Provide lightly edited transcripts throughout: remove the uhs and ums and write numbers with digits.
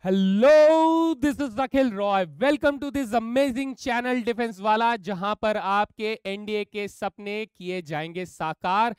Hello, this is Akhil Roy. Welcome to this amazing channel defence वाला, जहां पर आपके एनडीए के सपने किए जाएंगे साकार।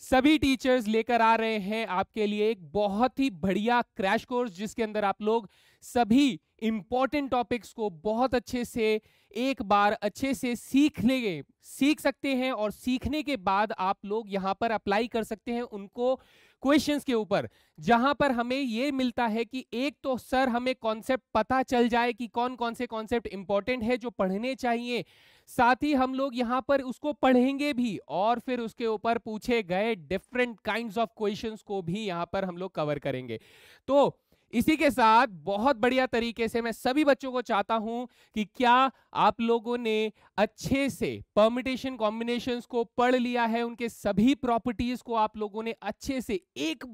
सभी टीचर्स लेकर आ रहे हैं आपके लिए एक बहुत ही बढ़िया क्रैश कोर्स, जिसके अंदर आप लोग सभी इंपॉर्टेंट टॉपिक्स को बहुत अच्छे से एक बार अच्छे से सीख सकते हैं, और सीखने के बाद आप लोग यहां पर अप्लाई कर सकते हैं उनको क्वेश्चंस के ऊपर, जहां पर हमें यह मिलता है कि एक तो सर हमें कॉन्सेप्ट पता चल जाए कि कौन कौन से कॉन्सेप्ट इंपॉर्टेंट है जो पढ़ने चाहिए, साथ ही हम लोग यहां पर उसको पढ़ेंगे भी, और फिर उसके ऊपर पूछे गए डिफरेंट काइंड्स ऑफ क्वेश्चंस को भी यहां पर हम लोग कवर करेंगे। तो इसी के साथ बहुत बढ़िया तरीके से मैं सभी बच्चों को चाहता हूं कि क्या आप लोगों ने अच्छे से परम्यूटेशन कॉम्बिनेशंस को पढ़ लिया है, उनके सभी प्रॉपर्टीज को आप लोगों ने अच्छे से एक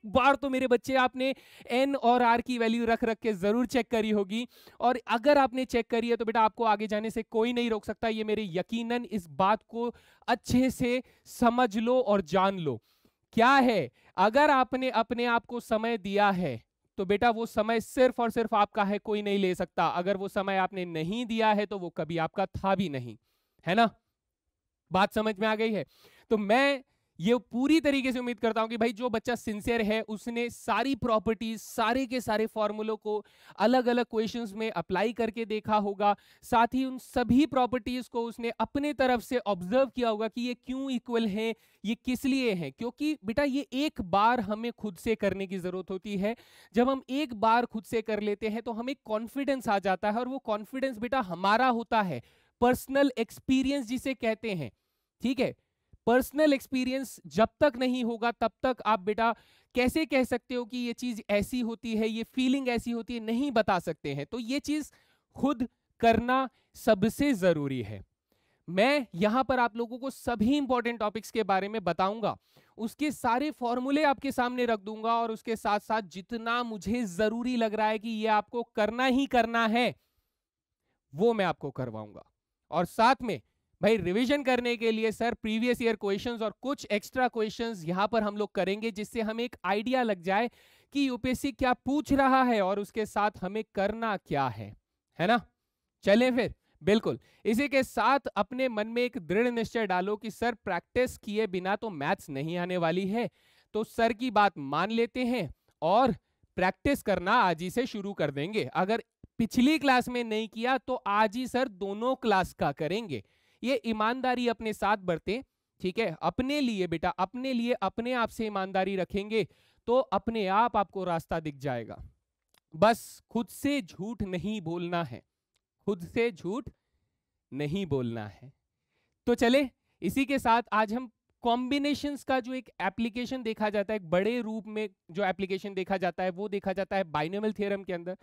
बार तो मेरे बच्चे आपने एन और आर की वैल्यू रख रख के जरूर चेक करी होगी। और अगर आपने चेक करी है तो बेटा आपको आगे जाने से कोई नहीं रोक सकता, ये मेरे यकीनन इस बात को अच्छे से समझ लो और जान लो। क्या है, अगर आपने अपने आप को समय दिया है तो बेटा वो समय सिर्फ और सिर्फ आपका है, कोई नहीं ले सकता। अगर वो समय आपने नहीं दिया है तो वो कभी आपका था भी नहीं, है ना? बात समझ में आ गई है? तो मैं ये पूरी तरीके से उम्मीद करता हूं कि भाई जो बच्चा सिंसियर है उसने सारी प्रॉपर्टीज, सारे के सारे फॉर्मूलों को अलग अलग क्वेश्चंस में अप्लाई करके देखा होगा, साथ ही उन सभी प्रॉपर्टीज को उसने अपने तरफ से ऑब्जर्व किया होगा कि ये क्यों इक्वल है, ये किस लिए है। क्योंकि बेटा ये एक बार हमें खुद से करने की जरूरत होती है। जब हम एक बार खुद से कर लेते हैं तो हमें कॉन्फिडेंस आ जाता है, और वो कॉन्फिडेंस बेटा हमारा होता है, पर्सनल एक्सपीरियंस जिसे कहते हैं। ठीक है, पर्सनल एक्सपीरियंस जब तक नहीं होगा तब तक आप बेटा कैसे कह सकते हो कि ये चीज ऐसी होती है, ये फीलिंग ऐसी होती है, नहीं बता सकते हैं। तो ये चीज खुद करना सबसे जरूरी है। मैं यहां पर आप लोगों को सभी इंपॉर्टेंट टॉपिक्स के बारे में बताऊंगा, उसके सारे फॉर्मूले आपके सामने रख दूंगा, और उसके साथ साथ जितना मुझे जरूरी लग रहा है कि ये आपको करना ही करना है वो मैं आपको करवाऊंगा। और साथ में भाई रिवीजन करने के लिए सर प्रीवियस ईयर क्वेश्चंस और कुछ एक्स्ट्रा क्वेश्चंस यहां पर हम लोग करेंगे, जिससे हमें एक आइडिया लग जाए कि यूपीएससी क्या पूछ रहा है और उसके साथ हमें करना क्या है ना? चलें फिर। बिल्कुल, इसी के साथ अपने मन में एक दृढ़ निश्चय डालो कि सर प्रैक्टिस किए बिना तो मैथ्स नहीं आने वाली है। तो सर की बात मान लेते हैं और प्रैक्टिस करना आज ही से शुरू कर देंगे। अगर पिछली क्लास में नहीं किया तो आज ही सर दोनों क्लास का करेंगे। ये ईमानदारी अपने साथ बरते, ठीक है? अपने लिए बेटा, अपने लिए अपने आप से ईमानदारी रखेंगे तो अपने आप आपको रास्ता दिख जाएगा। बस खुद से झूठ नहीं बोलना है, खुद से झूठ नहीं बोलना है। तो चले, इसी के साथ आज हम कॉम्बिनेशंस का जो एक एप्लीकेशन देखा जाता है, एक बड़े रूप में जो एप्लीकेशन देखा जाता है वो देखा जाता है बाइनोमियल थ्योरम के अंदर।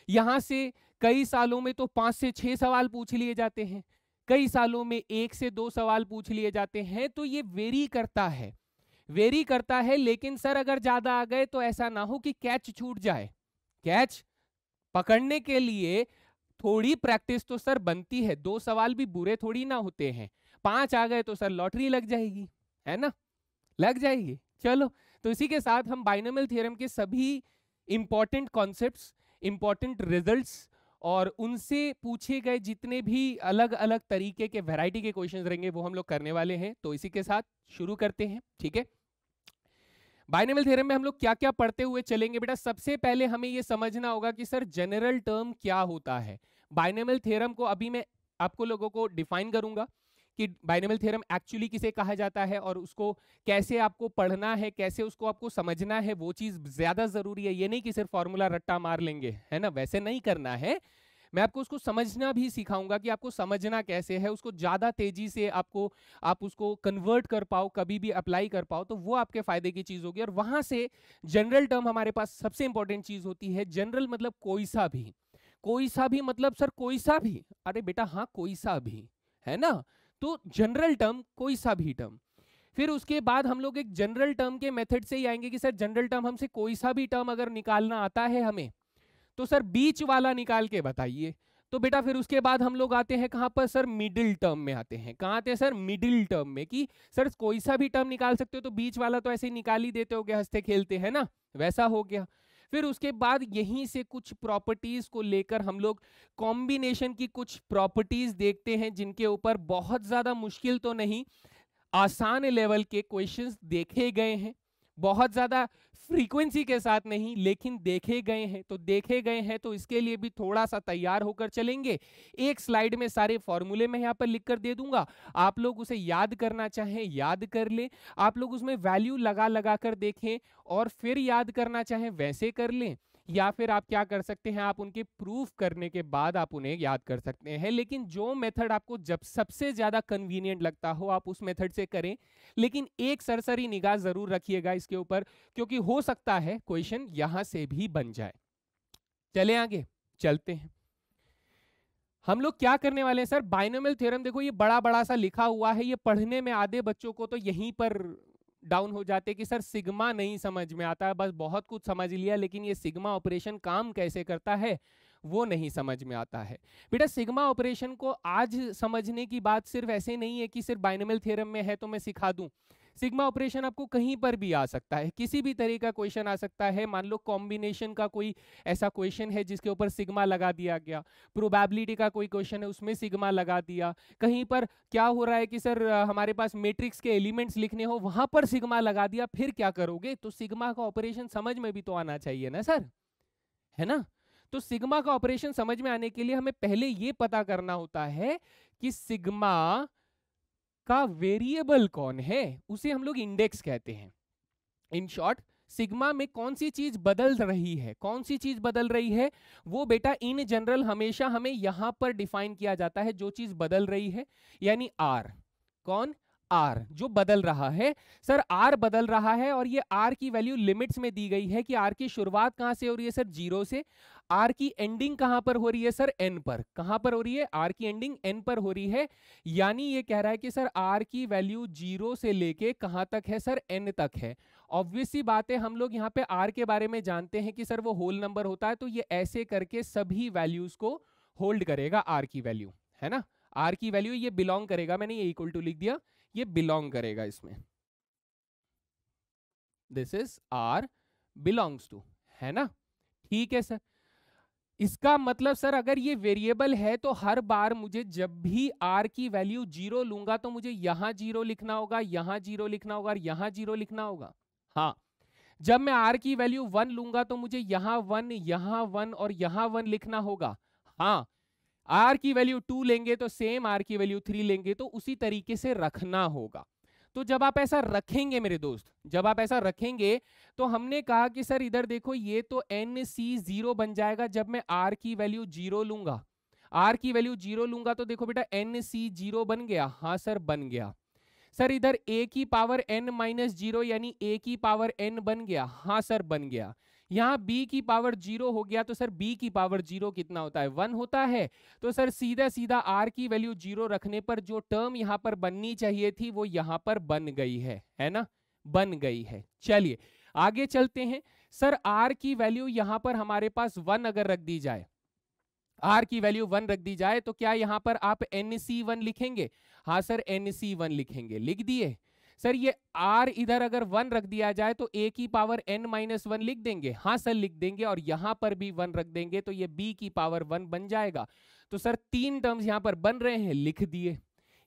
यहां से कई सालों में तो 5 से 6 सवाल पूछ लिए जाते हैं, कई सालों में 1 से 2 सवाल पूछ लिए जाते हैं। तो ये वेरी करता है, लेकिन सर अगर ज्यादा आ गए तो ऐसा ना हो कि कैच छूट जाए। कैच पकड़ने के लिए थोड़ी प्रैक्टिस तो सर बनती है, 2 सवाल भी बुरे थोड़ी ना होते हैं। 5 आ गए तो सर लॉटरी लग जाएगी, है ना? लग जाएगी। चलो, तो इसी के साथ हम बाइनोमियल थ्योरम के सभी इंपॉर्टेंट कॉन्सेप्ट्स, इंपॉर्टेंट रिजल्ट्स और उनसे पूछे गए जितने भी अलग अलग तरीके के वैरायटी के क्वेश्चंस रहेंगे वो हम लोग करने वाले हैं। तो इसी के साथ शुरू करते हैं, ठीक है? बाइनोमियल थ्योरम में हम लोग क्या क्या पढ़ते हुए चलेंगे बेटा? सबसे पहले हमें यह समझना होगा कि सर जनरल टर्म क्या होता है। बाइनोमियल थ्योरम को अभी मैं आपको लोगों को डिफाइन करूंगा कि बाइनोमियल थ्योरम एक्चुअली किसे कहा जाता है और उसको कैसे आपको पढ़ना है, कैसे उसको आपको समझना है, वो चीज ज्यादा जरूरी है। ये नहीं कि सिर्फ फॉर्मूला रट्टा मार लेंगे, है ना? वैसे नहीं करना है। मैं आपको उसको समझना भी सिखाऊंगा कि आपको समझना कैसे है, उसको ज्यादा तेजी से आप उसको कन्वर्ट कर पाओ, कभी भी अप्लाई कर पाओ, तो वो आपके फायदे की चीज होगी। और वहां से जनरल टर्म हमारे पास सबसे इंपॉर्टेंट चीज होती है। जनरल मतलब कोई सा भी, कोई सा भी मतलब सर कोई सा भी, अरे बेटा हाँ कोई सा भी, है ना? तो जनरल टर्म कोई सा भी टर्म। फिर उसके बाद हम लोग एक जनरल टर्म के मेथड से ही आएंगे कि सर जनरल टर्म हमसे कोई सा भी टर्म अगर निकालना आता है हमें, तो सर बीच वाला निकाल के बताइए। तो बेटा फिर उसके बाद हम लोग आते हैं कहां पर सर? मिडिल टर्म में आते हैं। कहां आते हैं सर? मिडिल टर्म में, कि सर कोई सा भी टर्म निकाल सकते हो तो बीच वाला तो ऐसे ही निकाल ही देते हो, हंसते खेलते, है ना? वैसा हो गया। फिर उसके बाद यहीं से कुछ प्रॉपर्टीज को लेकर हम लोग कॉम्बिनेशन की कुछ प्रॉपर्टीज देखते हैं, जिनके ऊपर बहुत ज्यादा मुश्किल तो नहीं, आसान लेवल के क्वेश्चंस देखे गए हैं, बहुत ज्यादा फ्रीक्वेंसी के साथ नहीं लेकिन देखे गए हैं। तो देखे गए हैं तो इसके लिए भी थोड़ा सा तैयार होकर चलेंगे। एक स्लाइड में सारे फॉर्मूले मैं यहाँ पर लिख कर दे दूंगा, आप लोग उसे याद करना चाहें याद कर लें, आप लोग उसमें वैल्यू लगा लगा कर देखें और फिर याद करना चाहें वैसे कर लें, या फिर आप क्या कर सकते हैं, आप उनके प्रूफ करने के बाद आप उन्हें याद कर सकते हैं। लेकिन जो मेथड आपको जब सबसे ज्यादा कन्वीनियंट लगता हो आप उस मेथड से करें, लेकिन एक सरसरी निगाह जरूर रखिएगा इसके ऊपर, क्योंकि हो सकता है क्वेश्चन यहां से भी बन जाए। चले आगे चलते हैं। हम लोग क्या करने वाले हैं सर, बाइनोमियल थ्योरम। देखो ये बड़ा बड़ा सा लिखा हुआ है, ये पढ़ने में आधे बच्चों को तो यहीं पर डाउन हो जाते कि सर सिग्मा नहीं समझ में आता है, बस बहुत कुछ समझ लिया लेकिन ये सिग्मा ऑपरेशन काम कैसे करता है वो नहीं समझ में आता है। बेटा सिग्मा ऑपरेशन को आज समझने की बात सिर्फ ऐसे नहीं है कि सिर्फ बाइनोमियल थ्योरम में है तो मैं सिखा दूं। सिग्मा ऑपरेशन आपको कहीं पर भी आ सकता है, किसी भी तरह का क्वेश्चन आ सकता है। मान लो कॉम्बिनेशन का कोई ऐसा क्वेश्चन है जिसके ऊपर सिग्मा लगा दिया गया, प्रोबेबिलिटी का कोई क्वेश्चन है उसमें सिग्मा लगा दिया, कहीं पर क्या हो रहा है कि सर हमारे पास मैट्रिक्स के एलिमेंट्स लिखने हो वहां पर सिग्मा लगा दिया, फिर क्या करोगे? तो सिग्मा का ऑपरेशन समझ में भी तो आना चाहिए ना सर, है ना। तो सिग्मा का ऑपरेशन समझ में आने के लिए हमें पहले ये पता करना होता है कि सिग्मा का वेरिएबल कौन है, उसे हम लोग इंडेक्स कहते हैं। इन शॉर्ट सिग्मा में कौन सी चीज बदल रही है, कौन सी चीज बदल रही है वो बेटा इन जनरल हमेशा हमें यहां पर डिफाइन किया जाता है। जो चीज बदल रही है यानी आर, कौन? आर जो बदल रहा है। सर आर बदल रहा है और ये आर की वैल्यू लिमिट्स में दी गई है कि आर की शुरुआत कहां से हो रही है सर? 0 से। आर की एंडिंग कहां पर हो रही है सर? एन पर। कहां पर हो रही है? आर की एंडिंग एन पर हो रही है। यानी ये कह रहा है कि सर आर की वैल्यू 0 से लेके कहां तक है सर? एन तक है। ऑब्वियस सी बात है, हम लोग यहाँ पे आर के बारे में जानते हैं कि सर वो होल नंबर होता है, तो ये ऐसे करके सभी वैल्यूज को होल्ड करेगा आर की वैल्यू, है ना। आर की वैल्यू ये बिलोंग करेगा, मैंने ये इक्वल टू लिख दिया, ये बिलोंग करेगा इसमें। This is R belongs to, है ना। ठीक है सर, इसका मतलब सर अगर ये वेरिएबल है तो हर बार मुझे जब भी आर की वैल्यू 0 लूंगा तो मुझे यहां 0 लिखना होगा, यहां 0 लिखना होगा और यहां 0 लिखना होगा। हाँ, जब मैं आर की वैल्यू 1 लूंगा तो मुझे यहां 1, यहां 1 और यहां 1 लिखना होगा। हाँ, आर की वैल्यू 2 लेंगे तो सेम, आर की वैल्यू 3 लेंगे तो उसी तरीके से रखना होगा। तो जब आप ऐसा रखेंगे मेरे दोस्त, जब आप ऐसा रखेंगे तो हमने कहा कि सर इधर देखो ये तो NC0 बन जाएगा जब मैं आर की वैल्यू 0 लूंगा। आर की वैल्यू 0 लूंगा तो देखो बेटा NC0 बन गया। हाँ सर बन गया। सर इधर a की पावर n-0 यानी a की पावर n बन गया। हाँ सर बन गया। यहाँ b की पावर 0 हो गया तो सर b की पावर 0 कितना होता है? 1 होता है। तो सर सीधा सीधा r की वैल्यू 0 रखने पर जो टर्म यहाँ पर बननी चाहिए थी वो यहाँ पर बन गई है ना, बन गई है। चलिए आगे चलते हैं। सर r की वैल्यू यहाँ पर हमारे पास 1 अगर रख दी जाए, आर की वैल्यू 1 रख दी जाए तो क्या यहां पर आप NC1 लिखेंगे? हाँ सर NC1 लिखेंगे, लिख दिए। सर ये आर इधर अगर 1 रख दिया जाए तो a की पावर n-1 लिख देंगे। हाँ सर लिख देंगे और यहां पर भी 1 रख देंगे तो ये b की पावर 1 बन जाएगा। तो सर 3 टर्म्स यहां पर बन रहे हैं, लिख दिए।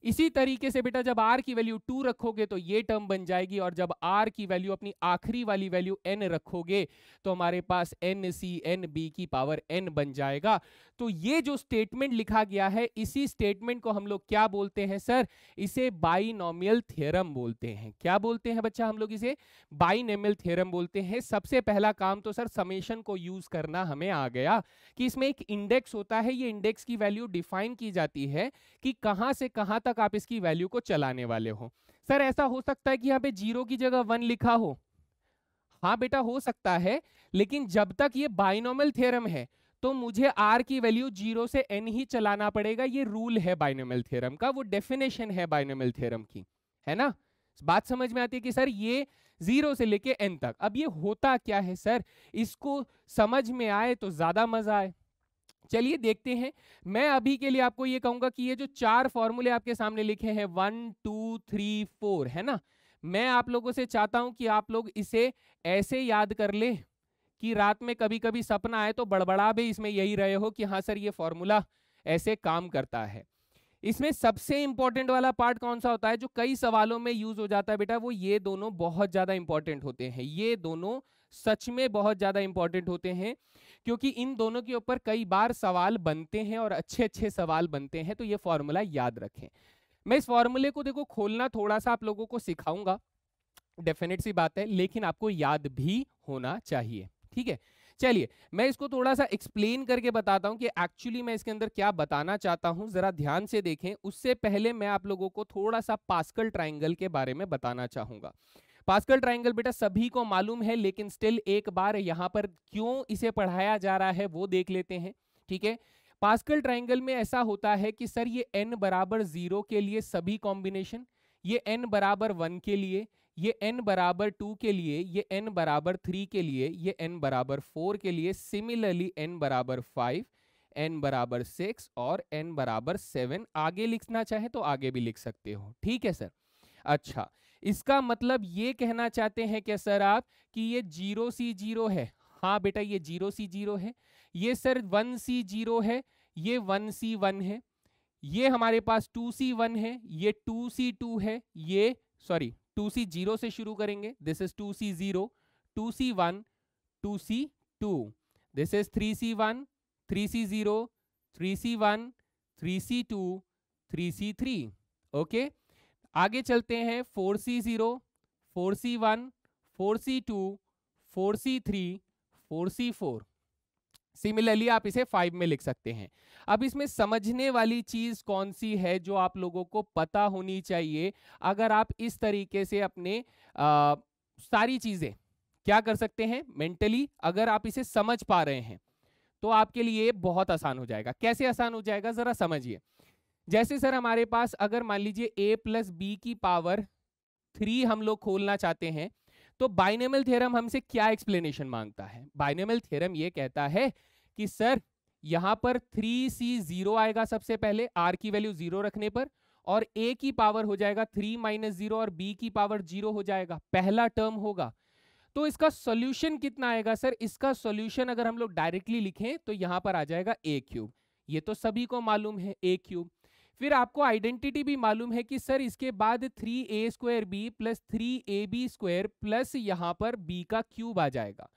इसी तरीके से बेटा जब r की वैल्यू 2 रखोगे तो ये टर्म बन जाएगी और जब r की वैल्यू अपनी आखिरी वाली वैल्यू n रखोगे तो हमारे पास NCNB की पावर n बन जाएगा। तो ये जो स्टेटमेंट लिखा गया है इसी स्टेटमेंट को हम लोग क्या बोलते हैं सर? इसे बाइनोमियल थ्योरम बोलते हैं। क्या बोलते हैं बच्चा? हम लोग इसे बाइनोमियल थ्योरम बोलते हैं। सबसे पहला काम तो सर समेशन को यूज करना हमें आ गया कि इसमें एक इंडेक्स होता है, ये इंडेक्स की वैल्यू डिफाइन की जाती है कि कहां से कहां तक आप इसकी वैल्यू को चलाने वाले हो। सर ऐसा हो सकता है कि यहाँ पे 0 की जगह 1 लिखा हो। हाँ बेटा हो सकता है, लेकिन जब तक ये बाइनोमियल थ्योरम है तो मुझे r की वैल्यू 0 से n ही चलाना पड़ेगा। ये रूल है बाइनोमियल थ्योरम का, वो डेफिनेशन है बाइनोमियल थ्योरम की, है ना। बात समझ में आती है कि सर ये 0 से लेके n तक। अब ये होता क्या है सर, इसको समझ में आए तो ज्यादा मजा आए। चलिए देखते हैं। मैं अभी के लिए आपको ये कहूंगा कि ये जो 4 फॉर्मूले आपके सामने लिखे हैं 1 2 3 4, है ना, मैं आप लोगों से चाहता हूं कि आप लोग इसे ऐसे याद कर ले कि रात में कभी कभी सपना आए तो बड़बड़ा भी इसमें यही रहे हो कि हाँ सर ये फॉर्मूला ऐसे काम करता है। इसमें सबसे इंपॉर्टेंट वाला पार्ट कौन सा होता है जो कई सवालों में यूज हो जाता है बेटा, वो ये दोनों बहुत ज्यादा इंपॉर्टेंट होते हैं। ये दोनों सच में बहुत ज्यादा इंपॉर्टेंट होते हैं, क्योंकि इन दोनों के ऊपर कई बार सवाल बनते हैं और अच्छे अच्छे सवाल बनते हैं। तो ये फॉर्मूला याद रखें। मैं इस फॉर्मूले को देखो खोलना थोड़ा सा आप लोगों को सिखाऊंगा, डेफिनेट सी बात है, लेकिन आपको याद भी होना चाहिए। ठीक है, चलिए मैं इसको थोड़ा सा एक्सप्लेन करके बताता हूं कि एक्चुअली मैं इसके अंदर क्या बताना चाहता हूं, जरा ध्यान से देखें। उससे पहले मैं आप लोगों को थोड़ा सा पास्कल ट्राइंगल के बारे में बताना चाहूंगा। पास्कल ट्राइंगल बेटा सभी को मालूम है, लेकिन स्टिल एक बार यहां पर क्यों इसे पढ़ाया जा रहा है वो देख लेते हैं। ठीक है, पास्कल ट्राइंगल में ऐसा होता है कि सर ये n बराबर 0 के लिए सभी कॉम्बिनेशन, ये n बराबर 1 के लिए, ये n बराबर 2 के लिए, ये n बराबर 3 के लिए, ये n बराबर 4 के लिए, सिमिलरली n बराबर 5, n बराबर 6 और n बराबर 7। आगे लिखना चाहे तो आगे भी लिख सकते हो। ठीक है सर, अच्छा इसका मतलब ये कहना चाहते हैं क्या सर आप कि ये 0C0 है? हाँ बेटा ये 0C0 है। ये सर 1C0 है, ये 1C1 है, ये हमारे पास 2C1 है, ये 2C2 है, ये सॉरी 2C0 से शुरू करेंगे, this is 2C0, 2C1, 2C2, this is 3C1, 3C0, 3C1, 3C2, 3C3। Okay, आगे चलते हैं 4C0, 4C1, 4C2, 4C3, 4C4। Similarly आप इसे 5 में लिख सकते हैं। अब इसमें समझने वाली चीज कौन सी है जो आप लोगों को पता होनी चाहिए? अगर आप इस तरीके से अपने सारी चीजें क्या कर सकते हैं मेंटली, अगर आप इसे समझ पा रहे हैं तो आपके लिए बहुत आसान हो जाएगा। कैसे आसान हो जाएगा जरा समझिए। जैसे सर हमारे पास अगर मान लीजिए a प्लस बी की पावर 3 हम लोग खोलना चाहते हैं, तो बाइनोमियल थ्योरम हमसे क्या एक्सप्लेनेशन मांगता है? बाइनोमियल थ्योरम ये कहता है कि सर यहां पर 3C0 आएगा सबसे पहले, r की वैल्यू 0 रखने पर, और a की पावर हो जाएगा 3 माइनस 0 और b की पावर 0 हो जाएगा, पहला टर्म होगा। तो इसका सॉल्यूशन कितना आएगा सर? इसका सॉल्यूशन अगर हम लोग डायरेक्टली लिखें तो यहां पर आ जाएगा a क्यूब। ये तो सभी को मालूम है a क्यूब। फिर आपको आइडेंटिटी भी मालूम है कि सर इसके बाद 3a² प्लस 3ab² प्लस यहां पर b का क्यूब आ जाएगा।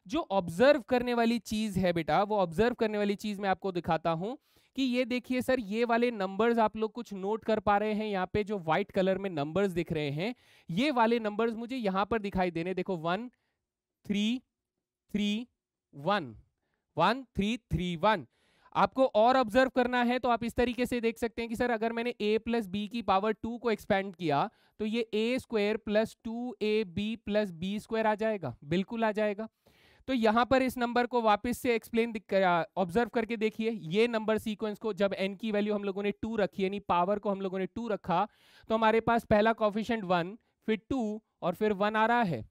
जो ऑब्जर्व करने वाली चीज है बेटा, वो ऑब्जर्व करने वाली चीज मैं आपको दिखाता हूं कि ये देखिए सर, ये वाले नंबर्स आप लोग कुछ नोट कर पा रहे हैं? यहाँ पे जो व्हाइट कलर में नंबर्स दिख रहे हैं, ये वाले नंबर्स मुझे यहां पर दिखाई देने, देखो 1 3 3 1 1 3 3 1। आपको और ऑब्जर्व करना है तो आप इस तरीके से देख सकते हैं कि सर अगर मैंने a प्लस बी की पावर 2 को एक्सपेंड किया तो ये a² plus 2ab plus b² आ जाएगा, बिल्कुल आ जाएगा। तो यहां पर इस नंबर को वापस से एक्सप्लेन ऑब्जर्व करके देखिए, ये नंबर सीक्वेंस को जब n की वैल्यू हम लोगों ने 2 रखी, यानी पावर को हम लोगों ने 2 रखा, तो हमारे पास पहला कोएफिशिएंट 1, फिर 2 और फिर 1 आ रहा है।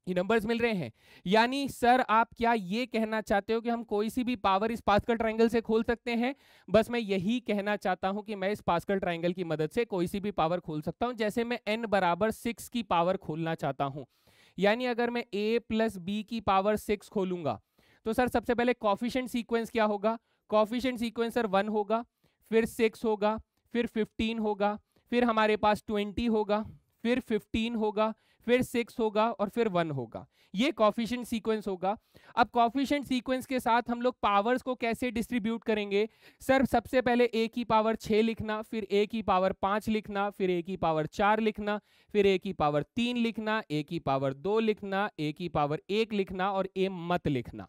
ये नंबर्स मिल रहे हैं। यानी सर आप क्या ये कहना चाहते हो कि हम कोई सी भी पावर इस पास्कल ट्रायंगल से खोल सकते हैं? बस मैं यही कहना चाहता हूं कि मैं इस पास्कल ट्रायंगल की मदद से कोई सी भी पावर खोल सकता हूं। जैसे मैं n बराबर 6 की पावर खोलना चाहता हूं, यानी अगर मैं a प्लस बी की पावर 6 खोलूंगा तो सर सबसे पहले कोएफिशिएंट सीक्वेंस क्या होगा? कोएफिशिएंट सीक्वेंस सर 1 होगा, फिर 6 होगा, फिर 15 होगा, फिर हमारे पास 20 होगा, फिर 15 होगा, फिर 6 होगा और फिर 1 होगा। ये कोएफिशिएंट सीक्वेंस होगा। अब कोएफिशिएंट सीक्वेंस के साथ हम लोग पावर्स को कैसे डिस्ट्रीब्यूट करेंगे? सर सबसे पहले a की पावर 6 लिखना, फिर a की पावर 5 लिखना, फिर a की पावर 4 लिखना, फिर a की पावर 3 लिखना, a की पावर 2 लिखना, a की पावर 1 लिखना और a मत लिखना।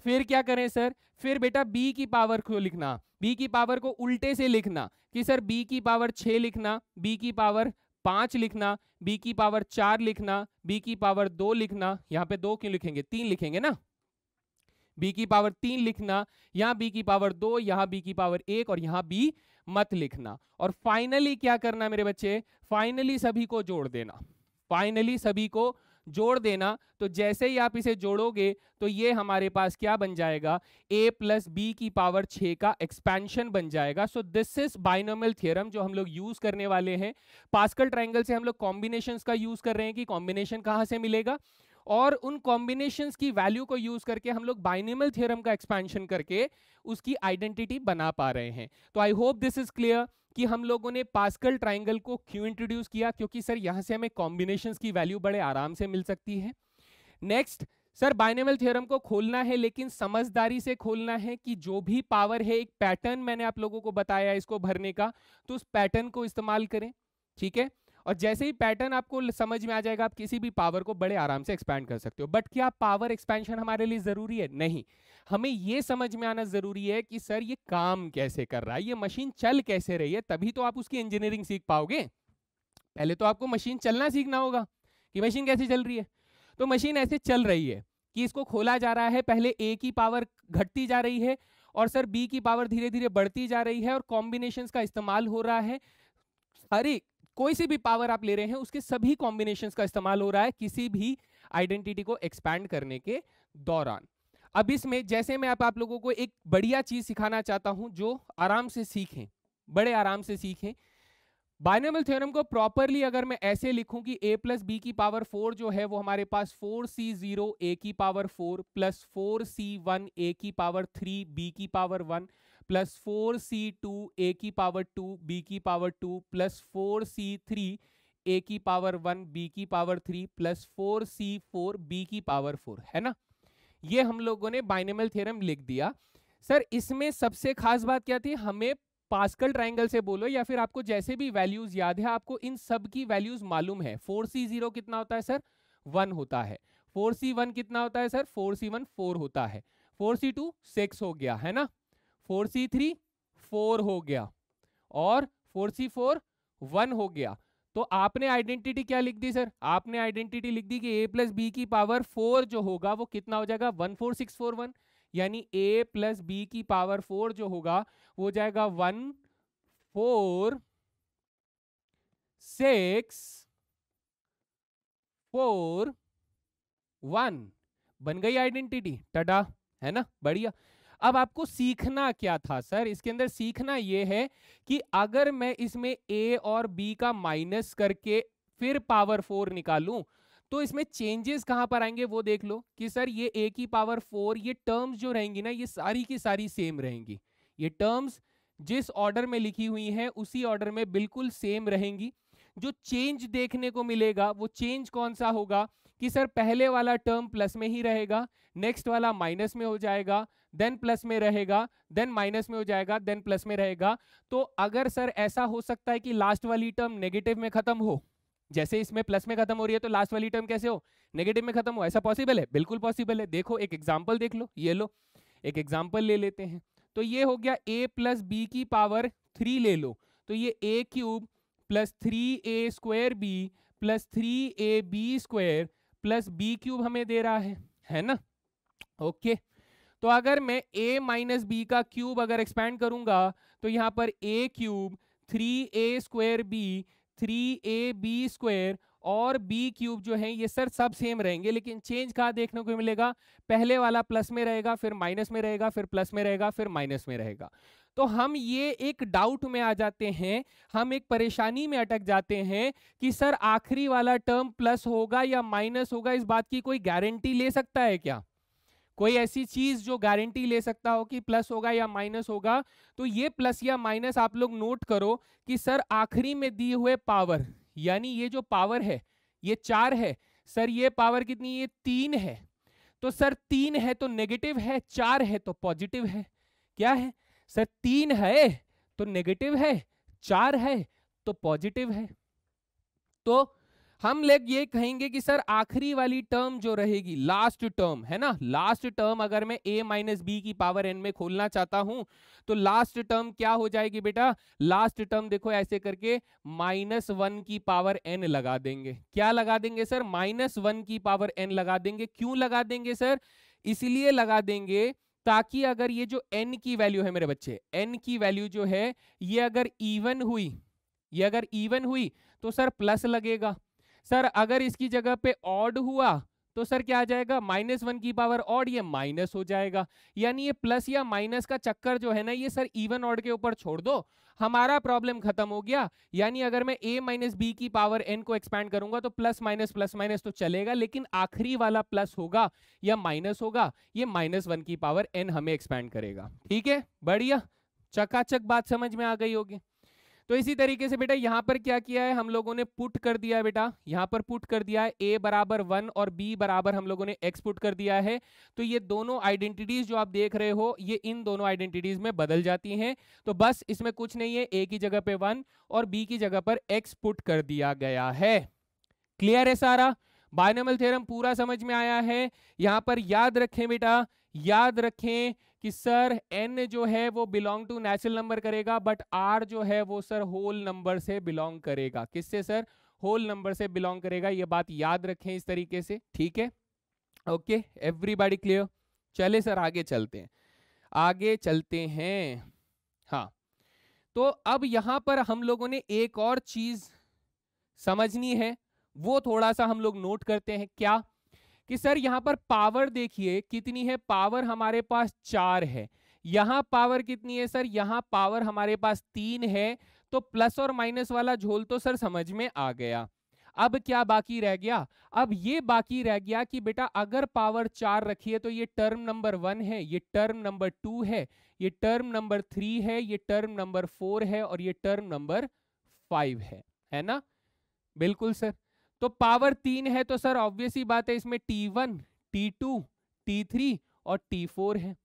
फिर क्या करें सर? फिर बेटा b की पावर को लिखना, b की पावर को उल्टे से लिखना कि सर b की पावर 6 लिखना, b की पावर 5 लिखना, b की पावर 4 लिखना, b की पावर 2 लिखना, यहाँ पे 2 क्यों लिखेंगे? 3 लिखेंगे ना, b की पावर 3 लिखना, यहाँ b की पावर 2, यहाँ b की पावर 1 और यहाँ b मत लिखना। और फाइनली क्या करना मेरे बच्चे? फाइनली सभी को जोड़ देना, फाइनली सभी को जोड़ देना। तो जैसे ही आप इसे जोड़ोगे तो ये हमारे पास क्या बन जाएगा? a प्लस बी की पावर 6 का एक्सपेंशन बन जाएगा। So this is binomial theorem जो हम लोग यूज करने वाले हैं। पास्कल ट्रायंगल से हम लोग कॉम्बिनेशंस का यूज कर रहे हैं कि कॉम्बिनेशन कहां से मिलेगा, और उन कॉम्बिनेशंस की वैल्यू को यूज करके हम लोग बाइनोमियल थ्योरम का एक्सपेंशन करके उसकी आइडेंटिटी बना पा रहे हैं। तो I hope this is clear कि हम लोगों ने पास्कल ट्राइंगल को क्यों इंट्रोड्यूस किया, क्योंकि सर यहां से हमें कॉम्बिनेशंस की वैल्यू बड़े आराम से मिल सकती है। नेक्स्ट सर, बाइनोमियल थ्योरम को खोलना है लेकिन समझदारी से खोलना है कि जो भी पावर है, एक पैटर्न मैंने आप लोगों को बताया इसको भरने का, तो उस पैटर्न को इस्तेमाल करें, ठीक है। और जैसे ही पैटर्न आपको समझ में आ जाएगा, आप किसी भी पावर को बड़े आराम से एक्सपैंड कर सकते हो। बट क्या पावर एक्सपेंशन हमारे लिए जरूरी है? नहीं, हमें ये समझ में आना जरूरी है कि सर ये काम कैसे कर रहा है, ये मशीन चल कैसे रही है, तभी तो आप उसकी इंजीनियरिंग सीख पाओगे। पहले तो आपको मशीन चलना सीखना होगा कि मशीन कैसे चल रही है। तो मशीन ऐसे चल रही है कि इसको खोला जा रहा है, पहले ए की पावर घटती जा रही है और सर बी की पावर धीरे धीरे बढ़ती जा रही है और कॉम्बिनेशंस का इस्तेमाल हो रहा है। अरे कोई सी भी पावर आप ले रहे हैं उसके सभी कॉम्बिनेशंस का इस्तेमाल हो रहा है किसी भी आइडेंटिटी को एक्सपैंड करने के दौरान। अब इसमें जैसे मैं आप लोगों को एक बढ़िया चीज सिखाना चाहता हूं जो आराम से सीखें, बड़े आराम से सीखें। बाइनोमियल थ्योरम को प्रॉपरली अगर मैं ऐसे लिखूं कि a प्लस बी की पावर 4 जो है वो हमारे पास 4c0 a की पावर 4 प्लस 4c1 a की पावर 3 b की पावर 1 प्लस 4c2 a की पावर 2 b की पावर 2 प्लस 4c3 a की पावर 1 b की पावर 3 प्लस 4c4 b की पावर 4, है ना। ये हम लोगों ने बाइनोमियल थ्योरम लिख दिया। सर इसमें सबसे खास बात क्या थी, हमें पास्कल ट्राइंगल से बोलो या फिर आपको जैसे भी वैल्यूज याद है, आपको इन सब की वैल्यूज मालूम है। 4c0 कितना होता है सर? 1 होता है। 4c1 कितना होता है सर? 4c1 4 होता है। 4c2 6 हो गया, है ना। 4c3 4 हो गया और 4c4 1 हो गया। तो आपने आइडेंटिटी क्या लिख दी सर? आपने आइडेंटिटी लिख दी कि a प्लस बी की पावर 4 जो होगा वो कितना हो जाएगा? 14641, यानी a प्लस बी की पावर 4 जो होगा वो हो जाएगा 1 4 6 4 1। बन गई आइडेंटिटी, टडा, है ना, बढ़िया। अब आपको सीखना क्या था सर? इसके अंदर सीखना ये है कि अगर मैं इसमें a और b का माइनस करके फिर पावर 4 निकालूं तो इसमें चेंजेस कहां पर आएंगे वो देख लो कि सर ये a की पावर 4, ये टर्म्स जो रहेंगी ना ये सारी की सारी सेम रहेंगी। ये टर्म्स जिस ऑर्डर में लिखी हुई हैं उसी ऑर्डर में बिल्कुल सेम रहेंगी। जो चेंज देखने को मिलेगा वो चेंज कौन सा होगा कि सर पहले वाला टर्म प्लस में ही रहेगा, नेक्स्ट वाला माइनस में हो जाएगा, देन प्लस में रहेगा, देन माइनस में हो जाएगा, देन प्लस में रहेगा। तो अगर सर ऐसा हो सकता है कि लास्ट वाली टर्म नेगेटिव में खत्म हो, जैसे इसमें प्लस में खत्म हो रही है तो लास्ट वाली टर्म कैसे हो? नेगेटिव में खत्म हो, ऐसा पॉसिबल है? बिल्कुल पॉसिबल है। देखो एक एग्जांपल देख लो, ये लो एक एग्जांपल ले लेते हैं। तो ये हो गया a प्लस बी की पावर 3 ले लो, तो ये a cube plus 3a square b plus 3ab square plus b cube हमें दे रहा है ना। ओके, तो अगर मैं a माइनस बी का क्यूब अगर एक्सपैंड करूंगा तो यहाँ पर a cube 3a square b 3ab square और b क्यूब जो है ये सर सब सेम रहेंगे, लेकिन चेंज कहाँ देखने को मिलेगा? पहले वाला प्लस में रहेगा, फिर माइनस में रहेगा, फिर प्लस में रहेगा, फिर माइनस में रहेगा। तो हम ये एक डाउट में आ जाते हैं, हम एक परेशानी में अटक जाते हैं कि सर आखिरी वाला टर्म प्लस होगा या माइनस होगा, इस बात की कोई गारंटी ले सकता है क्या? कोई ऐसी चीज जो गारंटी ले सकता हो कि प्लस होगा या माइनस होगा? तो ये प्लस या माइनस आप लोग नोट करो कि सर आखिरी में दिए हुए पावर, यानी ये जो पावर है ये 4 है, सर ये पावर कितनी? ये 3 है। तो सर 3 है तो नेगेटिव है, 4 है तो पॉजिटिव है। क्या है सर? 3 है तो नेगेटिव है, 4 है तो पॉजिटिव है। तो हम लोग ये कहेंगे कि सर आखिरी वाली टर्म जो रहेगी, लास्ट टर्म है ना, लास्ट टर्म अगर मैं a माइनस बी की पावर n में खोलना चाहता हूं तो लास्ट टर्म क्या हो जाएगी बेटा? लास्ट टर्म देखो ऐसे करके -1 की पावर n लगा देंगे। क्या लगा देंगे सर? -1 की पावर n लगा देंगे। क्यों लगा देंगे सर? इसलिए लगा देंगे ताकि अगर ये जो n की वैल्यू है मेरे बच्चे, n की वैल्यू जो है ये अगर इवन हुई, ये अगर इवन हुई तो सर प्लस लगेगा। सर अगर इसकी जगह पे ऑड हुआ तो सर क्या आ जाएगा, -1 की पावर ऑड, ये माइनस हो जाएगा। यानी ये प्लस या माइनस का चक्कर जो है ना, ये सर इवन ऑड के ऊपर छोड़ दो, हमारा प्रॉब्लम खत्म हो गया। यानी अगर मैं a माइनस बी की पावर n को एक्सपैंड करूंगा तो प्लस माइनस तो चलेगा, लेकिन आखिरी वाला प्लस होगा या माइनस होगा, ये -1 की पावर n हमें एक्सपैंड करेगा। ठीक है, बढ़िया, चकाचक बात समझ में आ गई होगी। तो इसी तरीके से बेटा यहाँ पर क्या किया है हम लोगों ने, पुट कर दिया है बेटा, यहाँ पर पुट कर दिया है a बराबर 1 और b बराबर हम लोगों ने x पुट कर दिया है। तो ये दोनों आइडेंटिटीज जो आप देख रहे हो, ये इन दोनों आइडेंटिटीज में बदल जाती हैं। तो बस इसमें कुछ नहीं है, a की जगह पे 1 और b की जगह पर x पुट कर दिया गया है। क्लियर है सारा? बायनॉमियल थ्योरम पूरा समझ में आया है? यहाँ पर याद रखें बेटा, याद रखें कि सर n जो है वो बिलोंग टू नेचुरल नंबर करेगा, बट r जो है वो सर होल नंबर से बिलोंग करेगा। किससे सर? होल नंबर से बिलोंग करेगा। ये बात याद रखें इस तरीके से, ठीक है? Okay, everybody clear? चले सर आगे चलते हैं, आगे चलते हैं। हाँ, तो अब यहां पर हम लोगों ने एक और चीज समझनी है, वो थोड़ा सा हम लोग नोट करते हैं। क्या कि सर यहाँ पर पावर देखिए कितनी है, पावर हमारे पास 4 है। यहाँ पावर कितनी है सर? यहाँ पावर हमारे पास 3 है। तो प्लस और माइनस वाला झोल तो सर समझ में आ गया। अब क्या बाकी रह गया? अब ये बाकी रह गया कि बेटा अगर पावर 4 रखी है तो ये टर्म नंबर 1 है, ये टर्म नंबर 2 है, ये टर्म नंबर 3 है, ये टर्म नंबर 4 है और ये टर्म नंबर 5 है ना? बिल्कुल सर। तो पावर 3 है तो सर ऑब्वियस ही बात है इसमें T1, T2, T3 और T4 है।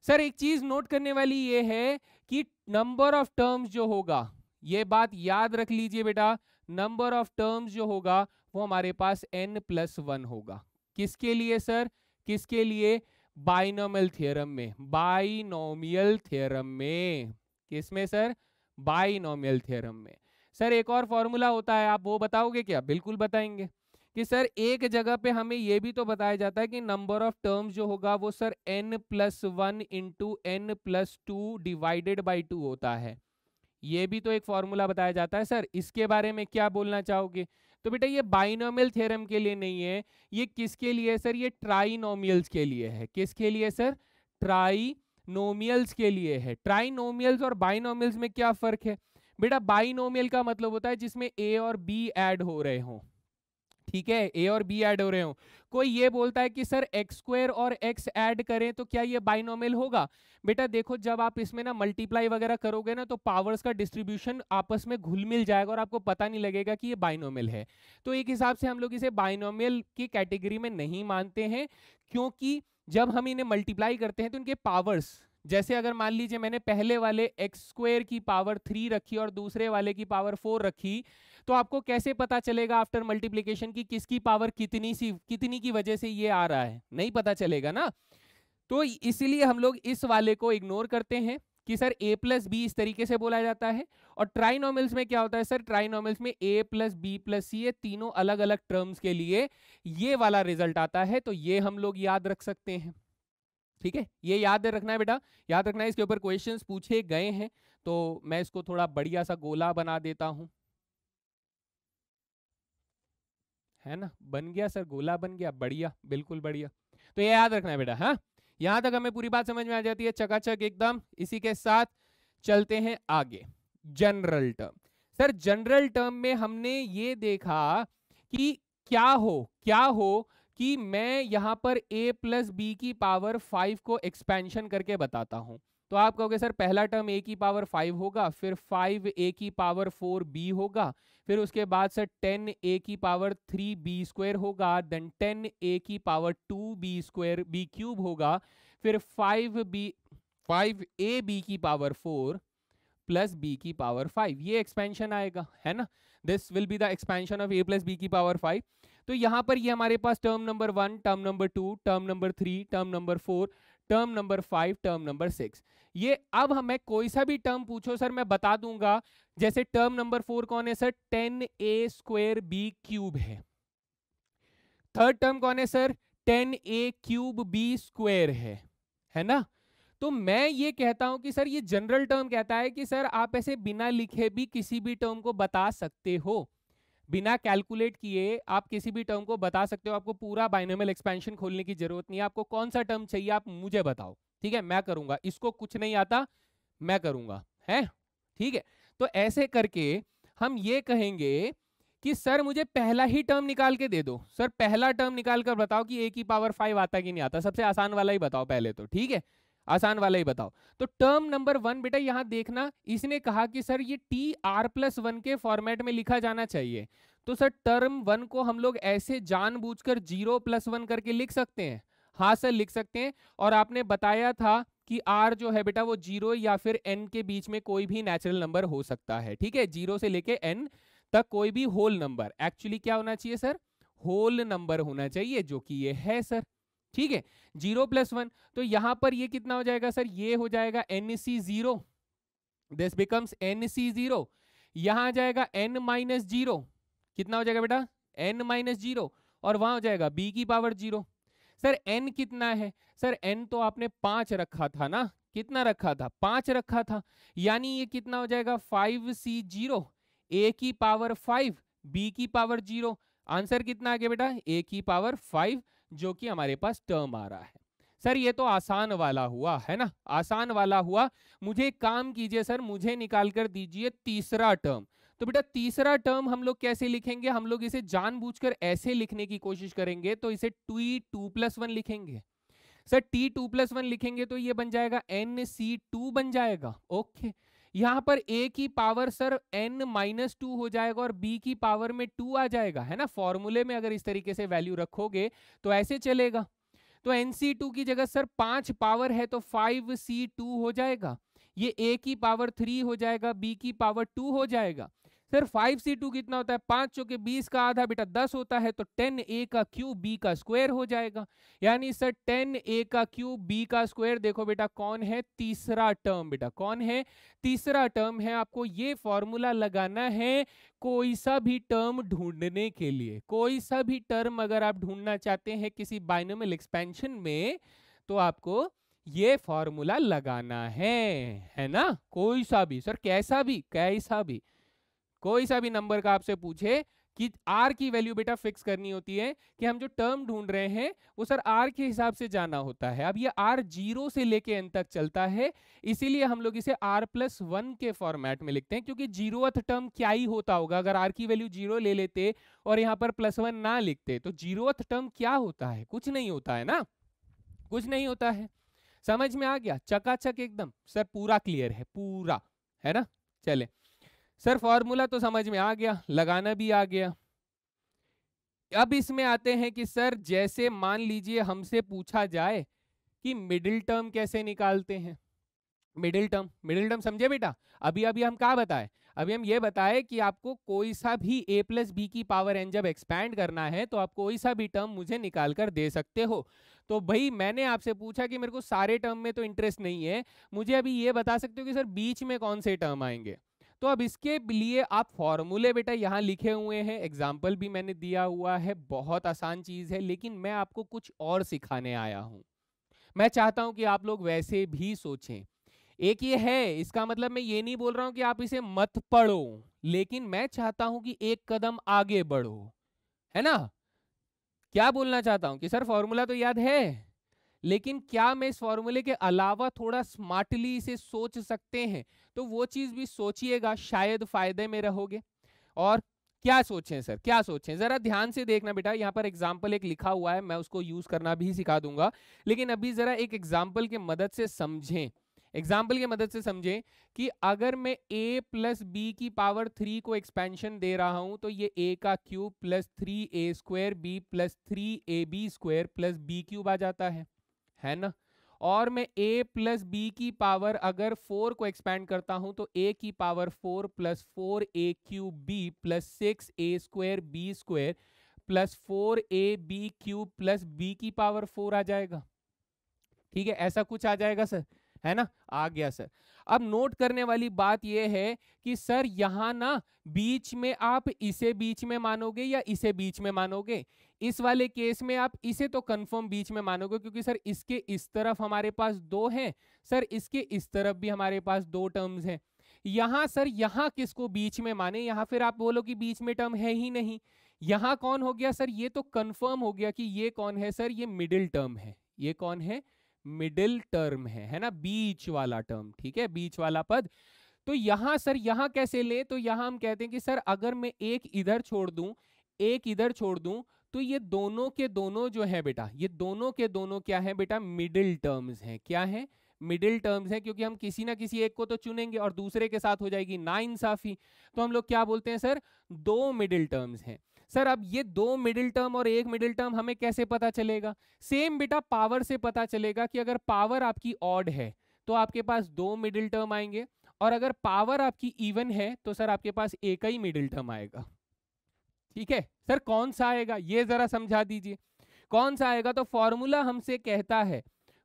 सर एक चीज नोट करने वाली ये है कि नंबर ऑफ टर्म्स जो होगा, ये बात याद रख लीजिए बेटा, नंबर ऑफ टर्म्स जो होगा वो हमारे पास n+1 होगा। किसके लिए सर? किसके लिए? बाइनोमियल थ्योरम में। बाइनोमियल थ्योरम में। किसमें सर? बाइनोमियल थ्योरम में। सर एक और फॉर्मूला होता है, आप वो बताओगे क्या? बिल्कुल बताएंगे कि सर एक जगह पे हमें ये भी तो बताया जाता है कि नंबर ऑफ टर्म्स जो होगा वो sir n+1 into n+2 divided by 2 होता है। ये भी तो एक फॉर्मूला बताया जाता है सर, इसके बारे में क्या बोलना चाहोगे? तो बेटा ये बाइनोमियल थ्योरम के लिए नहीं है, ये किसके लिए है सर? ये ट्राइनोमियल्स के लिए है। किसके लिए सर? ट्राइनोमियल्स के लिए है। ट्राइनोमियल्स और बाइनोमियल्स में क्या फर्क है बेटा? बाइनोमियल का मतलब होता है जिसमें a और b ऐड हो रहे हों, ठीक है? a और b ऐड हो रहे हों। कोई ये बोलता है कि सर x² और x ऐड करें तो क्या ये बाइनोमियल होगा? बेटा देखो, जब आप इसमें ना मल्टीप्लाई वगैरह करोगे ना तो पावर्स का डिस्ट्रीब्यूशन आपस में घुल मिल जाएगा और आपको पता नहीं लगेगा कि ये बाइनोमियल है। तो एक हिसाब से हम लोग इसे बाइनोमियल की कैटेगरी में नहीं मानते हैं, क्योंकि जब हम इन्हें मल्टीप्लाई करते हैं तो इनके पावर्स, जैसे अगर मान लीजिए मैंने पहले वाले x² की पावर 3 रखी और दूसरे वाले की पावर 4 रखी, तो आपको कैसे पता चलेगा आफ्टर मल्टीप्लिकेशन की किसकी पावर कितनी की वजह से ये आ रहा है? नहीं पता चलेगा ना। तो इसलिए हम लोग इस वाले को इग्नोर करते हैं कि सर a+b इस तरीके से बोला जाता है। और ट्राइनोमियल्स में क्या होता है सर? ट्राइनोमियल्स में a+b+c ये तीनों अलग अलग टर्म्स के लिए ये वाला रिजल्ट आता है। तो ये हम लोग याद रख सकते हैं, ठीक है? ये याद रखना है बेटा, याद रखना है। इसके ऊपर क्वेश्चंस पूछे गए हैं, तो मैं इसको थोड़ा बढ़िया सा गोला बना देता हूं, है ना? बन गया सर, गोला बन गया, बढ़िया, बिल्कुल बढ़िया। तो ये याद रखना है बेटा। हाँ, यहां तक हमें पूरी बात समझ में आ जाती है, चकाचक एकदम। इसी के साथ चलते हैं आगे। General term. Sir general term में हमने ये देखा कि क्या हो कि मैं यहां पर a+b की पावर 5 को एक्सपेंशन करके बताता हूं। तो आप कहोगे सर पहला टर्म a की पावर 5 होगा, फिर 5a की पावर 4b होगा, फिर उसके बाद सर 10a की पावर 3b² होगा, देन 10a की पावर 2b² b³ होगा, फिर 5ab की पावर 4 प्लस b की पावर 5, ये एक्सपेंशन आएगा, है ना? This will be the expansion of a+b की पावर 5। तो यहाँ पर ये हमारे पास term number 1, term number 2, term number 3, term number 4, term number 5, term number 6। ये अब हमें कोई सा भी टर्म पूछो सर मैं बता दूंगा। जैसे टर्म नंबर 4 कौन है sir? 10a² b³ third term कौन है सर? 10a³ b² है ना? तो मैं ये कहता हूं कि सर ये जनरल टर्म कहता है कि सर आप ऐसे बिना लिखे भी किसी भी टर्म को बता सकते हो, बिना कैलकुलेट किए आप किसी भी टर्म को बता सकते हो। आपको पूरा बाइनोमियल एक्सपेंशन खोलने की जरूरत नहीं है। आपको कौन सा टर्म चाहिए आप मुझे बताओ, ठीक है, मैं करूंगा। इसको कुछ नहीं आता, मैं करूंगा, है ठीक है। तो ऐसे करके हम ये कहेंगे कि सर मुझे पहला ही टर्म निकाल के दे दो। सर पहला टर्म निकाल कर बताओ कि a की पावर 5 आता कि नहीं आता। सबसे आसान वाला ही बताओ पहले तो, ठीक है, आसान वाला ही बताओ। तो टर्म नंबर 1 बेटा यहां देखना, इसने कहा कि सर ये TR+1 के फॉर्मेट में लिखा जाना चाहिए। तो सर टर्म 1 को हम लोग ऐसे जानबूझकर 0+1 करके लिख सकते हैं। हाँ सर लिख सकते हैं। और आपने बताया था कि r जो है बेटा वो 0 या फिर n के बीच में कोई भी नेचुरल नंबर हो सकता है, ठीक है, 0 से लेके n तक कोई भी होल नंबर। एक्चुअली क्या होना चाहिए सर, होल नंबर होना चाहिए, जो कि ये है सर, ठीक है। 0+1 तो यहां पर ये कितना हो जाएगा सर, ये हो जाएगा NC0, दिस बिकम्स NC0। यहां आ जाएगा n-0, कितना हो जाएगा बेटा n-0, और वहां हो जाएगा b की पावर 0। सर n कितना है, सर n तो आपने 5 रखा था ना, कितना रखा था, 5 रखा था, यानी ये कितना हो जाएगा 5C0, a की पावर 5 b की पावर 0। आंसर कितना आ गया बेटा a की पावर 5, जो कि हमारे पास टर्म आ रहा है। सर ये तो आसान वाला हुआ है ना, आसान वाला हुआ। मुझे एक काम कीजिए सर, मुझे निकाल कर दीजिए तीसरा टर्म। तो बेटा तीसरा टर्म हम लोग कैसे लिखेंगे, हम लोग इसे जानबूझकर ऐसे लिखने की कोशिश करेंगे, तो इसे T2+1 लिखेंगे। सर T2+1 लिखेंगे तो ये बन जाएगा NC2 बन जाएगा, ओके। यहाँ पर a की पावर सर n-2 हो जाएगा और b की पावर में 2 आ जाएगा, है ना। फॉर्मूले में अगर इस तरीके से वैल्यू रखोगे तो ऐसे चलेगा। तो NC2 की जगह सर 5 पावर है तो 5C2 हो जाएगा, ये a की पावर 3 हो जाएगा, b की पावर 2 हो जाएगा। सर 5C2 कितना होता है, 5 चौके 20 का आधा बेटा 10 होता है, तो 10a का क्यूब b का स्क्वायर हो जाएगा। यानी सर 10a का क्यूब b का स्क्वायर, देखो बेटा कौन है, तीसरा टर्म, बेटा कौन है, तीसरा टर्म है। आपको ये फॉर्मूला लगाना है कोई सा भी टर्म ढूंढने के लिए। कोई सा भी टर्म अगर आप ढूंढना चाहते हैं किसी बाइनोमियल एक्सपेंशन में, तो आपको ये फॉर्मूला लगाना है ना। कोई सा भी सर, कैसा भी, कैसा भी, कोई सा भी नंबर का आपसे पूछे कि r की वैल्यू बेटा फिक्स करनी होती है, कि हम जो टर्म ढूंढ रहे हैं वो सर r के हिसाब से जाना होता है। अब ये r 0 से लेके n तक चलता है, इसीलिए हम लोग इसे r+1 के फॉर्मेट में लिखते हैं, क्योंकि 0th टर्म क्या ही होता होगा अगर r की वैल्यू 0 ले लेते और यहाँ पर +1 ना लिखते, तो 0th टर्म क्या होता है, कुछ नहीं होता है ना, कुछ नहीं होता है। समझ में आ गया, चकाचक एकदम सर, पूरा क्लियर है, पूरा, है ना। चले सर, फॉर्मूला तो समझ में आ गया, लगाना भी आ गया। अब इसमें आते हैं कि सर जैसे मान लीजिए हमसे पूछा जाए कि मिडिल टर्म कैसे निकालते हैं। मिडिल टर्म, मिडिल टर्म समझे बेटा, अभी अभी हम क्या बताए, अभी हम ये बताए कि आपको कोई सा भी a+b की पावर n जब एक्सपैंड करना है तो आप कोई सा भी टर्म मुझे निकाल कर दे सकते हो। तो भाई मैंने आपसे पूछा कि मेरे को सारे टर्म में तो इंटरेस्ट नहीं है, मुझे अभी ये बता सकते हो कि सर बीच में कौन से टर्म आएंगे। तो अब इसके लिए आप फॉर्मूले बेटा यहाँ लिखे हुए हैं, एग्जाम्पल भी मैंने दिया हुआ है, बहुत आसान चीज है, लेकिन मैं आपको कुछ और सिखाने आया हूँ। मैं चाहता हूं कि आप लोग वैसे भी सोचें। एक ये है, इसका मतलब मैं ये नहीं बोल रहा हूं कि आप इसे मत पढ़ो, लेकिन मैं चाहता हूं कि एक कदम आगे बढ़ो, है ना। क्या बोलना चाहता हूं कि सर फॉर्मूला तो याद है, लेकिन क्या मैं इस फॉर्मूले के अलावा थोड़ा स्मार्टली इसे सोच सकते हैं, तो वो चीज भी सोचिएगा, शायद फायदे में रहोगे। और क्या सोचें सर, क्या सोचें, जरा ध्यान से देखना बेटा, यहाँ पर एग्जाम्पल एक लिखा हुआ है, मैं उसको यूज करना भी सिखा दूंगा, लेकिन अभी जरा एक एग्जाम्पल के मदद से समझें। एग्जाम्पल की मदद से समझें कि अगर मैं a+b की पावर 3 को एक्सपेंशन दे रहा हूं, तो ये a का क्यूब +3a² b+3ab² b³ आ जाता है ना। और मैं a+b की पावर अगर 4 को एक्सपैंड करता हूं, तो a की power 4 +4a³ +6a² b² +4ab³ b की पावर 4 आ जाएगा। ठीक है, ऐसा कुछ आ जाएगा सर, है ना, आ गया सर। अब नोट करने वाली बात यह है कि सर यहां ना बीच में आप इसे बीच में मानोगे या इसे बीच में मानोगे। इस वाले केस में आप इसे तो कंफर्म बीच में मानोगे, क्योंकि सर इसके इस तरफ हमारे पास 2 हैं, सर इसके इस तरफ भी हमारे पास 2 टर्म्स हैं। यहां सर यहां किसको बीच में माने, यहां फिर आप बोलो कि बीच में टर्म है ही नहीं। यहां कौन हो गया सर, ये तो कंफर्म हो गया कि ये कौन है सर, ये मिडिल टर्म है। ये कौन है, मिडिल टर्म है ना, बीच वाला टर्म, ठीक है, बीच वाला पद। तो यहां सर यहां कैसे ले, तो यहां हम कहते हैं कि सर अगर मैं एक इधर छोड़ दूं, एक इधर छोड़ दूं, तो ये दोनों के दोनों जो है बेटा, ये दोनों के दोनों क्या है बेटा, मिडिल टर्म्स हैं। क्या है, मिडिल टर्म्स हैं, क्योंकि हम किसी ना किसी एक को तो चुनेंगे और दूसरे के साथ हो जाएगी नाइंसाफी। तो हम लोग क्या बोलते हैं सर, दो मिडिल टर्म्स हैं। सर अब ये दो मिडिल टर्म और एक मिडिल टर्म हमें कैसे पता चलेगा, सेम बेटा पावर से पता चलेगा कि अगर पावर आपकी ऑड है तो आपके पास दो मिडिल टर्म आएंगे, और अगर पावर आपकी इवन है तो सर आपके पास एक ही मिडिल टर्म आएगा। ठीक है सर, कौन सा आएगा ये जरा समझा दीजिए, कौन सा आएगा। तो फॉर्मूला हमसे कहता है,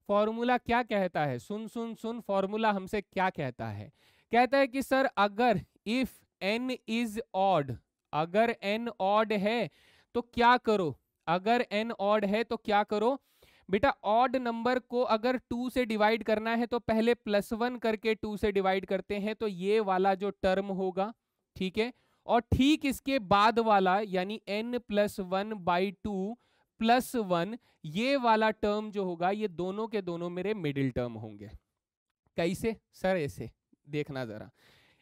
फॉर्मूला क्या कहता है, सुन सुन सुन, फॉर्मूला हमसे क्या कहता है, कहता है कि सर अगर इफ n इज ऑड, अगर n ऑड है तो क्या करो, अगर n ऑड है तो क्या करो बेटा, ऑड नंबर को अगर 2 से डिवाइड करना है तो पहले +1 करके 2 से डिवाइड करते हैं, तो ये वाला जो टर्म होगा, ठीक है, और ठीक इसके बाद वाला यानी n+1/2 +1, ये वाला टर्म जो होगा, ये दोनों के दोनों मेरे मिडिल टर्म होंगे। कैसे सर, ऐसे देखना जरा,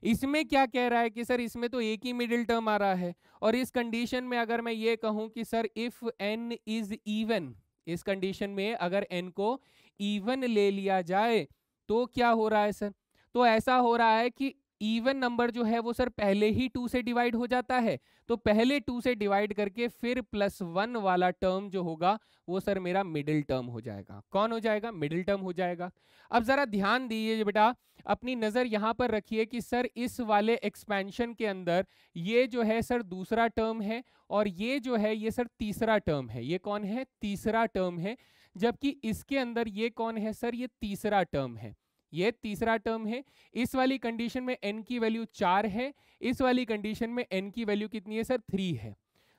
इसमें क्या कह रहा है कि सर इसमें तो एक ही मिडिल टर्म आ रहा है, और इस कंडीशन में अगर मैं ये कहूं कि sir if n is even, इस कंडीशन में अगर n को इवन ले लिया जाए तो क्या हो रहा है सर, तो ऐसा हो रहा है कि इवन नंबर जो है वो सर पहले ही 2 से डिवाइड हो जाता है, तो पहले 2 से डिवाइड करके फिर +1 वाला टर्म जो होगा वो सर मेरा मिडिल टर्म हो जाएगा। कौन हो जाएगा, मिडिल टर्म हो जाएगा। अब जरा ध्यान दीजिए बेटा, अपनी नजर यहां पर रखिए कि सर इस वाले एक्सपेंशन के अंदर ये जो है सर दूसरा टर्म है, और ये जो है ये सर तीसरा टर्म है। ये कौन है, तीसरा टर्म है, जबकि इसके अंदर ये कौन है सर, ये तीसरा टर्म है, ये तीसरा टर्म है। इस वाली कंडीशन में n की वैल्यू 4 है, इस वाली कंडीशन में n की वैल्यू कितनी है सर, 3 है।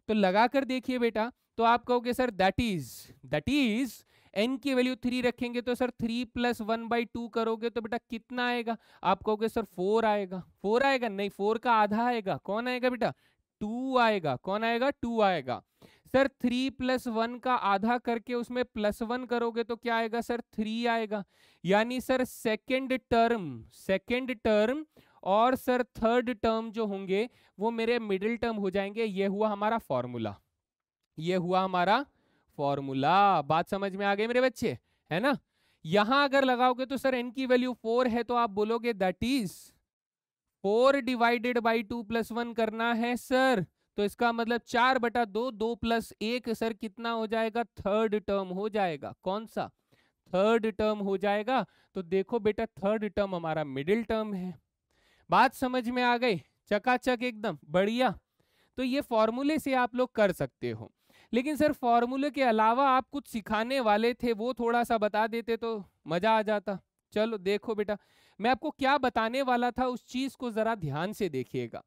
तो लगाकर देखिए बेटा, तो आप कहोगे सर दैट इज n की वैल्यू 3 रखेंगे तो सर 3 + 1/2 करोगे तो बेटा कितना आएगा, आप कहोगे सर 4 आएगा। 4 आएगा नहीं, 4 का आधा आएगा, कौन आएगा बेटा, 2 आएगा। कौन आएगा, 2 आएगा। सर 3 + 1 का आधा करके उसमें +1 करोगे तो क्या आएगा सर, 3 आएगा। यानी सर सेकंड टर्म और सर थर्ड टर्म जो होंगे वो मेरे मिडिल टर्म हो जाएंगे। ये हुआ हमारा फॉर्मूला, ये हुआ हमारा फॉर्मूला। बात समझ में आ गई मेरे बच्चे, है ना। यहां अगर लगाओगे तो सर n की वैल्यू 4 है, तो आप बोलोगे दैट इज 4 डिवाइडेड बाई 2 + 1 करना है सर, तो इसका मतलब 4/2, 2 + 1 सर कितना हो जाएगा, थर्ड टर्म हो जाएगा। कौन सा, थर्ड टर्म हो जाएगा। तो देखो बेटा थर्ड टर्म हमारा मिडिल टर्म है। बात समझ में आ गई, चकाचक एकदम बढ़िया। तो ये फॉर्मूले से आप लोग कर सकते हो, लेकिन सर फॉर्मूले के अलावा आप कुछ सिखाने वाले थे, वो थोड़ा सा बता देते तो मजा आ जाता। चलो देखो बेटा, मैं आपको क्या बताने वाला था उस चीज को जरा ध्यान से देखिएगा।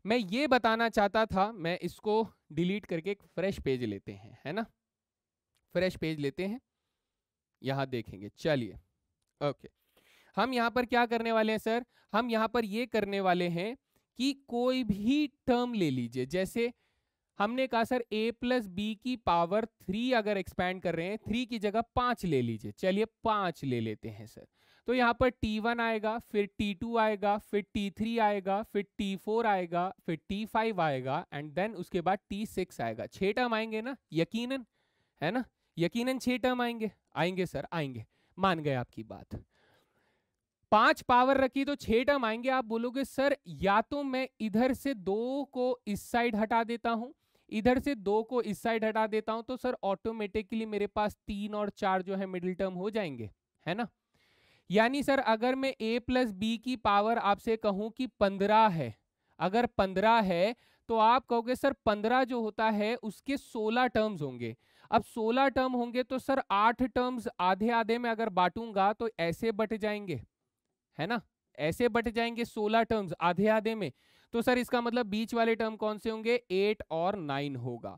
मैं ये बताना चाहता था, मैं इसको डिलीट करके एक फ्रेश पेज लेते हैं, है ना, फ्रेश पेज लेते हैं, यहां देखेंगे। चलिए ओके, हम यहाँ पर क्या करने वाले हैं सर, हम यहाँ पर ये करने वाले हैं कि कोई भी टर्म ले लीजिए। जैसे हमने कहा सर a + b की पावर 3 अगर एक्सपैंड कर रहे हैं, 3 की जगह 5 ले लीजिए। चलिए 5 ले लेते हैं सर। तो यहाँ पर t1 आएगा, फिर t2 आएगा, फिर t3 आएगा, फिर t4 आएगा, फिर t5 आएगा, एंड देन उसके बाद t6 आएगा। 6 टर्म आएंगे ना यकीनन, है ना, यकीनन 6 टर्म आएंगे। आएंगे सर आएंगे, मान गए आपकी बात। 5 पावर रखी तो 6 टर्म आएंगे। आप बोलोगे सर या तो मैं इधर से 2 को इस साइड हटा देता हूं, इधर से 2 को इस साइड हटा देता हूं, तो सर ऑटोमेटिकली मेरे पास 3 और 4 जो है मिडिल टर्म हो जाएंगे, है ना। यानी सर अगर मैं a + b की पावर आपसे कहूं कि 15 है, अगर 15 है तो आप कहोगे सर 15 जो होता है उसके 16 टर्म्स होंगे। अब 16 टर्म होंगे तो सर 8 टर्म्स आधे आधे में अगर बांटूंगा तो ऐसे बट जाएंगे, है ना, ऐसे बट जाएंगे 16 टर्म्स आधे आधे में। तो सर इसका मतलब बीच वाले टर्म कौन से होंगे, 8 और 9 होगा।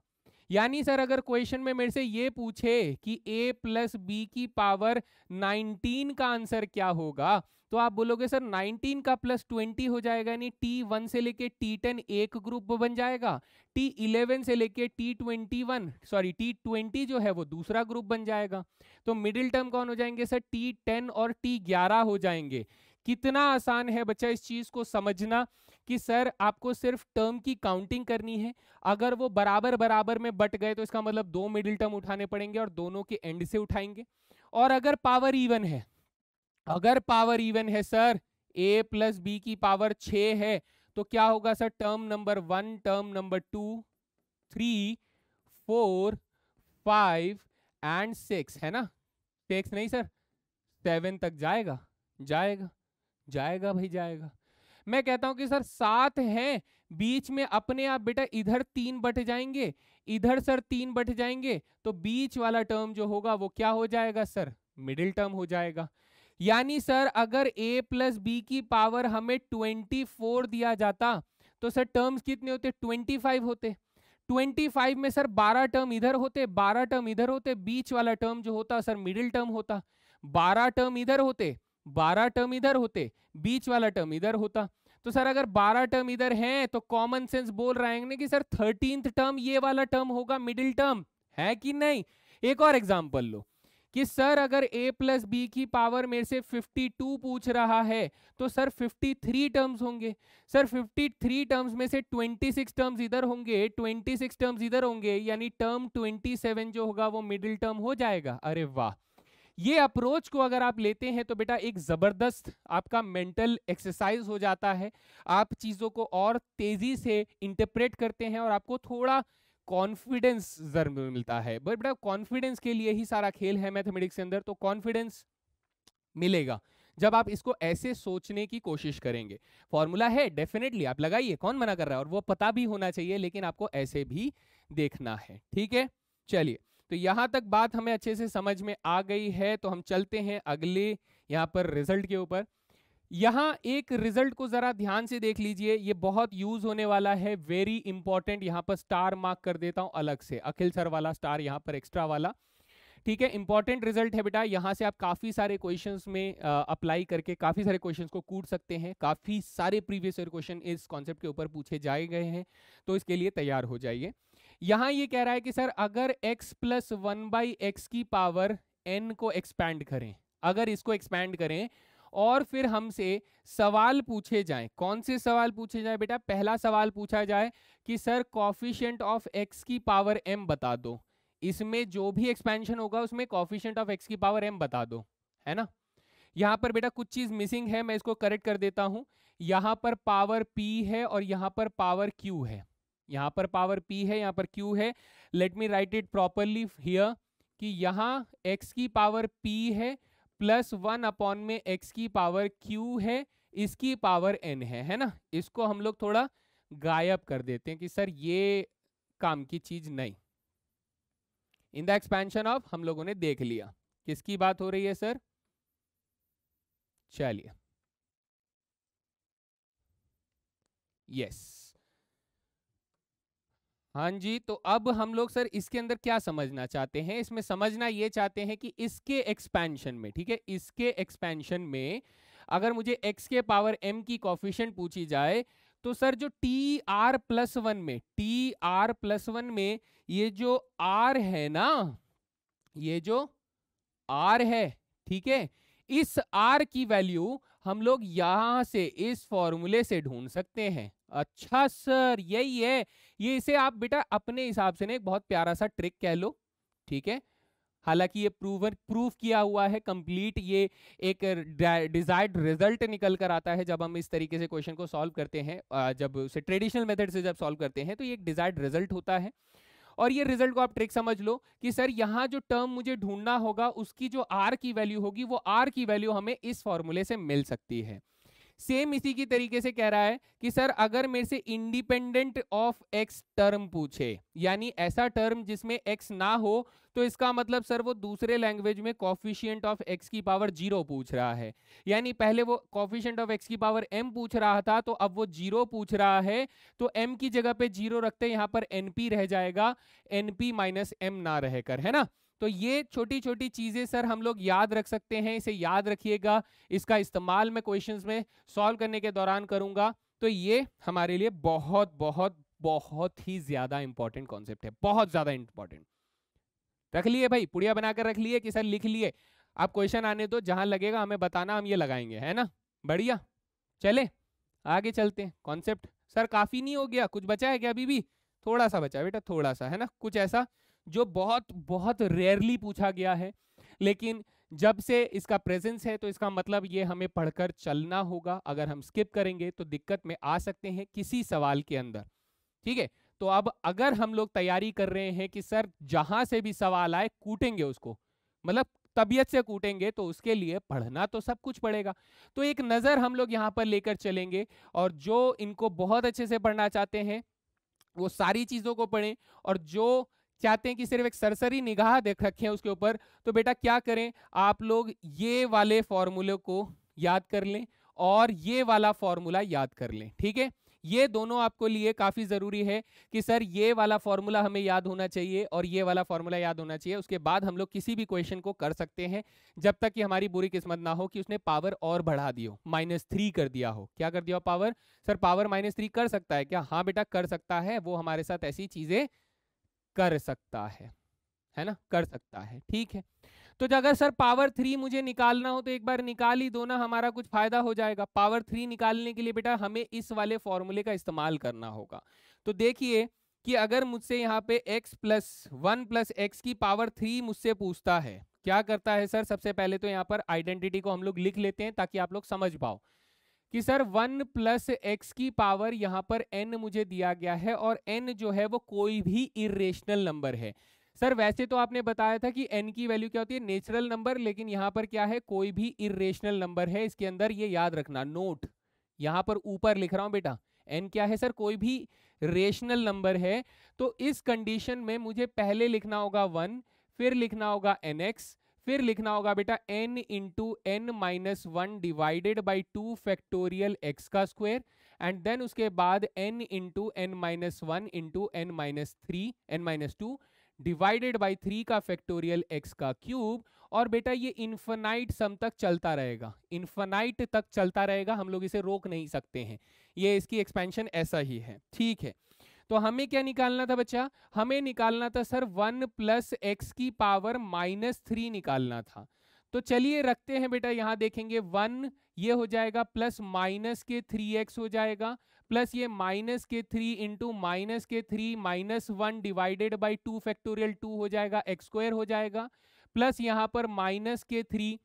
यानी सर अगर क्वेश्चन में मेरे से ये पूछे कि a प्लस बी की पावर 19 का आंसर क्या होगा, तो आप बोलोगे सर 19 का प्लस 20 हो जाएगा, यानी T1 से लेके T10 एक ग्रुप बन जाएगा, T11 से लेके T20 जो है वो दूसरा ग्रुप बन जाएगा। तो मिडिल टर्म कौन हो जाएंगे सर? T10 और T11 हो जाएंगे। कितना आसान है बच्चा इस चीज को समझना कि सर आपको सिर्फ टर्म की काउंटिंग करनी है। अगर वो बराबर बराबर में बट गए तो इसका मतलब 2 मिडिल टर्म उठाने पड़ेंगे और दोनों के एंड से उठाएंगे। और अगर पावर इवन है, अगर पावर इवन है सर, a प्लस बी की पावर 6 है, तो क्या होगा sir? Term number 1, term number 2, 3, 4, 5 and 6 है ना? 6 नहीं सर, 7 तक जाएगा, जाएगा जाएगा भाई जाएगा। मैं कहता हूं कि सर 7 हैं, बीच में अपने आप बेटा इधर 3 बट जाएंगे, इधर सर 3 बट जाएंगे, तो बीच वाला टर्म जो होगा वो क्या हो जाएगा सर? मिडिल टर्म हो जाएगा। यानी सर अगर a प्लस बी की पावर हमें 24 दिया जाता तो सर टर्म्स कितने होते? 25 होते। 25 में सर 12 टर्म इधर होते, 12 टर्म इधर होते, बीच वाला टर्म जो होता सर मिडिल टर्म होता। 12 टर्म इधर होते, 12 टर्म इधर होते, बीच वाला टर्म इधर होता। तो सर अगर 12 टर्म इधर हैं तो कॉमन सेंस बोल रहे हैं कि सर 13th टर्म ये वाला टर्म होगा मिडिल टर्म, है कि नहीं? एक और एग्जांपल लो कि सर अगर a प्लस बी की पावर मेरे से 52 पूछ रहा है तो सर 53 टर्म्स होंगे। सर 53 टर्म्स में से 26 टर्म्स इधर होंगे, 26 टर्म्स इधर होंगे, यानी टर्म 27 जो होगा वो मिडिल टर्म हो जाएगा। अरे वाह, ये अप्रोच को अगर आप लेते हैं तो बेटा एक जबरदस्त आपका मेंटल एक्सरसाइज हो जाता है। आप चीजों को और तेजी से इंटरप्रेट करते हैं और आपको थोड़ा कॉन्फिडेंस जरूर मिलता है। बट बेटा कॉन्फिडेंस के लिए ही सारा खेल है मैथमेटिक्स के अंदर, तो कॉन्फिडेंस मिलेगा जब आप इसको ऐसे सोचने की कोशिश करेंगे। फॉर्मूला है, डेफिनेटली आप लगाइए, कौन मना कर रहा है, और वो पता भी होना चाहिए, लेकिन आपको ऐसे भी देखना है। ठीक है, चलिए, तो यहां तक बात हमें अच्छे से समझ में आ गई है, तो हम चलते हैं अगले यहां पर रिजल्ट के ऊपर। यहां एक रिजल्ट को जरा ध्यान से देख लीजिए, ये बहुत यूज होने वाला है, वेरी इंपॉर्टेंट। यहां पर स्टार मार्क कर देता हूं अलग से, अखिल सर वाला स्टार यहां पर एक्स्ट्रा वाला। ठीक है, इंपॉर्टेंट रिजल्ट है बेटा, यहां से आप काफी सारे क्वेश्चंस में अप्लाई करके काफी सारे क्वेश्चंस को कूट सकते हैं। काफी सारे प्रीवियस ईयर क्वेश्चन इस कॉन्सेप्ट के ऊपर पूछे जाए गए हैं, तो इसके लिए तैयार हो जाइए। यहां ये कह रहा है कि सर अगर x प्लस 1/x की पावर n को एक्सपैंड करें, अगर इसको एक्सपैंड करें और फिर हमसे सवाल पूछे जाएं, कौन से सवाल पूछे जाए बेटा? पहला सवाल पूछा जाए कि सर कॉफिशिएंट ऑफ x की पावर m बता दो, इसमें जो भी एक्सपेंशन होगा उसमें कॉफिशिएंट ऑफ x की पावर m बता दो, है ना? यहां पर बेटा कुछ चीज मिसिंग है, मैं इसको करेक्ट कर देता हूं। यहां पर पावर p है और यहां पर पावर q है, यहां पर पावर p है, यहां पर q है। Let me right it properly here कि यहां x की पावर p है प्लस 1 में x की पावर q है, इसकी पावर n है ना? इसको हम लोग थोड़ा गायब कर देते हैं कि सर ये काम की चीज नहीं। इन द एक्सपेंशन ऑफ हम लोगों ने देख लिया किसकी बात हो रही है सर। चलिए, यस, हाँ जी, तो अब हम लोग सर इसके अंदर क्या समझना चाहते हैं? इसमें समझना ये चाहते हैं कि इसके एक्सपेंशन में, ठीक है, इसके एक्सपेंशन में अगर मुझे x के पावर m की कॉफिशिएंट पूछी जाए तो सर जो TR+1 में ये जो r है ना, ये जो r है, ठीक है, इस r की वैल्यू हम लोग यहां से इस फॉर्मूले से ढूंढ सकते हैं। अच्छा सर, यही है ये, इसे आप बेटा अपने हिसाब से ना एक बहुत प्यारा सा ट्रिक कह लो, ठीक है। हालांकि ये प्रूव किया हुआ है कंप्लीट, ये एक डिजायर्ड रिजल्ट निकल कर आता है जब हम इस तरीके से क्वेश्चन को सॉल्व करते हैं। जब उसे ट्रेडिशनल मेथड से जब सॉल्व करते हैं तो ये एक डिजायर्ड रिजल्ट होता है। और ये रिजल्ट को आप ट्रिक समझ लो कि सर यहाँ जो टर्म मुझे ढूंढना होगा उसकी जो r की वैल्यू होगी वो r की वैल्यू हमें इस फॉर्मूले से मिल सकती है। सेम इसी की तरीके से कह रहा है कि सर अगर मेरे से इंडिपेंडेंट ऑफ एक्स टर्म पूछे, यानी ऐसा टर्म जिसमें एक्स ना हो, तो इसका मतलब सर वो दूसरे लैंग्वेज में कॉफिशिएंट ऑफ एक्स की पावर 0 पूछ रहा है। यानी पहले वो कॉफिशिएंट ऑफ एक्स की पावर m पूछ रहा था, तो अब वो 0 पूछ रहा है, तो m की जगह पे 0 रखते यहाँ पर np रह जाएगा, np माइनस m ना रहकर, है ना। तो ये छोटी छोटी चीजें सर हम लोग याद रख सकते हैं, इसे याद रखिएगा, इसका इस्तेमाल मैं क्वेश्चंस में सॉल्व करने के दौरान करूंगा। तो ये हमारे लिए बहुत बहुत बहुत ही ज्यादा इंपॉर्टेंट कॉन्सेप्ट है, बहुत ज्यादा इंपॉर्टेंट। रख लिए भाई, पुड़िया बनाकर रख लिए कि सर लिख लिए, आप क्वेश्चन आने दो, जहां लगेगा हमें बताना, हम ये लगाएंगे, है ना। बढ़िया, चले आगे चलते हैं। कॉन्सेप्ट सर काफी नहीं हो गया, कुछ बचा है क्या अभी भी? थोड़ा सा बचा है बेटा, थोड़ा सा, है ना। कुछ ऐसा जो बहुत बहुत रेयरली पूछा गया है, लेकिन जब से इसका प्रेजेंस है तो इसका मतलब ये हमें पढ़कर चलना होगा। अगर हम स्किप करेंगे तो दिक्कत में आ सकते हैं किसी सवाल के अंदर, ठीक है। तो अब अगर हम लोग तैयारी कर रहे हैं कि सर जहां से भी सवाल आए कूटेंगे उसको, मतलब तबीयत से कूटेंगे, तो उसके लिए पढ़ना तो सब कुछ पड़ेगा। तो एक नजर हम लोग यहाँ पर लेकर चलेंगे, और जो इनको बहुत अच्छे से पढ़ना चाहते हैं वो सारी चीजों को पढ़ें, और जो चाहते हैं कि सिर्फ एक सरसरी निगाह देख रखें उसके ऊपर, तो बेटा क्या करें, आप लोग ये वाले फॉर्मूले को याद कर लें और ये वाला फॉर्मूला याद कर लें, ठीक है। ये दोनों आपको लिए काफी जरूरी है कि सर ये वाला फॉर्मूला हमें याद होना चाहिए और ये वाला फॉर्मूला याद होना चाहिए। उसके बाद हम लोग किसी भी क्वेश्चन को कर सकते हैं, जब तक कि हमारी बुरी किस्मत ना हो कि उसने पावर और बढ़ा दी हो, -3 कर दिया हो। क्या कर दिया हो? पावर। सर पावर -3 कर सकता है क्या? हाँ बेटा कर सकता है, वो हमारे साथ ऐसी चीजें कर सकता है ना, कर सकता है, ठीक है। तो अगर सर पावर 3 मुझे निकालना हो तो एक बार निकाल ही दो ना, हमारा कुछ फायदा हो जाएगा। पावर 3 निकालने के लिए बेटा हमें इस वाले फॉर्मूले का इस्तेमाल करना होगा। तो देखिए कि अगर मुझसे यहाँ पे x + 1 + x की पावर 3 मुझसे पूछता है, क्या करता है सर? सबसे पहले तो यहाँ पर आइडेंटिटी को हम लोग लिख लेते हैं ताकि आप लोग समझ पाओ कि सर 1 + x की पावर यहाँ पर n मुझे दिया गया है, और n जो है वो कोई भी इरेशनल नंबर है। सर वैसे तो आपने बताया था कि n की वैल्यू क्या होती है? नेचुरल नंबर, लेकिन यहाँ पर क्या है? कोई भी इरेशनल नंबर है इसके अंदर, ये याद रखना। नोट, यहाँ पर ऊपर लिख रहा हूँ बेटा, n क्या है सर? कोई भी रेशनल नंबर है। तो इस कंडीशन में मुझे पहले लिखना होगा 1, फिर लिखना होगा nx, फिर लिखना होगा बेटा n into n - 1 divided by 2 factorial x का स्क्वायर, एंड देन उसके बाद n into n - 1 into n - 2 divided by 3 का फैक्टोरियल x का क्यूब। और बेटा ये इन्फिनाइट सम तक चलता रहेगा, इन्फिनाइट तक चलता रहेगा, हम लोग इसे रोक नहीं सकते हैं, ये इसकी एक्सपेंशन ऐसा ही है, ठीक है। तो हमें क्या निकालना था बच्चा? हमें निकालना था सर 1 + x की पावर -3 निकालना था। तो चलिए रखते हैं बेटा, यहाँ देखेंगे 1 ये हो जाएगा, प्लस -3x हो जाएगा, प्लस ये -3 इंटू -3 -1 डिवाइडेड बाई 2 फैक्टोरियल 2 हो जाएगा, x² हो जाएगा, प्लस यहाँ पर -3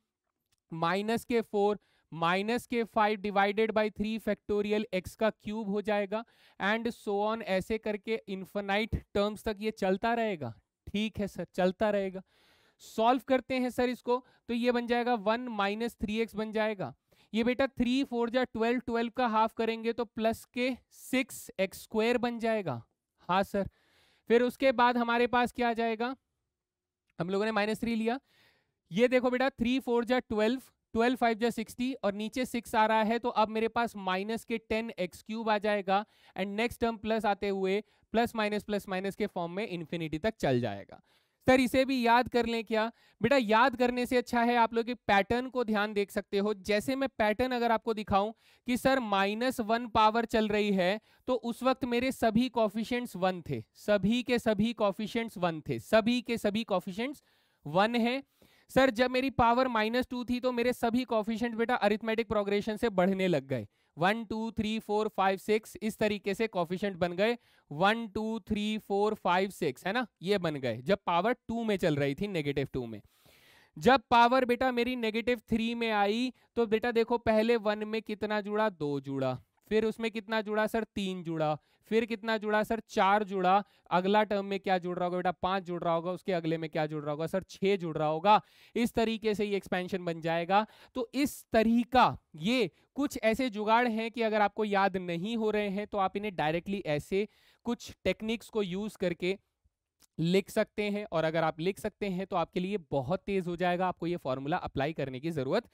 -4 -5 डिवाइडेड बाई 3 फैक्टोरियल x का क्यूब हो जाएगा, एंड सो ऑन, ऐसे करके इन्फिनाइट टर्म्स तक ये चलता रहेगा। ठीक है सर, चलता रहेगा। सॉल्व करते हैं सर इसको, तो ये बन जाएगा 1 - 3x बन जाएगा। ये बेटा 3 4 जा 12, 12 का हाफ करेंगे तो प्लस के 6x² बन जाएगा। हाँ सर, फिर उसके बाद हमारे पास क्या आ जाएगा? हम लोगों ने -3 लिया, ये देखो बेटा 3 4 जा 12, 12 5 जा 60, और नीचे 6 आ रहा है, तो अब मेरे पास -10x³ आ जाएगा, एंड नेक्स्ट टर्म प्लस आते हुए प्लस माइनस के फॉर्म में इन्फिनिटी तक चल जाएगा। सर इसे भी याद कर लें क्या? बेटा याद करने से अच्छा है आप लोग एक पैटर्न को ध्यान देख सकते हो। जैसे मैं पैटर्न अगर आपको दिखाऊं कि सर -1 पावर चल रही है, तो उस वक्त मेरे सभी कॉफिशिएंट्स 1 थे, सभी के सभी कॉफिशिएंट्स 1 थे, सभी के सभी कॉफिशिएंट्स 1 है। सर जब मेरी पावर -2 थी तो मेरे सभी कॉफिशिएंट्स बेटा अरिथमेटिक प्रोग्रेशन से बढ़ने लग गए, 1 2 3 4 5 6 इस तरीके से कॉफिशिएंट बन गए, 1 2 3 4 5 6, है ना, ये बन गए जब पावर 2 में चल रही थी, -2 में। जब पावर बेटा मेरी -3 में आई तो बेटा देखो पहले 1 में कितना जुड़ा? 2 जुड़ा, फिर उसमें कितना जुड़ा सर 3 जुड़ा, फिर कितना जुड़ा सर 4 जुड़ा, अगला टर्म में क्या जुड़ रहा होगा बेटा 5 जुड़ रहा होगा, उसके अगले में क्या जुड़ रहा होगा सर 6 जुड़ रहा होगा। इस तरीके से ये एक्सपेंशन बन जाएगा। तो इस तरीका, ये कुछ ऐसे जुगाड़ हैं कि अगर आपको याद नहीं हो रहे हैं तो आप इन्हें डायरेक्टली ऐसे कुछ टेक्निक्स को यूज करके लिख सकते हैं, और अगर आप लिख सकते हैं तो आपके लिए बहुत तेज हो जाएगा, आपको ये फॉर्मूला अप्लाई करने की जरूरत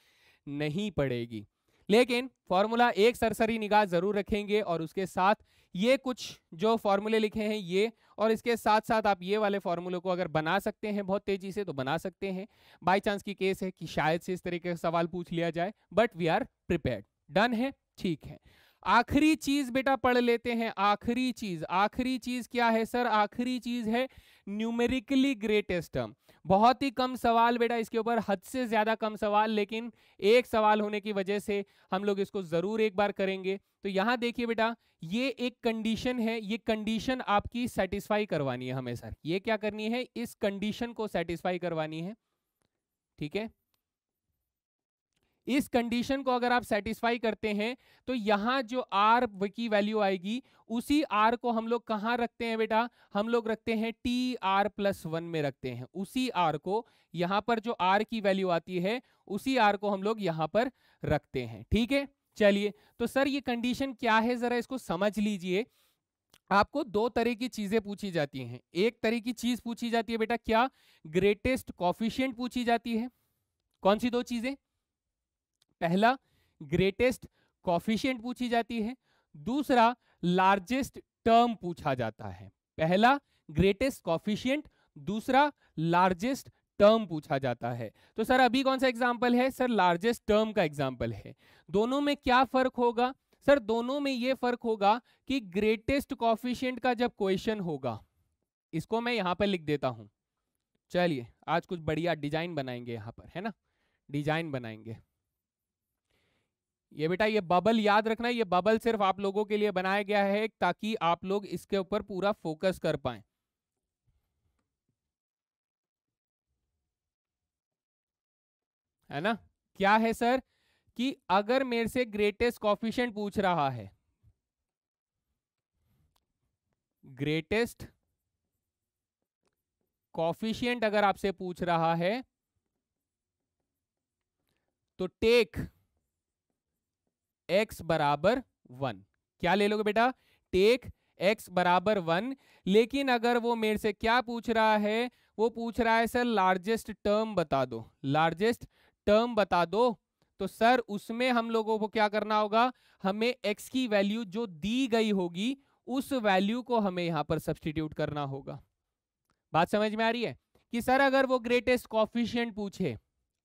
नहीं पड़ेगी। लेकिन फॉर्मूला एक सरसरी निगाह जरूर रखेंगे, और उसके साथ ये कुछ जो फॉर्मूले लिखे हैं ये, और इसके साथ साथ आप ये वाले फॉर्मूले को अगर बना सकते हैं बहुत तेजी से तो बना सकते हैं। बाय चांस की केस है कि शायद से इस तरीके का सवाल पूछ लिया जाए, but we are prepared. Done है, ठीक है। आखिरी चीज बेटा पढ़ लेते हैं। आखिरी चीज क्या है सर? आखिरी चीज है न्यूमेरिकली ग्रेटेस्ट टर्म। बहुत ही कम सवाल बेटा इसके ऊपर, हद से ज्यादा कम सवाल, लेकिन एक सवाल होने की वजह से हम लोग इसको जरूर एक बार करेंगे। तो यहां देखिए बेटा, ये एक कंडीशन है, ये कंडीशन आपकी सेटिस्फाई करवानी है हमें सर। ये क्या करनी है? इस कंडीशन को सेटिस्फाई करवानी है, ठीक है। इस कंडीशन को अगर आप सेटिस्फाई करते हैं तो यहां जो आर की वैल्यू आएगी, उसी आर को हम लोग कहां रखते हैं बेटा? हम लोग रखते हैं टी आर प्लस 1 में रखते हैं। उसी आर को, यहां पर जो आर की वैल्यू आती है उसी आर को हम लोग यहां पर रखते हैं, ठीक है। चलिए, तो सर ये कंडीशन क्या है जरा इसको समझ लीजिए। आपको दो तरह की चीजें पूछी जाती हैं। एक तरह की चीज पूछी जाती है बेटा क्या? ग्रेटेस्ट कॉफिशिएंट पूछी जाती है। कौन सी दो चीजें? पहला ग्रेटेस्ट कॉफिशिएंट पूछी जाती है, दूसरा लार्जेस्ट टर्म पूछा जाता है। पहला ग्रेटेस्ट कॉफिशिएंट, दूसरा लार्जेस्ट टर्म पूछा जाता है। तो सर अभी कौन सा एग्जांपल है? सर लार्जेस्ट टर्म का एग्जांपल है। दोनों में क्या फर्क होगा? सर दोनों में यह फर्क होगा कि ग्रेटेस्ट कॉफिशिएंट का जब क्वेश्चन होगा, इसको मैं यहां पर लिख देता हूं। चलिए आज कुछ बढ़िया डिजाइन बनाएंगे यहां पर, है ना, डिजाइन बनाएंगे। ये बेटा ये बबल याद रखना, ये बबल सिर्फ आप लोगों के लिए बनाया गया है ताकि आप लोग इसके ऊपर पूरा फोकस कर पाएं। है ना? क्या है सर कि अगर मेरे से ग्रेटेस्ट कॉफिशिएंट पूछ रहा है, ग्रेटेस्ट कॉफिशिएंट अगर आपसे पूछ रहा है तो टेक x बराबर 1। क्या ले लोगे बेटा? टेक x बराबर 1। लेकिन अगर वो मेरे से क्या पूछ रहा है? वो पूछ रहा है सर लार्जेस्ट टर्म बता दो, लार्जेस्ट टर्म बता दो। तो सर उसमें हम लोगों को क्या करना होगा? हमें x की वैल्यू जो दी गई होगी उस वैल्यू को हमें यहां पर सब्स्टिट्यूट करना होगा। बात समझ में आ रही है? कि सर अगर वो ग्रेटेस्ट कॉफिशिएंट पूछे,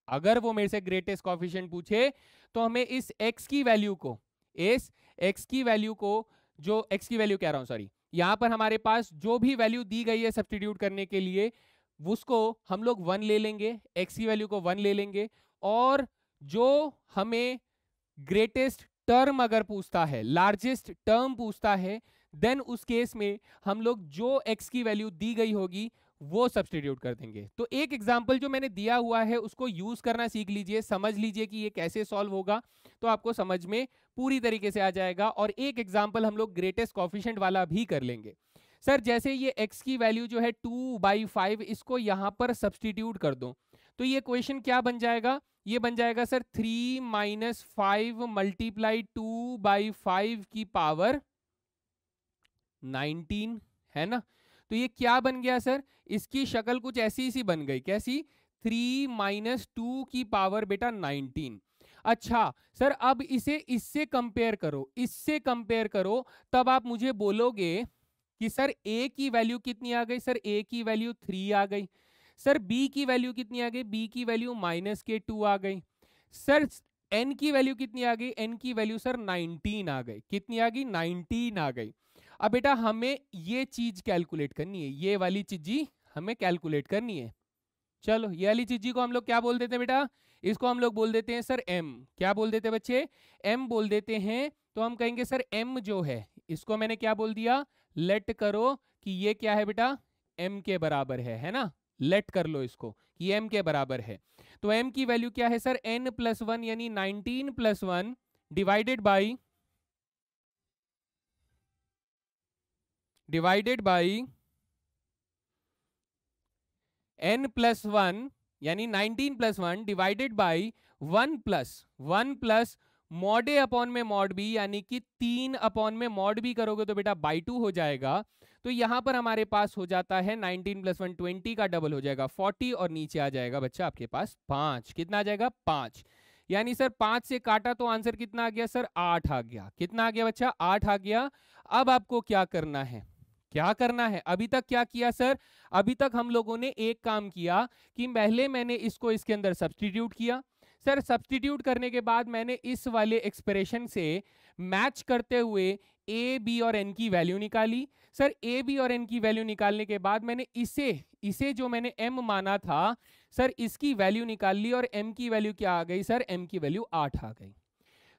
अगर वो मेरे से ग्रेटेस्ट कॉफिशिएंट पूछे तो हमें इस x की वैल्यू को, इस x की वैल्यू को, जो x की वैल्यू कह रहा हूं सॉरी, यहां पर हमारे पास जो भी वैल्यू दी गई है सब्स्टिट्यूट करने के लिए उसको हम लोग 1 ले लेंगे, x की वैल्यू को 1 ले लेंगे। और जो हमें ग्रेटेस्ट टर्म अगर पूछता है, लार्जेस्ट टर्म पूछता है, देन उस केस में हम लोग जो x की वैल्यू दी गई होगी वो सब्स्टिट्यूट कर देंगे। तो एक एग्जांपल जो मैंने दिया हुआ है उसको यूज करना सीख लीजिए, समझ लीजिए कि ये कैसे सॉल्व होगा, तो आपको समझ में पूरी तरीके से आ जाएगा। और एक एग्जांपल हम लोग ग्रेटेस्ट कॉफिशिएंट वाला भी कर लेंगे। सर जैसे ये x की वैल्यू जो है 2/5, इसको यहां पर सब्स्टिट्यूट कर दो, तो ये क्वेश्चन क्या बन जाएगा? ये बन जाएगा सर 3 - 5 × 2/5 की पावर 19, है ना। तो ये क्या बन गया सर? इसकी शक्ल कुछ ऐसी सी बन गई, कैसी? 3 - 2 की पावर बेटा 19। अच्छा सर अब इसे इससे कंपेयर करो, इससे कंपेयर करो, तब आप मुझे बोलोगे कि सर a की वैल्यू कितनी आ गई? सर a की वैल्यू 3 आ गई। सर b की वैल्यू कितनी आ गई? b की वैल्यू -2 आ गई। सर n की वैल्यू कितनी आ गई? n की वैल्यू सर 19 आ गई। कितनी आ गई? 19 आ गई। अब बेटा हमें ये चीज कैलकुलेट करनी है, ये वाली चीज जी हमें कैलकुलेट करनी है। चलो ये वाली चीज को हम लोग क्या बोल देते हैं बेटा? इसको हम लोग बोल देते हैं सर m। क्या बोल देते हैं बच्चे? m बोल देते हैं। तो हम कहेंगे सर m जो है, इसको मैंने क्या बोल दिया? लेट करो कि ये क्या है बेटा? m के बराबर है ना। लेट कर लो इसको कि m के बराबर है। तो m की वैल्यू क्या है सर? n + 1 यानी 19 + 1 divided by divided by n plus 1 यानी 19 plus 1 divided by 1 plus mod A upon में मॉड बी, यानी कि 3 अपॉन में मॉड बी करोगे तो बेटा बाई 2 हो जाएगा। तो यहां पर हमारे पास हो जाता है 19 प्लस 1 20 का डबल हो जाएगा 40 और नीचे आ जाएगा बच्चा आपके पास 5। कितना आ जाएगा 5, यानी सर 5 से काटा तो आंसर कितना आ गया सर 8 आ गया। कितना आ गया बच्चा 8 आ गया। अब आपको क्या करना है, क्या करना है, अभी तक क्या किया सर, अभी तक हम लोगों ने एक काम किया कि पहले मैंने इसको इसके अंदर सब्स्टिट्यूट किया। सर सब्स्टिट्यूट करने के बाद मैंने इस वाले एक्सप्रेशन से मैच करते हुए ए बी और एन की वैल्यू निकाली। सर ए बी और एन की वैल्यू निकालने के बाद मैंने इसे जो मैंने m माना था सर इसकी वैल्यू निकाल ली और m की वैल्यू क्या आ गई सर, m की वैल्यू 8 आ गई।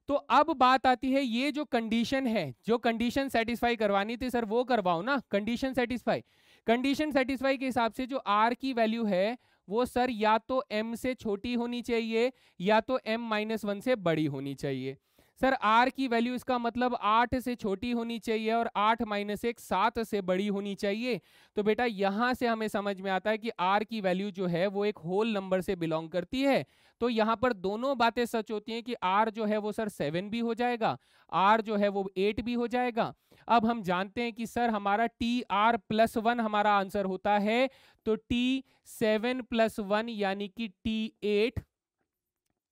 तो अब बात आती है ये जो कंडीशन है, जो कंडीशन सेटिस्फाई करवानी थी सर वो करवाओ ना, कंडीशन सेटिस्फाई। कंडीशन सेटिस्फाई के हिसाब से जो r की वैल्यू है वो सर या तो m से छोटी होनी चाहिए या तो m-1 से बड़ी होनी चाहिए। सर r की वैल्यू इसका मतलब 8 से छोटी होनी चाहिए और 8 - 1 7 से बड़ी होनी चाहिए। तो बेटा यहां से हमें समझ में आता है कि r की वैल्यू जो है वो एक होल नंबर से बिलोंग करती है। तो यहाँ पर दोनों बातें सच होती हैं कि r जो है वो सर 7 भी हो जाएगा, r जो है वो 8 भी हो जाएगा। अब हम जानते हैं कि सर हमारा tr + 1 हमारा आंसर होता है, तो t7 + 1 यानी कि t8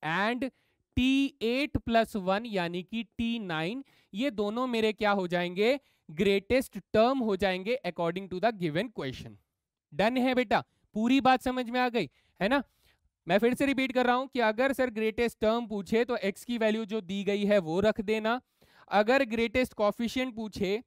एंड t8 + 1 यानी कि t9, ये दोनों मेरे क्या हो जाएंगे, ग्रेटेस्ट टर्म हो जाएंगे according to the given question. Done है बेटा, पूरी बात समझ में आ गई है ना। मैं फिर से रिपीट कर रहा हूं कि अगर सर ग्रेटेस्ट टर्म पूछे तो x की वैल्यू जो दी गई है वो रख देना, अगर ग्रेटेस्ट कोफिशिएंट पूछे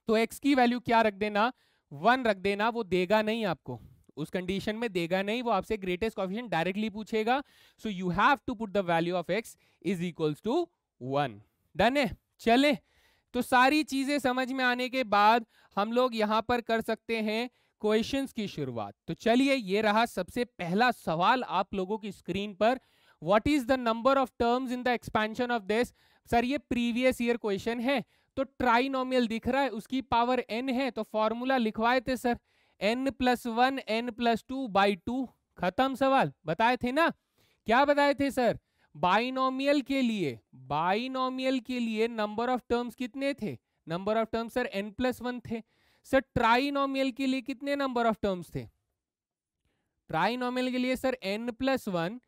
तो x की वैल्यू क्या रख देना, 1 रख देना। वो देगा नहीं आपको, उस कंडीशन में देगा नहीं, वो आपसे ग्रेटेस्ट कोफिशिएंट डायरेक्टली पूछेगा। So you have to put the value of x is equals to 1। Done है, चले। तो सारी चीजें समझ में आने के बाद हम लोग यहां पर कर सकते हैं क्वेश्चंस की शुरुआत। तो चलिए ये रहा सबसे पहला सवाल आप लोगों की स्क्रीन पर, what is the number of terms in the expansion of this. Sir ये प्रीवियस ईयर क्वेश्चन है, तो ट्राइनोमियल दिख रहा है, उसकी पावर n है, तो फॉर्मूला लिखवाए थे सर n + 1 n + 2/2, खत्म सवाल। बताए थे ना, क्या बताए थे सर, बाइनोमियल के लिए नंबर ऑफ टर्म्स कितने थे, number of terms sir n + 1 थे। सर ट्राइनोमियल के लिए कितने नंबर ऑफ टर्म्स थे, ट्राइनोमियल के लिए sir n + 1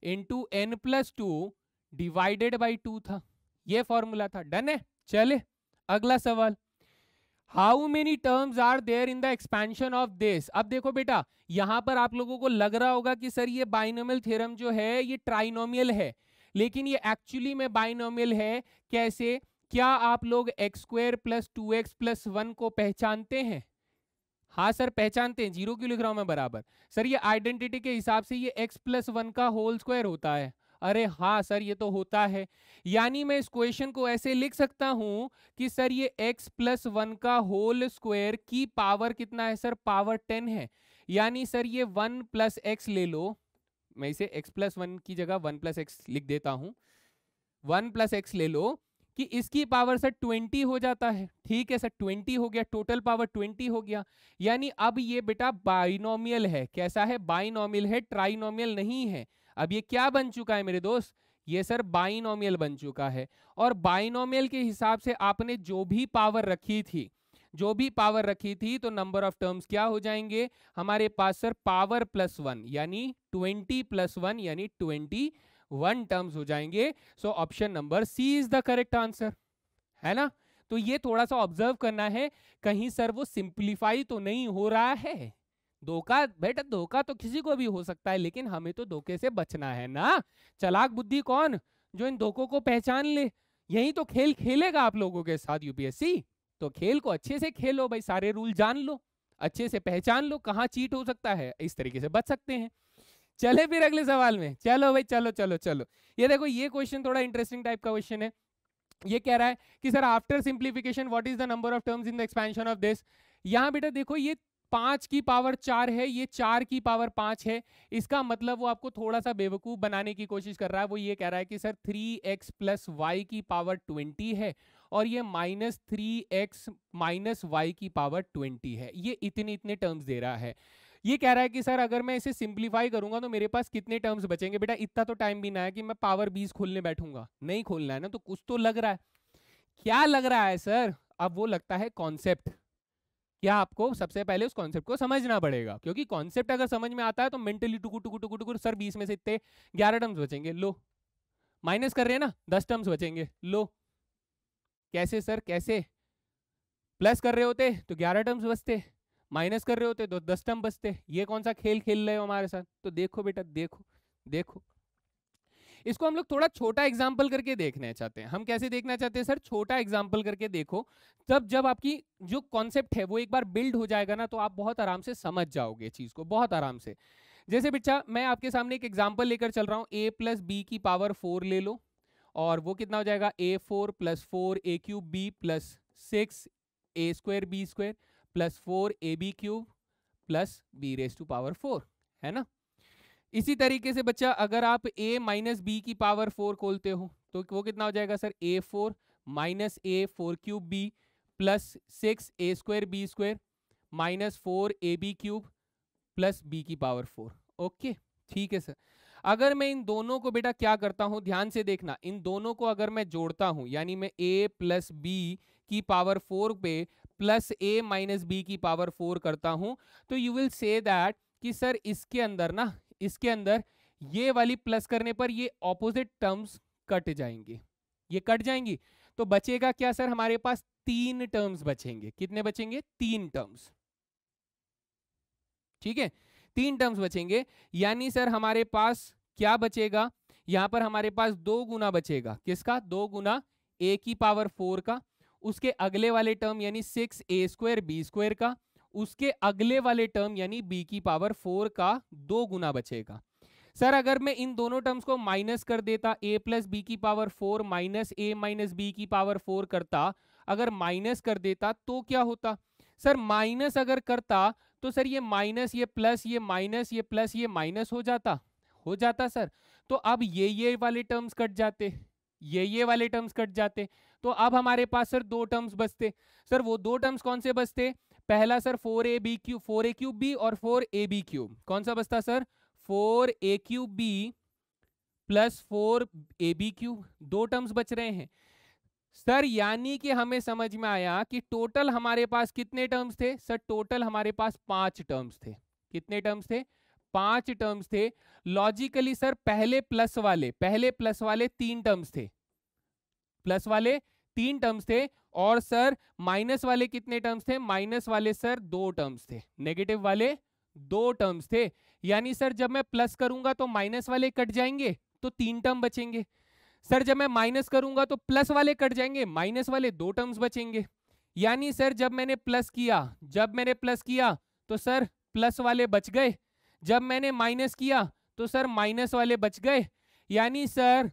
into n + 2 divided by 2 था, ये फॉर्मूला था। डन है, चले अगला सवाल, how many terms are there in the expansion of this. अब देखो बेटा यहां पर आप लोगों को लग रहा होगा कि सर ये बाइनोमियल थ्योरम जो है ये ट्राइनोमियल है, लेकिन ये एक्चुअली में बाइनोमियल है। कैसे, क्या आप लोग x² + 2x + 1 को पहचानते हैं? हाँ सर पहचानते हैं, 0 क्यों लिख रहा हूं मैं बराबर, सर ये आइडेंटिटी के हिसाब से ये x + 1 का होल स्क्वायर होता है। अरे हाँ सर ये तो होता है, यानी मैं इस क्वेश्चन को ऐसे लिख सकता हूं कि सर ये x + 1 का होल स्क्वायर की पावर कितना है सर, पावर 10 है। यानी सर ये 1 + x ले लो, मैं इसे x + 1 की जगह 1 + x लिख देता हूं, 1 + x ले लो कि इसकी पावर सर 20 हो जाता है। ठीक है सर 20 हो गया, टोटल पावर 20 हो गया। यानी अब ये बेटा बाइनोमियल है, कैसा है, बाइनोमियल है, ट्राइनोमियल नहीं है। अब ये क्या बन चुका है मेरे दोस्त, ये सर बाइनोमियल बन चुका है। और बाइनोमियल के हिसाब से आपने जो भी पावर रखी थी, तो नंबर ऑफ टर्म्स क्या हो जाएंगे हमारे पास सर, पावर +1 यानी 20 + 1 यानी 21 टर्म्स हो जाएंगे। So option number C is the correct answer, है ना। तो ये थोड़ा सा ऑब्जर्व करना है, कहीं सर वो सिंप्लीफाई तो नहीं हो रहा है। धोखा बेटा, धोखा तो किसी को भी हो सकता है, लेकिन हमें तो धोखे से बचना है ना। चालाक बुद्धि कौन, जो इन धोखों को पहचान ले। यही तो खेल खेलेगा आप लोगों के साथ यूपीएससी। तो खेल को अच्छे से खेलो भाई, सारे रूल जान लो, अच्छे से पहचान लो कहाँ चीट हो सकता है, इस तरीके से बच सकते हैं। चले फिर अगले सवाल में, चलो भाई चलो चलो चलो। ये देखो ये क्वेश्चन थोड़ा इंटरेस्टिंग टाइप का क्वेश्चन है। ये कह रहा है कि sir after simplification what is the number of terms in the expansion of this. यहाँ बेटा देखो ये 5 की पावर 4 है, ये 4 की पावर 5 है। इसका मतलब वो आपको थोड़ा सा बेवकूफ बनाने की कोशिश कर रहा है। वो ये कह रहा है कि सर 3x प्लस वाई की पावर 20 है और ये माइनस 3x माइनस वाई की पावर 20 है। ये इतने इतने टर्म्स दे रहा है। ये कह रहा है कि सर अगर मैं इसे सिंप्लीफाई करूंगा तो मेरे पास कितने टर्म्स बचेंगे। बेटा इतना तो टाइम भी ना है कि मैं पावर 20 खोलने बैठूंगा, नहीं खोलना है ना। तो कुछ तो लग रहा है। क्या लग रहा है सर? अब वो लगता है कॉन्सेप्ट। क्या आपको सबसे पहले उस कॉन्सेप्ट को समझना पड़ेगा, क्योंकि कॉन्सेप्ट अगर समझ में आता है तो मेंटली टुकु टुकु टुकु टुकु सर 20 में से इतने 11 टर्म्स बचेंगे। लो माइनस कर रहे हैं ना, 10 टर्म्स बचेंगे। लो कैसे सर, कैसे? प्लस कर रहे होते तो 11 टर्म्स बचते, माइनस कर रहे होते तो 10 टर्म बचते। ये कौन सा खेल खेल रहे हो हमारे साथ? तो देखो बेटा, देखो देखो, इसको हम लोग थोड़ा छोटा एग्जाम्पल करके देखना चाहते हैं। हम कैसे देखना चाहते हैं सर? छोटा एग्जाम्पल करके देखो। तब जब आपकी जो कॉन्सेप्ट है वो एक बार बिल्ड हो जाएगा ना, तो आप बहुत आराम से समझ जाओगे चीज को, बहुत आराम से। जैसे बच्चा मैं आपके सामने एक एग्जाम्पल लेकर चल रहा हूँ। a प्लस बी की पावर 4 ले लो, और वो कितना हो जाएगा? a4 plus 4 a cube b plus 6 a square b square plus 4 ab cube plus b raise to power 4, है ना। इसी तरीके से बच्चा अगर आप a माइनस बी की पावर 4 खोलते हो तो वो कितना हो जाएगा sir? a4 minus a 4 cube b plus 6 a square b square minus 4 ab cube plus b की पावर 4। ओके ठीक है सर। अगर मैं इन दोनों को बेटा क्या करता हूं, ध्यान से देखना, इन दोनों को अगर मैं जोड़ता हूं, यानी मैं a प्लस बी की पावर 4 पे प्लस a माइनस बी की पावर 4 करता हूं, तो यू विल से दैट कि सर इसके अंदर ना, इसके अंदर ये वाली प्लस करने पर ये ऑपोजिट टर्म्स कट जाएंगी, ये कट जाएंगी। तो बचेगा क्या सर? हमारे पास 3 टर्म्स बचेंगे। कितने बचेंगे? 3 टर्म्स। ठीक है, 3 टर्म्स बचेंगे। यानी सर हमारे पास क्या बचेगा? यहां पर हमारे पास 2 गुना बचेगा। किसका? 2 गुना a की पावर 4 का, उसके अगले वाले टर्म यानी 6 a स्क्वायर b स्क्वायर का, उसके अगले वाले टर्म यानी b की पावर 4 का 2 गुना बचेगा। सर अगर मैं इन दोनों टर्म्स को माइनस कर देता, a प्लस बी की power 4 minus a minus B की पावर 4 करता, अगर माइनस कर देता तो क्या होता सर? माइनस अगर करता तो सर ये माइनस, ये प्लस, ये माइनस, ये प्लस, ये माइनस हो जाता, हो जाता सर। तो अब ये वाले टर्म्स कट जाते, ये वाले टर्म्स कट जाते। तो अब हमारे पास सर 2 टर्म्स बचते। सर वो 2 टर्म्स कौन से बचते? पहला सर 4a क्यूब b और 4ab क्यूब। कौन सा बचता sir? 4a cube b plus 4ab cube. 2 terms बच रहे हैं सर। यानी कि हमें समझ में आया कि टोटल हमारे पास कितने टर्म्स थे सर? टोटल हमारे पास 5 टर्म्स थे। कितने टर्म्स थे? 5 टर्म्स थे। लॉजिकली सर पहले प्लस वाले 3 टर्म्स थे, प्लस वाले 3 टर्म्स थे। और सर माइनस वाले कितने टर्म्स थे? माइनस वाले सर 2 टर्म्स थे, नेगेटिव वाले 2 टर्म्स थे। यानी सर जब मैं प्लस करूंगा तो माइनस वाले कट जाएंगे तो 3 टर्म बचेंगे। सर जब मैं माइनस करूंगा तो प्लस वाले कट जाएंगे, माइनस वाले 2 टर्म्स बचेंगे। यानी सर जब मैंने प्लस किया तो सर प्लस वाले बच गए, जब मैंने माइनस किया तो सर माइनस वाले बच गए। यानी सर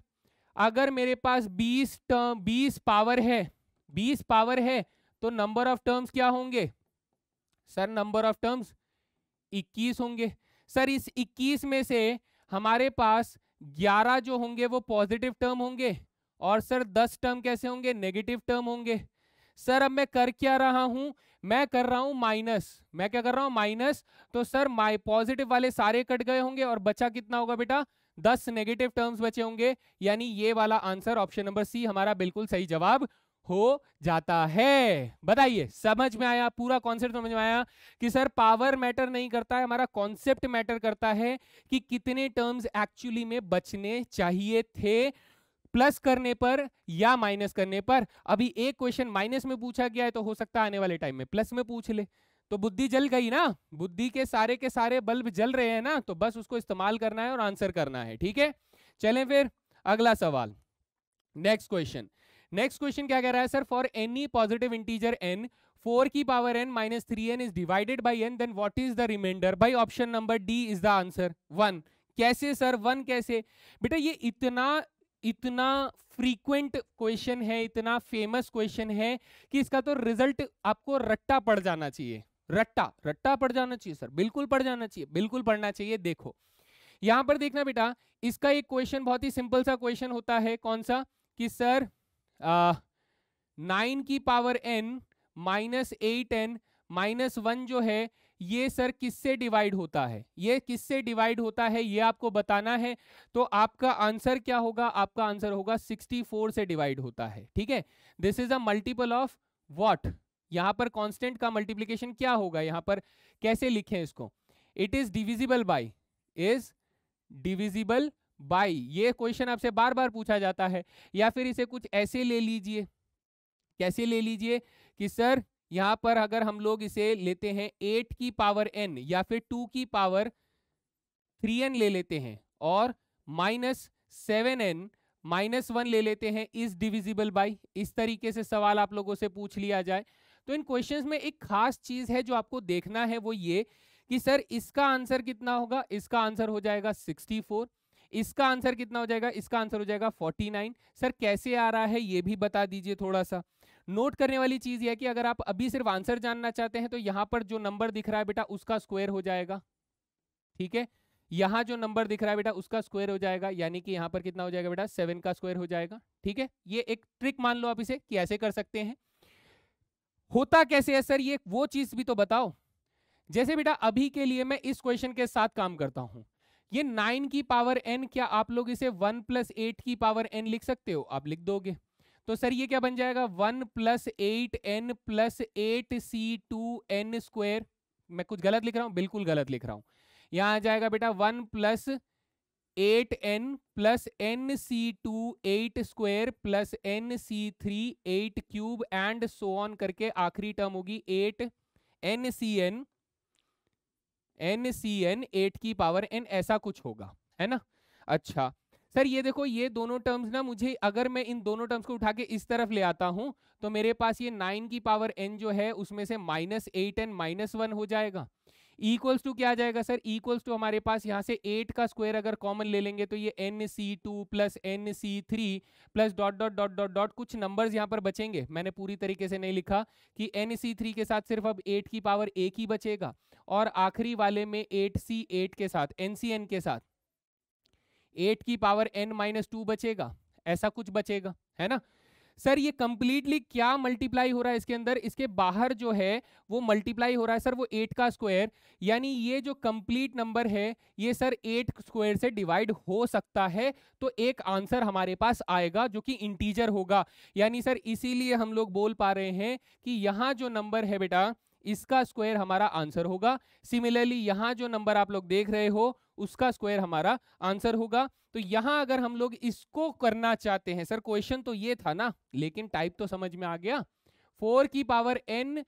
अगर मेरे पास 20 पावर है तो नंबर ऑफ टर्म्स क्या होंगे सर? नंबर ऑफ टर्म्स 21 होंगे। सर इस 21 में से हमारे पास 11 जो होंगे वो पॉजिटिव टर्म होंगे, और सर 10 टर्म कैसे होंगे? नेगेटिव टर्म होंगे। सर अब मैं कर क्या रहा हूं? मैं कर रहा हूं माइनस। मैं क्या कर रहा हूं? माइनस। तो सर पॉजिटिव वाले सारे कट गए होंगे और बचा कितना होगा बेटा? 10 नेगेटिव टर्म्स बचे होंगे। यानी ये वाला आंसर ऑप्शन नंबर सी हमारा बिल्कुल सही जवाब हो जाता है। बताइए समझ में आया? पूरा कॉन्सेप्ट समझ में आया कि सर पावर मैटर नहीं करता है, हमारा कॉन्सेप्ट मैटर करता है कि कितने टर्म्स एक्चुअली में बचने चाहिए थे प्लस करने पर या माइनस करने पर। अभी एक क्वेश्चन माइनस में पूछा गया है तो हो सकता है आने वाले टाइम में प्लस में पूछ ले, तो बुद्धि जल गई ना, बुद्धि के सारे बल्ब जल रहे हैं ना, तो बस उसको इस्तेमाल करना है और आंसर करना है। ठीक है, चलें फिर अगला सवाल, नेक्स्ट क्वेश्चन क्या कह रहा है sir? For any positive integer n 4 की power n minus 3n is divided by n, then what is the remainder? भाई option number D is the answer 1। कैसे सर 1 कैसे? बेटा ये इतना फ्रीक्वेंट क्वेश्चन है, इतना फेमस क्वेश्चन है कि इसका तो रिजल्ट आपको रट्टा पड़ जाना चाहिए, रट्टा रट्टा पढ़ जाना चाहिए सर, बिल्कुल पढ़ जाना चाहिए, बिल्कुल पढ़ना चाहिए। देखो यहां पर देखना बेटा, इसका एक क्वेश्चन बहुत ही सिंपल सा क्वेश्चन होता है, कौन सा, कि सर 9 की power n minus 8n minus 1 जो है ये सर किससे डिवाइड होता है, ये किससे डिवाइड होता है ये आपको बताना है। तो आपका आंसर क्या होगा, आपका आंसर होगा 64 से डिवाइड होता है। ठीक है, this is a multiple of what, यहां पर कांस्टेंट का मल्टीप्लिकेशन क्या होगा, यहां पर कैसे लिखें इसको, it is divisible by, is divisible by, ये क्वेश्चन आपसे बार बार पूछा जाता है। या फिर इसे कुछ ऐसे ले लीजिए, कैसे ले लीजिए कि सर यहां पर अगर हम लोग इसे लेते हैं 8 की पावर n या फिर 2 की पावर 3n ले लेते हैं और माइनस 7n माइनस 1 ले लेते हैं, इज डिविजिबल बाय, इस तरीके से सवाल आप लोगों से पूछ लिया जाए। तो इन क्वेश्चंस में एक खास चीज है जो आपको देखना है, वो ये कि सर इसका आंसर कितना होगा, इसका आंसर हो जाएगा 64, इसका आंसर कितना हो जाएगा, इसका आंसर हो जाएगा 49। सर कैसे आ रहा है ये भी बता दीजिए। थोड़ा सा नोट करने वाली चीज यह कि अगर आप अभी सिर्फ आंसर जानना चाहते हैं तो यहां पर जो नंबर दिख रहा है बेटा उसका स्क्वायर हो जाएगा। ठीक है, यहां जो नंबर दिख रहा है बेटा उसका स्क्वायर हो जाएगा, यानी कि यहां पर कितना हो जाएगा बेटा 7 का स्क्वायर हो जाएगा। ठीक है, ये एक ट्रिक मान लो आप इसे कि ऐसे कर सकते हैं। होता कैसे है सर, ये वो चीज भी तो बताओ। जैसे बेटा अभी के लिए मैं इस क्वेश्चन के साथ काम करता हूं, ये 9 की पावर n, क्या आप लोग इसे 1 प्लस 8 की पावर n लिख सकते हो, आप लिख दोगे। तो सर ये क्या बन जाएगा, 1 plus 8n plus 8c2n square. मैं कुछ गलत लिख रहा हूं, बिल्कुल गलत लिख रहा हूं। यहां आ जाएगा बेटा 1 plus 8n plus nc2 8 square plus nc3 8 cube and so on करके आखिरी टर्म होगी 8 ncn 8 की पावर n, ऐसा कुछ होगा, है ना। अच्छा सर ये देखो ये दोनों टर्म्स ना, मुझे अगर मैं इन दोनों टर्म्स को उठा के इस तरफ ले आता हूं तो मेरे पास ये 9 की पावर n जो है उसमें से माइनस 8n माइनस 1 हो जाएगा। इक्वल्स टू क्या आ जाएगा सर, इक्वल्स टू हमारे पास यहाँ से 8 का स्क्वायर अगर कॉमन ले लेंगे तो ये nc2 plus nc3 plus dot dot dot dot dot कुछ नंबर्स यहाँ पर बचेंगे। मैंने पूरी तरीके से नहीं लिखा कि nc3 के साथ सिर्फ अब 8 की पावर 1 ही बचेगा और आखिरी वाले में 8c8 के साथ ncn के साथ 8 की पावर n माइनस 2 बचेगा, ऐसा कुछ बचेगा, है ना। सर ये कंप्लीटली क्या मल्टीप्लाई हो रहा है इसके अंदर, इसके बाहर जो है वो मल्टीप्लाई हो रहा है सर वो 8 का स्क्वायर, यानी ये जो कंप्लीट नंबर है ये सर 8 स्क्वायर से डिवाइड हो सकता है। तो एक आंसर हमारे पास आएगा जो कि इंटीजर होगा, यानी सर इसीलिए हम लोग बोल पा रहे हैं कि यहाँ जो नंबर है बेटा इसका स्क्वायर हमारा आंसर होगा। सिमिलरली यहाँ जो नंबर आप लोग देख रहे हो उसका स्क्वायर हमारा आंसर होगा। तो यहां अगर हम लोग इसको करना चाहते हैं, सर क्वेश्चन तो ये था ना, लेकिन टाइप तो समझ में आ गया, 4 की power n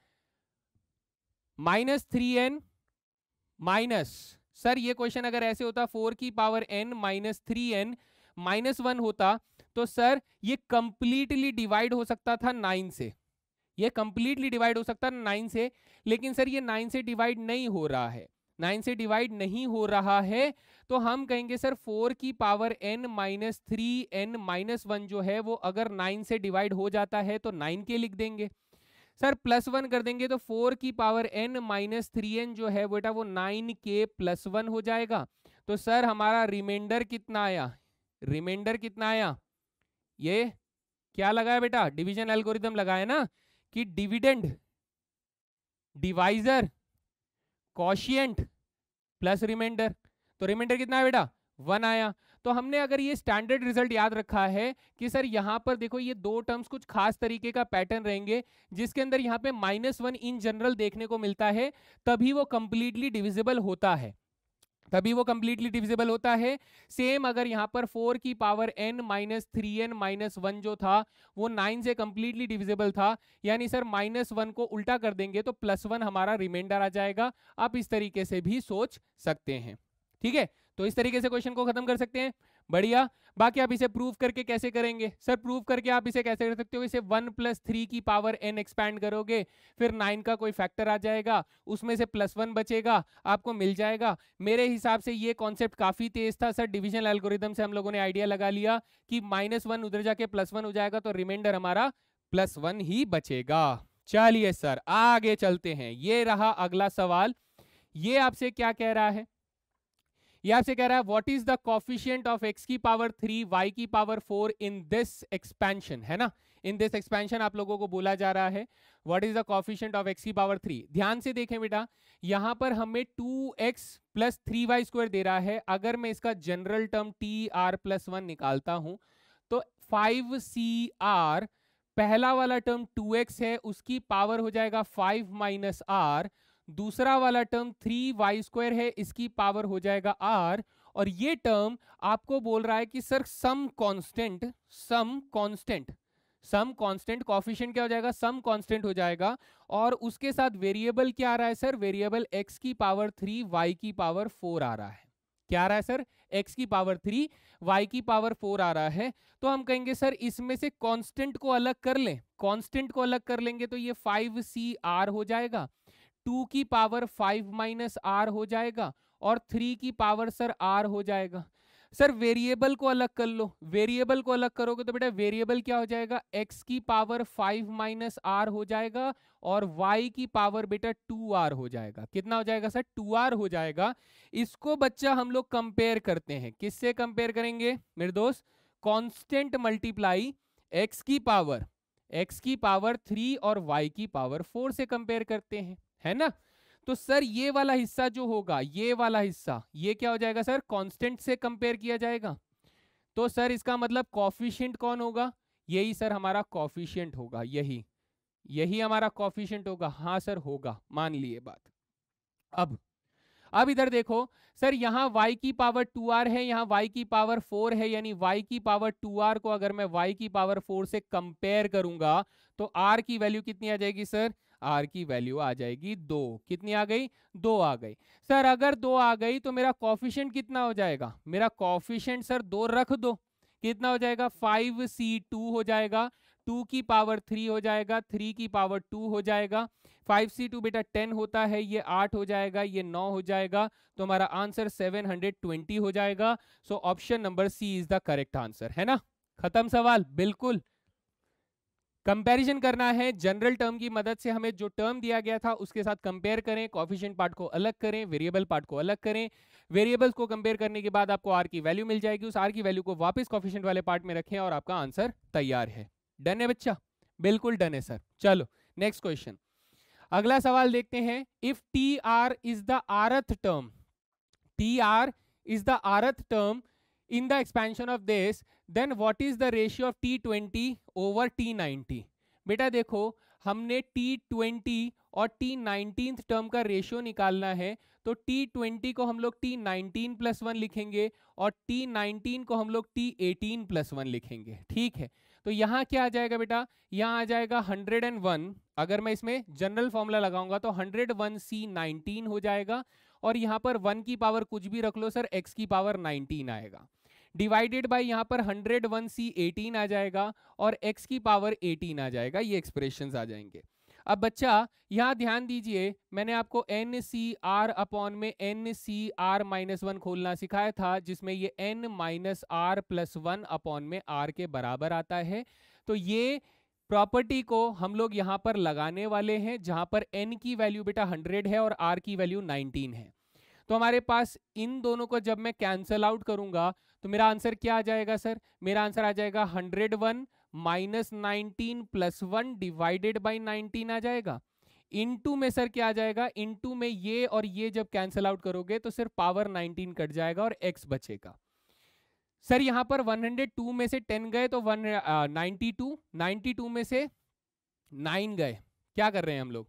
minus 3n minus, sir ये क्वेश्चन अगर ऐसे होता 4 की power n minus 3n minus 1 होता तो सर ये कंप्लीटली डिवाइड हो सकता था 9 से, ये कंप्लीटली डिवाइड हो सकता है 9 से, लेकिन सर ये 9 से डिवाइड नहीं हो रहा है, 9 से डिवाइड नहीं हो रहा है। तो हम कहेंगे सर 4 की power n minus 3n minus 1 जो है वो अगर 9 से डिवाइड हो जाता है तो 9 के लिख देंगे। सर प्लस 1 कर देंगे तो 4 की पावर n माइनस 3n जो है बेटा वो 9 के प्लस 1 हो जाएगा। तो सर हमारा रिमाइंडर कितना आया, रिमाइंडर कितना आया, ये क्या लगाया बेटा, डिवीजन एल्गोरिथम लगाया ना, कि डिविडेंड डिवाइजर कॉशिएंट प्लस रिमाइंडर। तो रिमाइंडर कितना है बेटा 1 आया। तो हमने अगर ये स्टैंडर्ड रिजल्ट याद रखा है कि सर यहाँ पर देखो ये दो टर्म्स कुछ खास तरीके का पैटर्न रहेंगे जिसके अंदर यहाँ पे -1 इन जनरल देखने को मिलता है, तभी वो कंप्लीटली डिविजिबल होता है, तभी वो कंप्लीटली डिविजिबल होता है। सेम अगर यहाँ पर 4 की power n minus 3n minus 1 जो था वो 9 से कंप्लीटली डिविजिबल था, यानी सर -1 को उल्टा कर देंगे तो +1 हमारा रिमाइंडर आ जाएगा। आप इस तरीके से भी सोच सकते हैं, ठीक है। तो इस तरीके से क्वेश्चन को खत्म कर सकते हैं, बढ़िया। बाकी आप इसे प्रूव करके कैसे करेंगे, सर प्रूव करके आप इसे कैसे कर सकते हो, इसे 1 प्लस 3 की पावर n एक्सपैंड करोगे, फिर 9 का कोई फैक्टर आ जाएगा, उसमें से +1 बचेगा, आपको मिल जाएगा। मेरे हिसाब से ये कॉन्सेप्ट काफी तेज था सर, डिवीजन एल्गोरिथम से हम लोगों ने आइडिया लगा लिया कि -1 उधर जाके +1 हो जाएगा तो रिमाइंडर हमारा +1 ही बचेगा। चलिए सर आगे चलते हैं, ये रहा अगला सवाल। ये आपसे क्या कह रहा है, ये आपसे कह रहा है what is the coefficient of x की पावर 3 y की पावर 4 इन दिस एक्सपेंशन, है ना। इन दिस एक्सपेंशन आप लोगों को बोला जा रहा है what is the coefficient of x की पावर 3। ध्यान से देखें बेटा, यहां पर हमें 2x प्लस 3y स्क्वायर दे रहा है। अगर मैं इसका जनरल टर्म tr प्लस 1 निकालता हूं तो 5cr, पहला वाला टर्म 2x है उसकी पावर हो जाएगा 5 माइनस r, दूसरा वाला टर्म 3y स्क्वायर है इसकी पावर हो जाएगा r, और ये टर्म आपको बोल रहा है कि सर सम कांस्टेंट कोफिशिएंट क्या हो जाएगा, सम कांस्टेंट हो जाएगा, और उसके साथ वेरिएबल क्या आ रहा है सर, वेरिएबल x की पावर 3 y की पावर 4 आ रहा है। क्या आ रहा है सर, x की पावर 3 y की पावर 4 आ रहा है। तो हम कहेंगे सर इसमें से कांस्टेंट को अलग कर लें, कांस्टेंट को अलग कर लेंगे तो ये 5cr हो जाएगा, 2 की पावर 5 माइनस r हो जाएगा, और 3 की पावर सर r हो जाएगा। सर वेरिएबल को अलग कर लो, वेरिएबल को अलग करोगे तो बेटा वेरिएबल क्या हो जाएगा, x की पावर 5 माइनस r हो जाएगा, और y की पावर बेटा 2r हो जाएगा। कितना हो जाएगा सर, 2r हो जाएगा। इसको बच्चा हम लोग कंपेयर करते हैं, किससे कंपेयर करेंगे मेरे दोस्त, कांस्टेंट मल्टीप्लाई x की पावर 3 और y की पावर 4 से कंपेयर करते हैं, है ना। तो सर ये वाला हिस्सा जो होगा, ये वाला हिस्सा, ये क्या हो जाएगा सर, कांस्टेंट से कंपेयर किया जाएगा। तो सर इसका मतलब कोफिशिएंट कौन होगा, यही सर हमारा कोफिशिएंट होगा, यही हमारा कोफिशिएंट होगा। हाँ सर होगा, मान लिए बात। अब इधर देखो सर, यहाँ y की पावर 2r है, यहाँ y की पावर 4 है, यानी y की पावर 2r को अगर मैं y की पावर 4 से कंपेयर करूंगा तो r की वैल्यू कितनी आ जाएगी सर, r की वैल्यू आ जाएगी 2। कितनी आ गई, 2 आ गई। सर अगर 2 आ गई तो मेरा कोफिशिएंट कितना हो जाएगा, मेरा कोफिशिएंट सर 2 रख दो, कितना हो जाएगा, 5c2 हो जाएगा, 2 की पावर 3 हो जाएगा, 3 की पावर 2 हो जाएगा, 5c2 बेटा 10 होता है, ये 8 हो जाएगा, ये 9 हो जाएगा, तो हमारा आंसर 720 हो जाएगा। So option number C is the correct answer, है ना। खत्म सवाल, बिल्कुल। कंपैरिजन करना है जनरल टर्म की मदद से, हमें जो टर्म दिया गया था उसके साथ कंपेयर करें, कोफिशिएंट पार्ट को अलग करें, वेरिएबल पार्ट को अलग करें। वेरिएबल्स को कंपेयर करने के बाद आपको आर की वैल्यू मिल जाएगी, उस आर की वैल्यू को वापस कोफिशिएंट वाले पार्ट में रखें और आपका आंसर तैयार है। डन है बच्चा, बिल्कुल डन है सर। चलो नेक्स्ट क्वेश्चन, अगला सवाल देखते हैं। If T R is the आरथ term, TR is the rth term in the expansion of this, then what is the ratio of T20 over T90? बेटा देखो हमने T20 और T19 टर्म का रेशियो निकालना है, तो T20 को हम लोग T19 प्लस 1 लिखेंगे और T19 को हम लोग T18 प्लस 1 लिखेंगे, ठीक है। तो यहाँ क्या आ जाएगा बेटा, यहाँ आ जाएगा 101, अगर मैं इसमें जनरल फॉर्मूला लगाऊंगा तो 101C19 हो जाएगा, और यहाँ पर 1 की पावर कुछ भी रख लो सर, x की पावर 19 आएगा, डिवाइडेड बाय यहाँ पर 101C18 आ जाएगा और x की पावर 18 आ जाएगा, ये एक्सप्रेशंस आ जाएंगे। अब बच्चा यहाँ ध्यान दीजिए, मैंने आपको NCR अपॉन में NCR माइनस 1 खोलना सिखाया था, जिसमें ये N minus R plus 1 upon में R के बराबर आता है। तो ये प्रॉपर्टी को हम लोग यहाँ पर लगाने वाले हैं, जहाँ पर N की वैल्यू बेटा 100 है और R की वैल्यू 19 है। तो हमारे पास इन दोनों को जब मैं कैंसल आउट करूंगा तो मेरा आंसर क्या आ जाएगा सर, मेरा आंसर आ जाएगा 101 माइनस 19 प्लस 1 डिवाइडेड बाई 19 आ जाएगा। इनटू में सर क्या आ जाएगा, इनटू में ये और ये जब कैंसल आउट करोगे तो सिर्फ पावर 19 कट जाएगा और x बचेगा। सर यहाँ पर 102 में से 10 गए तो 92 में से 9 गए, क्या कर रहे हैं हम लोग,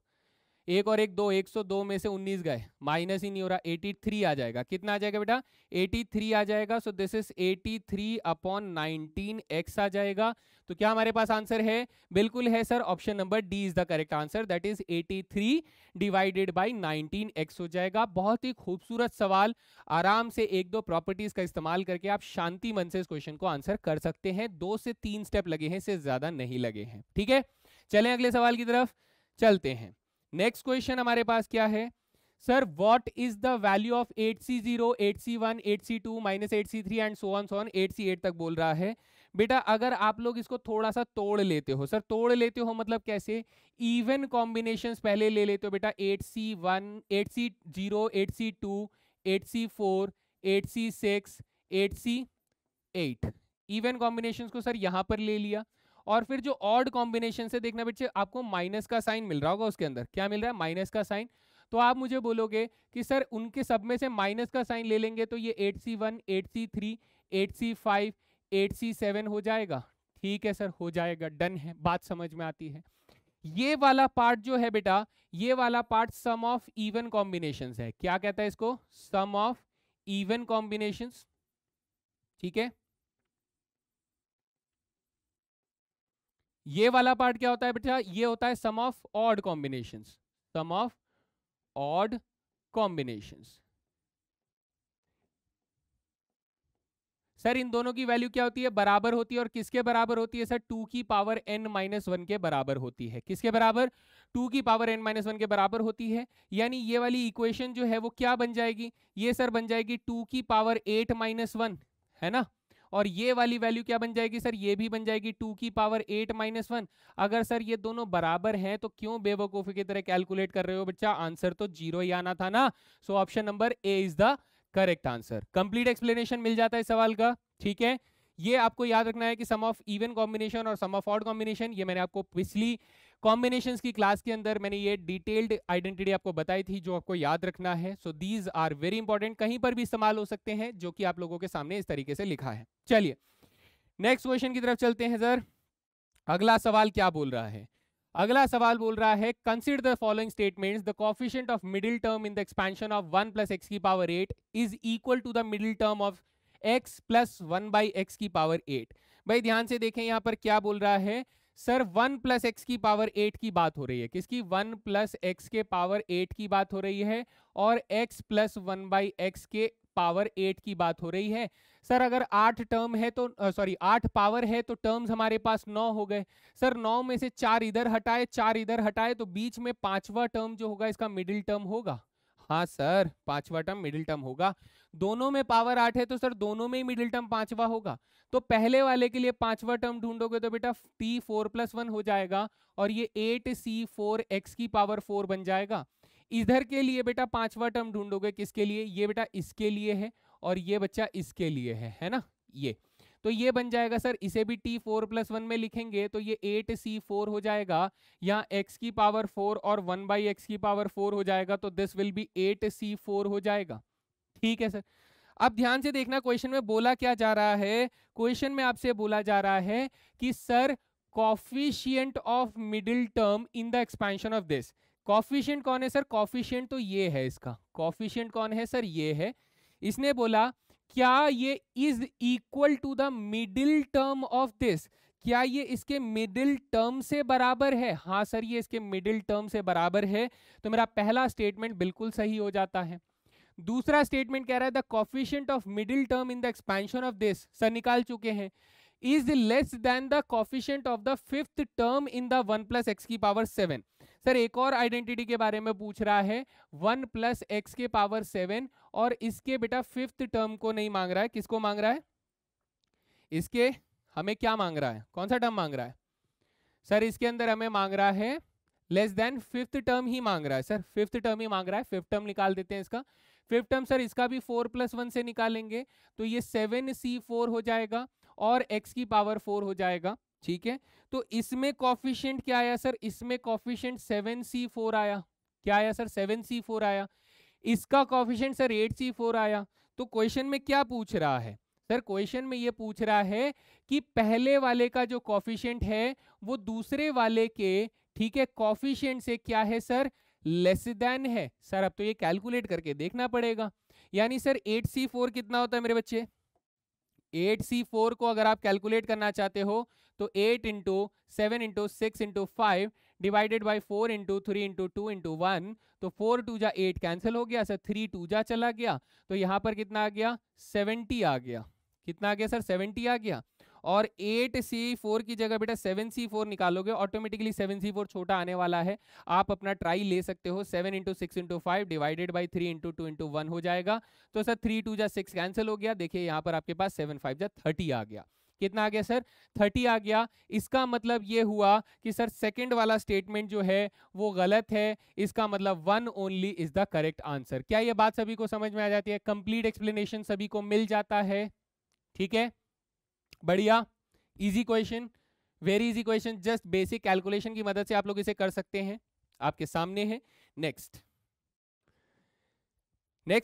एक और एक 2, 102 में से 19 गए, माइनस ही नहीं हो रहा, 83 आ जाएगा। कितना आ जाएगा बेटा, 83 आ जाएगा। So this is 83 upon 19 x आ जाएगा। तो क्या हमारे पास आंसर है, बिल्कुल है sir, option number D is the correct answer, that is 83 divided by 19 x हो जाएगा। बहुत ही खूबसूरत सवाल, आराम से 1-2 प्रॉपर्टीज का इस्तेमाल करके आप शांति मन से इस क्वेश्चन को आंसर कर सकते हैं। 2 से 3 स्टेप लगे हैं, इससे ज्यादा नहीं लगे हैं, ठीक है। चलें अगले सवाल की तरफ चलते हैं। नेक्स्ट क्वेश्चन हमारे पास क्या है, sir what is the value of 8C0, 8C1, 8C2 minus 8C3 and so on 8C8 तक बोल रहा है। बेटा अगर आप लोग इसको थोड़ा सा तोड़ लेते हो, सर तोड़ लेते हो मतलब कैसे, इवन कॉम्बिनेशंस पहले ले लेते हो बेटा, 8C1, 8C0, 8C2, 8C4, 8C6, 8C8, even combinations को सर यहां पर ले लिया। और फिर जो ऑड कॉम्बिनेशन से देखना बच्चे, आपको माइनस का साइन मिल रहा होगा, उसके अंदर क्या मिल रहा है, माइनस का साइन। तो आप मुझे बोलोगे कि सर उनके सब में से माइनस का साइन ले लेंगे तो ये 8C1, 8C3, 8C5, 8C7 हो जाएगा। ठीक है सर, हो जाएगा, डन है, बात समझ में आती है। ये वाला पार्ट जो है बेटा, ये वाला part sum of even combinations है। क्या कहता है इसको, सम ऑफ इवन कॉम्बिनेशंस। ठीक है, ये वाला पार्ट क्या होता है बेटा, ये होता है sum of odd combinations, sum of odd combinations. Sir इन दोनों की वैल्यू क्या होती है, बराबर होती है, और किसके बराबर होती है सर, 2 की पावर n-1 के बराबर होती है। किसके बराबर, 2 की पावर n-1 के बराबर होती है। यानी ये वाली इक्वेशन जो है वो क्या बन जाएगी, ये सर बन जाएगी 2 की पावर 8-1, है ना। और ये वाली वैल्यू क्या बन जाएगी सर, ये भी बन जाएगी 2 की पावर 8-1। अगर सर ये दोनों बराबर हैं तो क्यों बेवकूफी की तरह कैलकुलेट कर रहे हो बच्चा, आंसर तो 0 ही आना था ना। So option number A is the correct answer. Complete explanation मिल जाता है सवाल का। ठीक है, ये आपको याद रखना है कि सम ऑफ इवन कॉम्बिनेशन और सम ऑफ ऑड कॉम्बिनेशन, ये मैंने आपको पिछली कॉम्बिनेशंस की क्लास के अंदर मैंने ये डिटेल्ड आइडेंटिटी आपको बताई थी, जो आपको याद रखना है। So these are very important, कहीं पर भी इस्तेमाल हो सकते हैं, जो कि आप लोगों के सामने इस तरीके से लिखा है। चलिए नेक्स्ट क्वेश्चन की तरफ चलते हैं सर। अगला सवाल क्या बोल रहा है, अगला सवाल बोल रहा है, consider the following statements, the coefficient of middle term in the expansion of 1 plus x की power 8 is equal to the middle term of x plus 1 by x की पावर 8। भाई ध्यान से देखें यहाँ पर क्या बोल रहा है सर, 1 प्लस एक्स की पावर 8 की बात हो रही है, किसकी, 1 प्लस एक्स के पावर 8 की बात हो रही है, और x प्लस 1 बाई एक्स के पावर 8 की बात हो रही है। सर अगर 8 टर्म है तो सॉरी 8 पावर है तो टर्म्स हमारे पास 9 हो गए। सर 9 में से 4 इधर हटाए, 4 इधर हटाए, तो बीच में पांचवा टर्म जो होगा इसका मिडिल टर्म होगा। हाँ सर, पांचवा टर्म मिडिल टर्म होगा। दोनों में पावर 8 है तो सर दोनों में ही मिडिल टर्म पांचवा होगा। तो पहले वाले के लिए पांचवा टर्म ढूंढोगे तो बेटा t4+1 हो जाएगा, और ये 8c4x की पावर 4 बन जाएगा। इधर के लिए बेटा पांचवा टर्म ढूंढोगे, किसके लिए, ये बेटा इसके लिए है, और ये बच्चा इसके लिए है ना, ये तो ये बन जाएगा सर, इसे भी t4+1 में लिखेंगे तो ये 8c4 हो जाएगा, यहाँ x की पावर 4 और 1 बाई एक्स की पावर 4 हो जाएगा, तो दिस विल बी 8c4 हो जाएगा। ठीक है सर, अब ध्यान से देखना क्वेश्चन में बोला क्या जा रहा है, क्वेश्चन में आपसे बोला जा रहा है कि sir coefficient of middle term in the expansion of this. Coefficient कौन है सर, कोफिशिएंट तो ये है, इसका कोफिशिएंट कौन है सर, ये है। इसने बोला क्या ये is equal to the middle term of this, क्या ये इसके मिडिल टर्म से बराबर है। हाँ सर ये इसके मिडिल टर्म से बराबर है, तो मेरा पहला स्टेटमेंट बिल्कुल सही हो जाता है। दूसरा स्टेटमेंट कह रहा है the coefficient of middle term in the expansion of this, sir निकाल चुके हैं, is less than the coefficient of the fifth term in the 1 plus x की पावर 7। सर एक और आइडेंटिटी के बारे में पूछ रहा है, 1 प्लस एक्स के पावर 7, और इसके बेटा फिफ्थ टर्म को नहीं मांग रहा है, किसको मांग रहा है, इसके हमें क्या मांग रहा है, कौन सा टर्म मांग रहा है सर, इसके अंदर हमें मांग रहा है लेस देन फिफ्थ टर्म ही मांग रहा है सर, फिफ्थ टर्म ही मांग रहा है। फिफ्थ टर्म निकाल देते हैं इसका, फिफ्थ टर्म सर इसका भी 4+1 से निकालेंगे तो ये 7c4 हो जाएगा, और x की पावर 4 हो जाएगा। ठीक है, तो इसमें कोफिशिएंट क्या आया सर, इसमें कोफिशिएंट 7c4 आया, क्या आया सर 7c4 आया, इसका कोफिशिएंट सर 8c4 आया। तो क्वेश्चन में क्या पूछ रहा है सर, क्वेश्चन में ये पूछ रहा है कि पहले वाले का जो कोफिशिएंट है वो दूसरे वाले के, ठीक है, कोफिशिएंट से क्या है सर, लेस देन है। सर अब तो ये कैलकुलेट करके देखना पड़ेगा, यानी सर 8c4 कितना होता है मेरे बच्चे, 8c4 को अगर आप कैलकुलेट करना चाहते हो तो 8 into 7 into 6 into 5 divided by 4 into 3 into 2 into 1, तो 4 2 जा 8 कैंसिल हो गया सर, 3 2 जा चला गया, तो यहाँ पर कितना आ गया 70 आ गया, कितना आ गया सर 70 आ गया। और 8c4 की जगह बेटा 7c4 निकालोगे, ऑटोमेटिकली 7c4 छोटा आने वाला है, आप अपना ट्राई ले सकते हो, 7 into 6 into 5 divided by 3 into 2 into 1 हो जाएगा, तो सर 3 2 जा 6 कैंसिल हो गया, देखिए यहाँ पर आपके पास 7 5 जा 30 आ गया, कितना आ गया सर 30 आ गया। इसका मतलब ये हुआ कि सर सेकंड वाला स्टेटमेंट जो है वो गलत है, इसका मतलब 1 only is the correct answer. क्या ये बात सभी को समझ में आ जाती है? कंप्लीट एक्सप्लेनेशन सभी को मिल जाता है? ठीक है, बढ़िया, easy question, very easy question, just basic calculation की मदद से आप लोग इसे कर सकते हैं, आपके सामने है। नेक्स्ट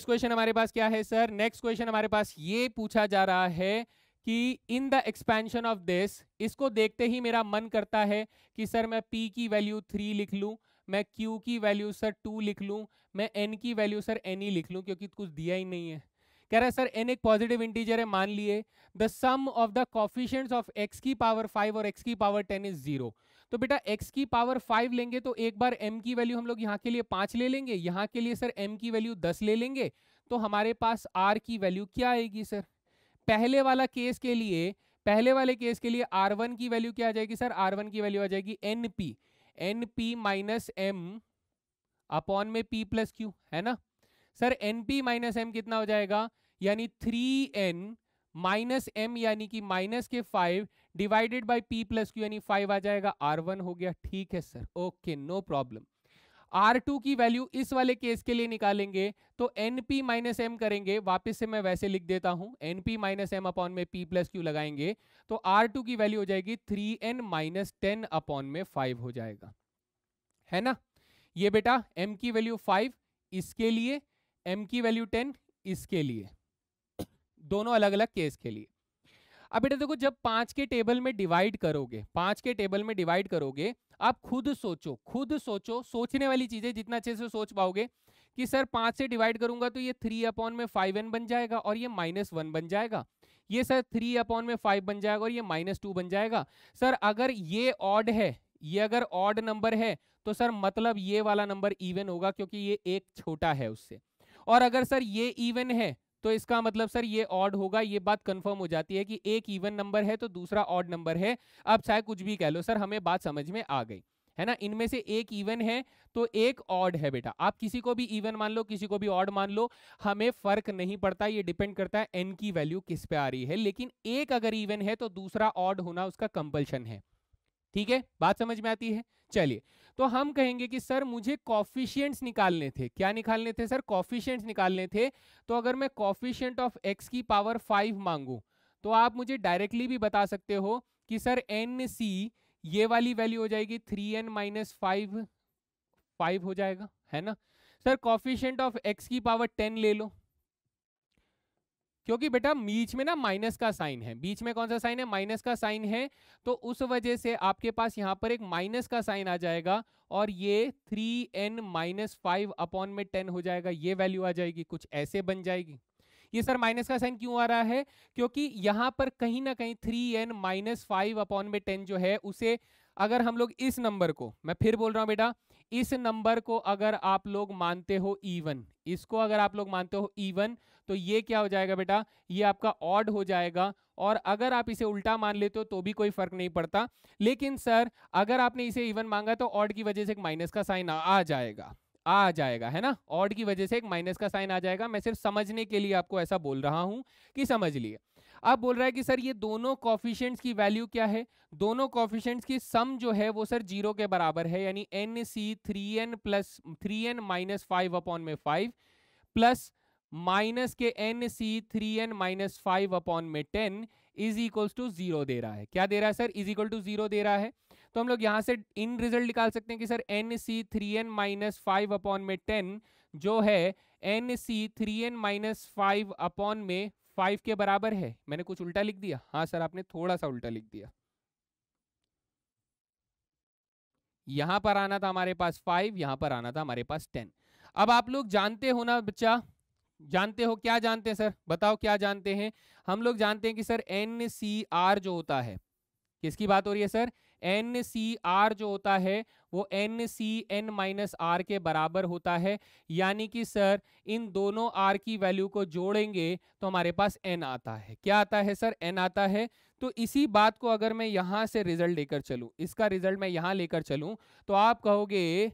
क्वेश्चन हमारे पास क्या है सर? नेक्स्ट क्वेश्चन हमारे पास ये पूछा जा रहा है कि इन द एक्सपेंशन ऑफ दिस, इसको देखते ही मेरा मन करता है कि सर मैं p की वैल्यू 3 लिख लूं, मैं q की वैल्यू सर 2 लिख लूं, मैं n की वैल्यू सर n ही लिख लूं, क्योंकि कुछ दिया ही नहीं है। कह रहा है सर n एक पॉजिटिव इंटीजर है, मान लिए the sum of the coefficients of x की पावर 5 और x की पावर 10 इज 0। तो बेटा x की पावर 5 लेंगे तो एक बार m की वैल्यू हम लोग यहाँ के लिए 5 ले लेंगे, यहाँ के लिए सर m की वैल्यू 10 ले लेंगे, तो हमारे पास r की वैल्यू क्या आएगी सर? पहले वाले केस के लिए r1 की वैल्यू क्या आ जाएगी सर? r1 की वैल्यू आ जाएगी np माइनस m अपॉन में p प्लस q, है ना सर? np माइनस m कितना हो जाएगा? यानी 3n माइनस m यानी कि माइनस के 5 divided by p plus q यानी 5 आ जाएगा, r1 हो गया। ठीक है sir, okay, no problem. R2 की वैल्यू इस वाले केस के लिए निकालेंगे तो np माइनस m करेंगे, वापस से मैं वैसे लिख देता हूं, np माइनस m अपॉन में p प्लस q लगाएंगे तो R2 की वैल्यू हो जाएगी 3n माइनस 10 अपॉन में 5 हो जाएगा, है ना? ये बेटा m की वैल्यू 5 इसके लिए, m की वैल्यू 10 इसके लिए, दोनों अलग अलग केस के लिए। अब बेटा देखो, जब 5 के टेबल में डिवाइड करोगे, आप खुद सोचो, सोचने वाली चीजें जितना अच्छे से सोच पाओगे कि सर 5 से डिवाइड करूंगा तो ये 3 अपॉन में 5n बन जाएगा और ये -1 बन जाएगा, ये सर 3 अपॉन में 5 बन जाएगा और ये -2 बन जाएगा। सर अगर ये ऑड है, ये अगर ऑड नंबर है तो सर मतलब ये वाला नंबर इवन होगा, क्योंकि ये एक छोटा है उससे, और अगर सर ये इवन है तो इसका मतलब सर ये ऑड होगा। ये बात कंफर्म हो जाती है कि एक इवन नंबर है तो दूसरा ऑड नंबर है। अब चाहे कुछ भी कह लो सर, हमें बात समझ में आ गई, है ना? इनमें से एक इवन है तो एक ऑड है बेटा, आप किसी को भी इवन मान लो, किसी को भी ऑड मान लो, हमें फर्क नहीं पड़ता, ये डिपेंड करता है n की वैल्यू किस पे आ रही है, लेकिन एक अगर इवन है तो दूसरा ऑड होना उसका कंपल्शन है। ठीक है, बात समझ में आती है? चलिए, तो हम कहेंगे कि सर मुझे कॉफिशिएंट्स निकालने थे। क्या निकालने थे सर? कॉफिशिएंट्स निकालने थे। तो अगर मैं कॉफिशिएंट ऑफ x की पावर 5 मांगू तो आप मुझे डायरेक्टली भी बता सकते हो कि सर nc ये वाली वैल्यू हो जाएगी 3n माइनस 5 हो जाएगा, है ना सर? कॉफिशिएंट ऑफ x की पावर 10 ले लो, क्योंकि बेटा बीच में ना माइनस का साइन है, बीच में कौन सा साइन है? माइनस का साइन है, तो उस वजह से आपके पास यहाँ पर एक माइनस का साइन आ जाएगा और ये 3n माइनस 5 अपॉन में 10 हो जाएगा, ये वैल्यू आ जाएगी, कुछ ऐसे बन जाएगी। ये सर माइनस का साइन क्यों आ रहा है? क्योंकि यहाँ पर कहीं ना कहीं 3n माइनस 5 अपॉन में 10 जो है उसे अगर हम लोग इस नंबर को, मैं फिर बोल रहा हूँ बेटा, इस नंबर को अगर आप लोग मानते हो इवन, इसको अगर आप लोग मानते हो इवन, तो ये क्या हो जाएगा बेटा? ये आपका ऑड हो जाएगा। और अगर आप इसे उल्टा मान लेते हो तो भी कोई फर्क नहीं पड़ता, लेकिन सर अगर आपने इसे इवन मांगा तो ऑड की वजह से एक माइनस का साइन आ जाएगा, है ना? ऑड की वजह से एक माइनस का साइन आ जाएगा। मैं सिर्फ समझने के लिए आपको ऐसा बोल रहा हूं कि समझ लिए। अब बोल रहा है कि सर ये दोनों कॉफिशिएंट्स की वैल्यू क्या है? दोनों कॉफिशिएंट्स की सम जो है वो सर 0 के बराबर है, यानी nc 3n माइनस 5 अपॉन में 5 प्लस माइनस के nc 3n माइनस 5 अपॉन में 10 इज इक्वल्स टू 0 दे रहा है। क्या दे रहा है सर? इज इक्वल टू 0 दे रहा है। तो हम लोग यहां से इन रिजल्ट निकाल सकते हैं कि sir nc 3n minus 5 upon में 10 जो है nc 3n माइनस 5 अपॉन में 5 के बराबर है। मैंने कुछ उल्टा लिख दिया? हाँ सर, आपने थोड़ा सा उल्टा लिख दिया। यहां पर आना था हमारे पास 5, यहां पर आना था हमारे पास 10। अब आप लोग जानते हो ना बच्चा, जानते हो? क्या जानते हैं सर? बताओ क्या जानते हैं? हम लोग जानते हैं कि सर NCR जो होता है, किसकी बात हो रही है सर? NCR जो होता है वो NCN माइनस R के बराबर होता है, यानी कि सर इन दोनों R की वैल्यू को जोड़ेंगे तो हमारे पास N आता है। क्या आता है सर? N आता है। तो इसी बात को अगर मैं यहां से रिजल्ट लेकर चलूं, इसका रिजल्ट मैं यहां लेकर चलूं, तो आप कहोगे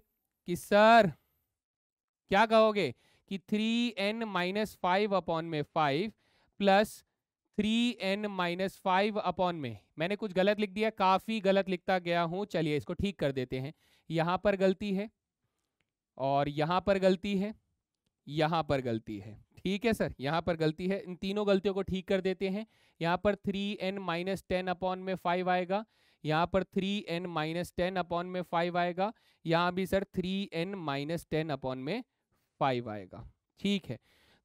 कि सर, क्या कहोगे कि 3n माइनस 5 अपॉन में 5 प्लस 3n-5 अपॉन में, मैंने कुछ गलत लिख दिया, काफी गलत लिखता गया हूं, चलिए इसको ठीक कर देते हैं। यहां पर गलती है और यहां पर गलती है, यहां पर गलती है, ठीक है सर, यहां पर गलती है, इन तीनों गलतियों को ठीक कर देते हैं। यहां पर 3n-10 अपॉन में 5 आएगा, यहां पर 3n-10 अपॉन में 5 आएगा, यहां भी सर 3n-10 अपॉन में 5 आएगा, ठीक है।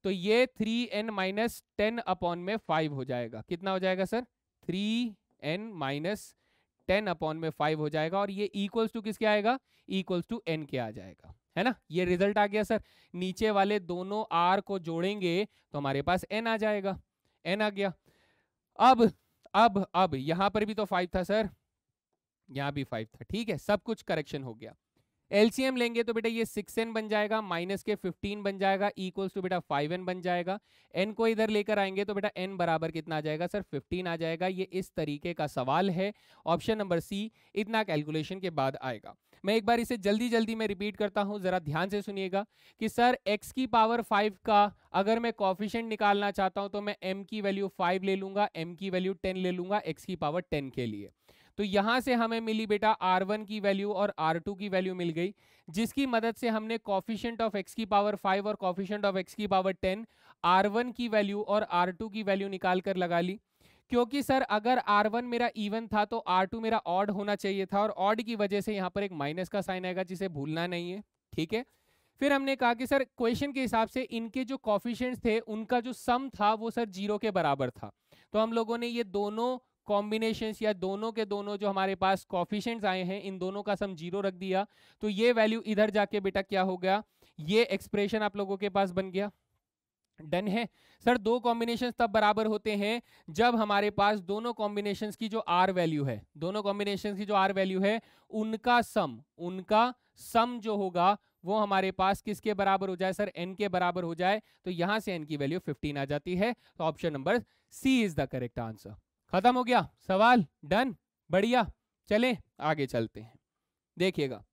तो ये 3n-10 अपॉन में 5 हो जाएगा, कितना हो जाएगा सर, 3n-10 अपॉन में 5 हो जाएगा, और ये इक्वल्स टू किसके आएगा, इक्वल्स टू n के आ जाएगा, है ना। ये रिजल्ट आ गया सर। नीचे वाले दोनों r को जोड़ेंगे तो हमारे पास n आ जाएगा, n आ गया। अब यहां पर भी तो 5 था सर, यहां भी 5 था, ठीक है, सब कुछ करेक्शन हो गया। एलसीएम लेंगे तो बेटा ये 6n बन जाएगा, माइनस के 15 बन जाएगा, इक्वल्स टू बेटा 5n बन जाएगा। n को इधर लेकर आएंगे तो बेटा n बराबर कितना आ जाएगा सर, 15 आ जाएगा। ये इस तरीके का सवाल है, ऑप्शन नंबर सी इतना कैलकुलेशन के बाद आएगा। मैं एक बार इसे जल्दी जल्दी में रिपीट करता हूं, जरा ध्यान से सुनिएगा कि सर x की पावर 5 का अगर मैं कोफिशिएंट निकालना चाहता हूं तो मैं m की वैल्यू 5 ले लूंगा, m की वैल्यू 10 ले लूंगा x की पावर 10 के लिए। तो यहां से हमें मिली बेटा r1 की वैल्यू और r2 की वैल्यू मिल गई, जिसकी मदद से हमने कोफिशिएंट ऑफ x की पावर 5 और कोफिशिएंट ऑफ x की पावर 10, r1 की वैल्यू और r2 की वैल्यू निकाल कर लगा ली। क्योंकि सर अगर r1 मेरा इवन था तो r2 मेरा ऑड होना चाहिए था, और ऑड की वजह से यहाँ पर एक माइनस का साइन आएगा, जिसे भूलना नहीं है, ठीक है। फिर हमने कहा कि सर क्वेश्चन के हिसाब से इनके जो कोफिशिएंट्स थे उनका जो सम था वो सर 0 के बराबर था। तो हम लोगों ने ये दोनों कॉम्बिनेशंस या दोनों के दोनों जो हमारे पास कोफिशिएंट्स आए हैं, इन दोनों का सम 0 रख दिया। तो ये वैल्यू इधर जाके बेटा क्या हो गया, ये एक्सप्रेशन आप लोगों के पास बन गया। डन है सर। दो कॉम्बिनेशंस तब बराबर होते हैं जब हमारे पास दोनों कॉम्बिनेशंस की जो आर वैल्यू है, दोनों कॉम्बिनेशंस की जो आर वैल्यू है उनका सम जो होगा वो हमारे पास किसके बराबर हो जाए सर, n के बराबर हो जाए। तो यहां से n की वैल्यू 15 आ जाती है। तो option number C is the correct answer. खत्म हो गया सवाल, डन, बढ़िया। चलें आगे चलते हैं, देखिएगा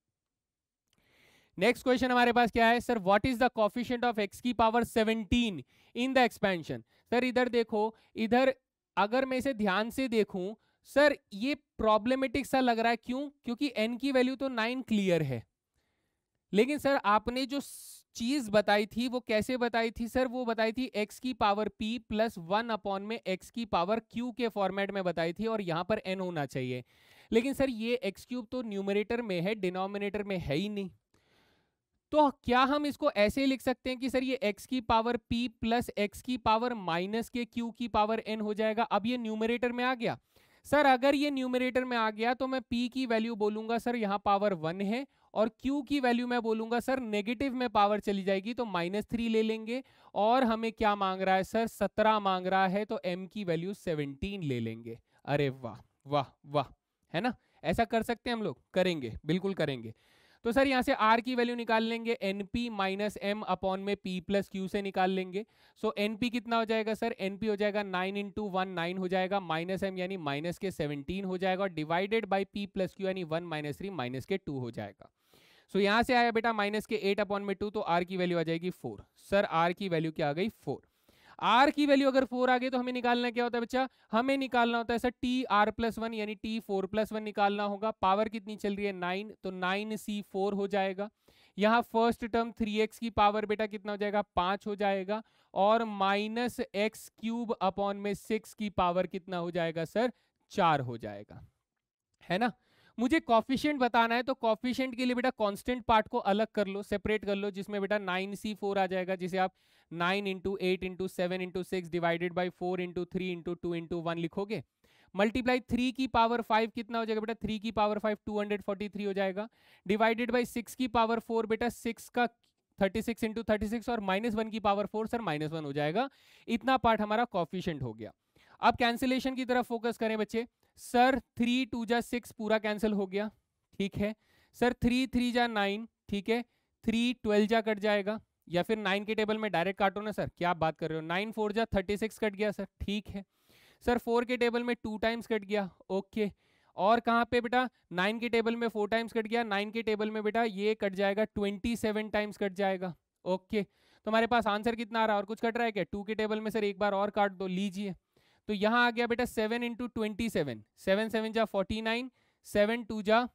नेक्स्ट क्वेश्चन हमारे पास क्या है sir, what is the coefficient of x की power 17 in the expansion. Sir इधर देखो, इधर अगर मैं इसे ध्यान से देखूं सर ये प्रॉब्लमेटिक सा लग रहा है, क्यों, क्योंकि n की वैल्यू तो 9 क्लियर है, लेकिन सर आपने जो चीज बताई थी वो कैसे बताई थी सर, वो बताई थी x की पावर p प्लस 1 अपॉन में x की पावर q के फॉर्मेट में बताई थी, और यहां पर n होना चाहिए। लेकिन सर ये x क्यूब तो न्यूमरेटर में है, डिनोमिनेटर में है ही नहीं। तो क्या हम इसको ऐसे लिख सकते हैं कि सर ये x की पावर p प्लस x की पावर माइनस के q की पावर n हो जाएगा। अब ये न्यूमरेटर में आ गया सर, अगर ये न्यूमरेटर में आ गया तो मैं p की वैल्यू बोलूंगा सर यहाँ पावर 1 है, और q की वैल्यू मैं बोलूंगा सर नेगेटिव में पावर चली जाएगी तो -3 ले लेंगे। और हमें क्या मांग रहा है सर, 17 मांग रहा है, तो m की वैल्यू 17 ले लेंगे। अरे वाह वाह वाह, है ना, ऐसा कर सकते हैं हम लोग, करेंगे, बिल्कुल करेंगे। तो सर यहाँ से r की वैल्यू निकाल लेंगे, np माइनस m अपॉन में p प्लस q से निकाल लेंगे। सो np कितना हो जाएगा सर, np हो जाएगा 9 इंटू 1 9 हो जाएगा, माइनस m यानी माइनस के 17 हो जाएगा, और divided by p plus q यानी 1 माइनस 3 माइनस के 2 हो जाएगा। सो यहाँ से आया बेटा माइनस के 8 अपॉन में 2, तो r की वैल्यू आ जाएगी 4। सर r की वैल्यू क्या आ गई, 4। r की वैल्यू अगर 4 आ गई तो हमें निकालना क्या होता है बच्चा, हमें निकालना होता है सर t r प्लस 1 यानी t 4 प्लस 1 निकालना होगा। पावर कितनी चल रही है 9, तो 9c4 हो जाएगा। यहाँ फर्स्ट टर्म 3x की पावर बेटा कितना हो जाएगा 5 हो जाएगा, और माइनस एक्स क्यूब अपॉन में 6 की पावर कितना हो जाएगा सर 4 हो जाएगा, है ना। मुझे कॉफिशिएंट बताना है तो कॉफिशिएंट के लिए बेटा कांस्टेंट पार्ट को अलग कर लो, सेपरेट कर लो, जिसमें बेटा 9c4 आ जाएगा, जिसे आप 9 into 8 into 7 into 6 divided by 4 into 3 into 2 into 1 लिखोगे। मल्टीप्लाई 3 की पावर 5 कितना हो जाएगा बेटा, 3 की पावर 5 243 हो जाएगा, डिवाइडेड बाई 6 की पावर 4 बेटा 6 का 36 इंटू 36, और -1 की पावर 4 सर -1 हो जाएगा। इतना पार्ट हमारा कॉफिशिएंट हो गया। अब कैंसिलेशन की तरफ फोकस करें बच्चे। सर 3 2 जा 6 पूरा कैंसिल हो गया, ठीक है सर। 3 3 जा 9, ठीक है, 3 12 जा कट जाएगा, या फिर 9 के टेबल में डायरेक्ट काटो ना सर, क्या बात कर रहे हो। 9 4 जा 36 कट गया सर, ठीक है सर। 4 के टेबल में 2 टाइम्स कट गया, ओके। और कहाँ पे बेटा 9 के टेबल में 4 टाइम्स कट गया, 9 के टेबल में बेटा ये कट जाएगा 27 टाइम्स कट जाएगा, ओके। तो हमारे पास आंसर कितना आ रहा है, और कुछ कट रहा है क्या, 2 के टेबल में सर एक बार और काट दो, लीजिए। तो यहाँ आ गया बेटा 7 इंटू 27, 7 7 जा 49, 7 2 जा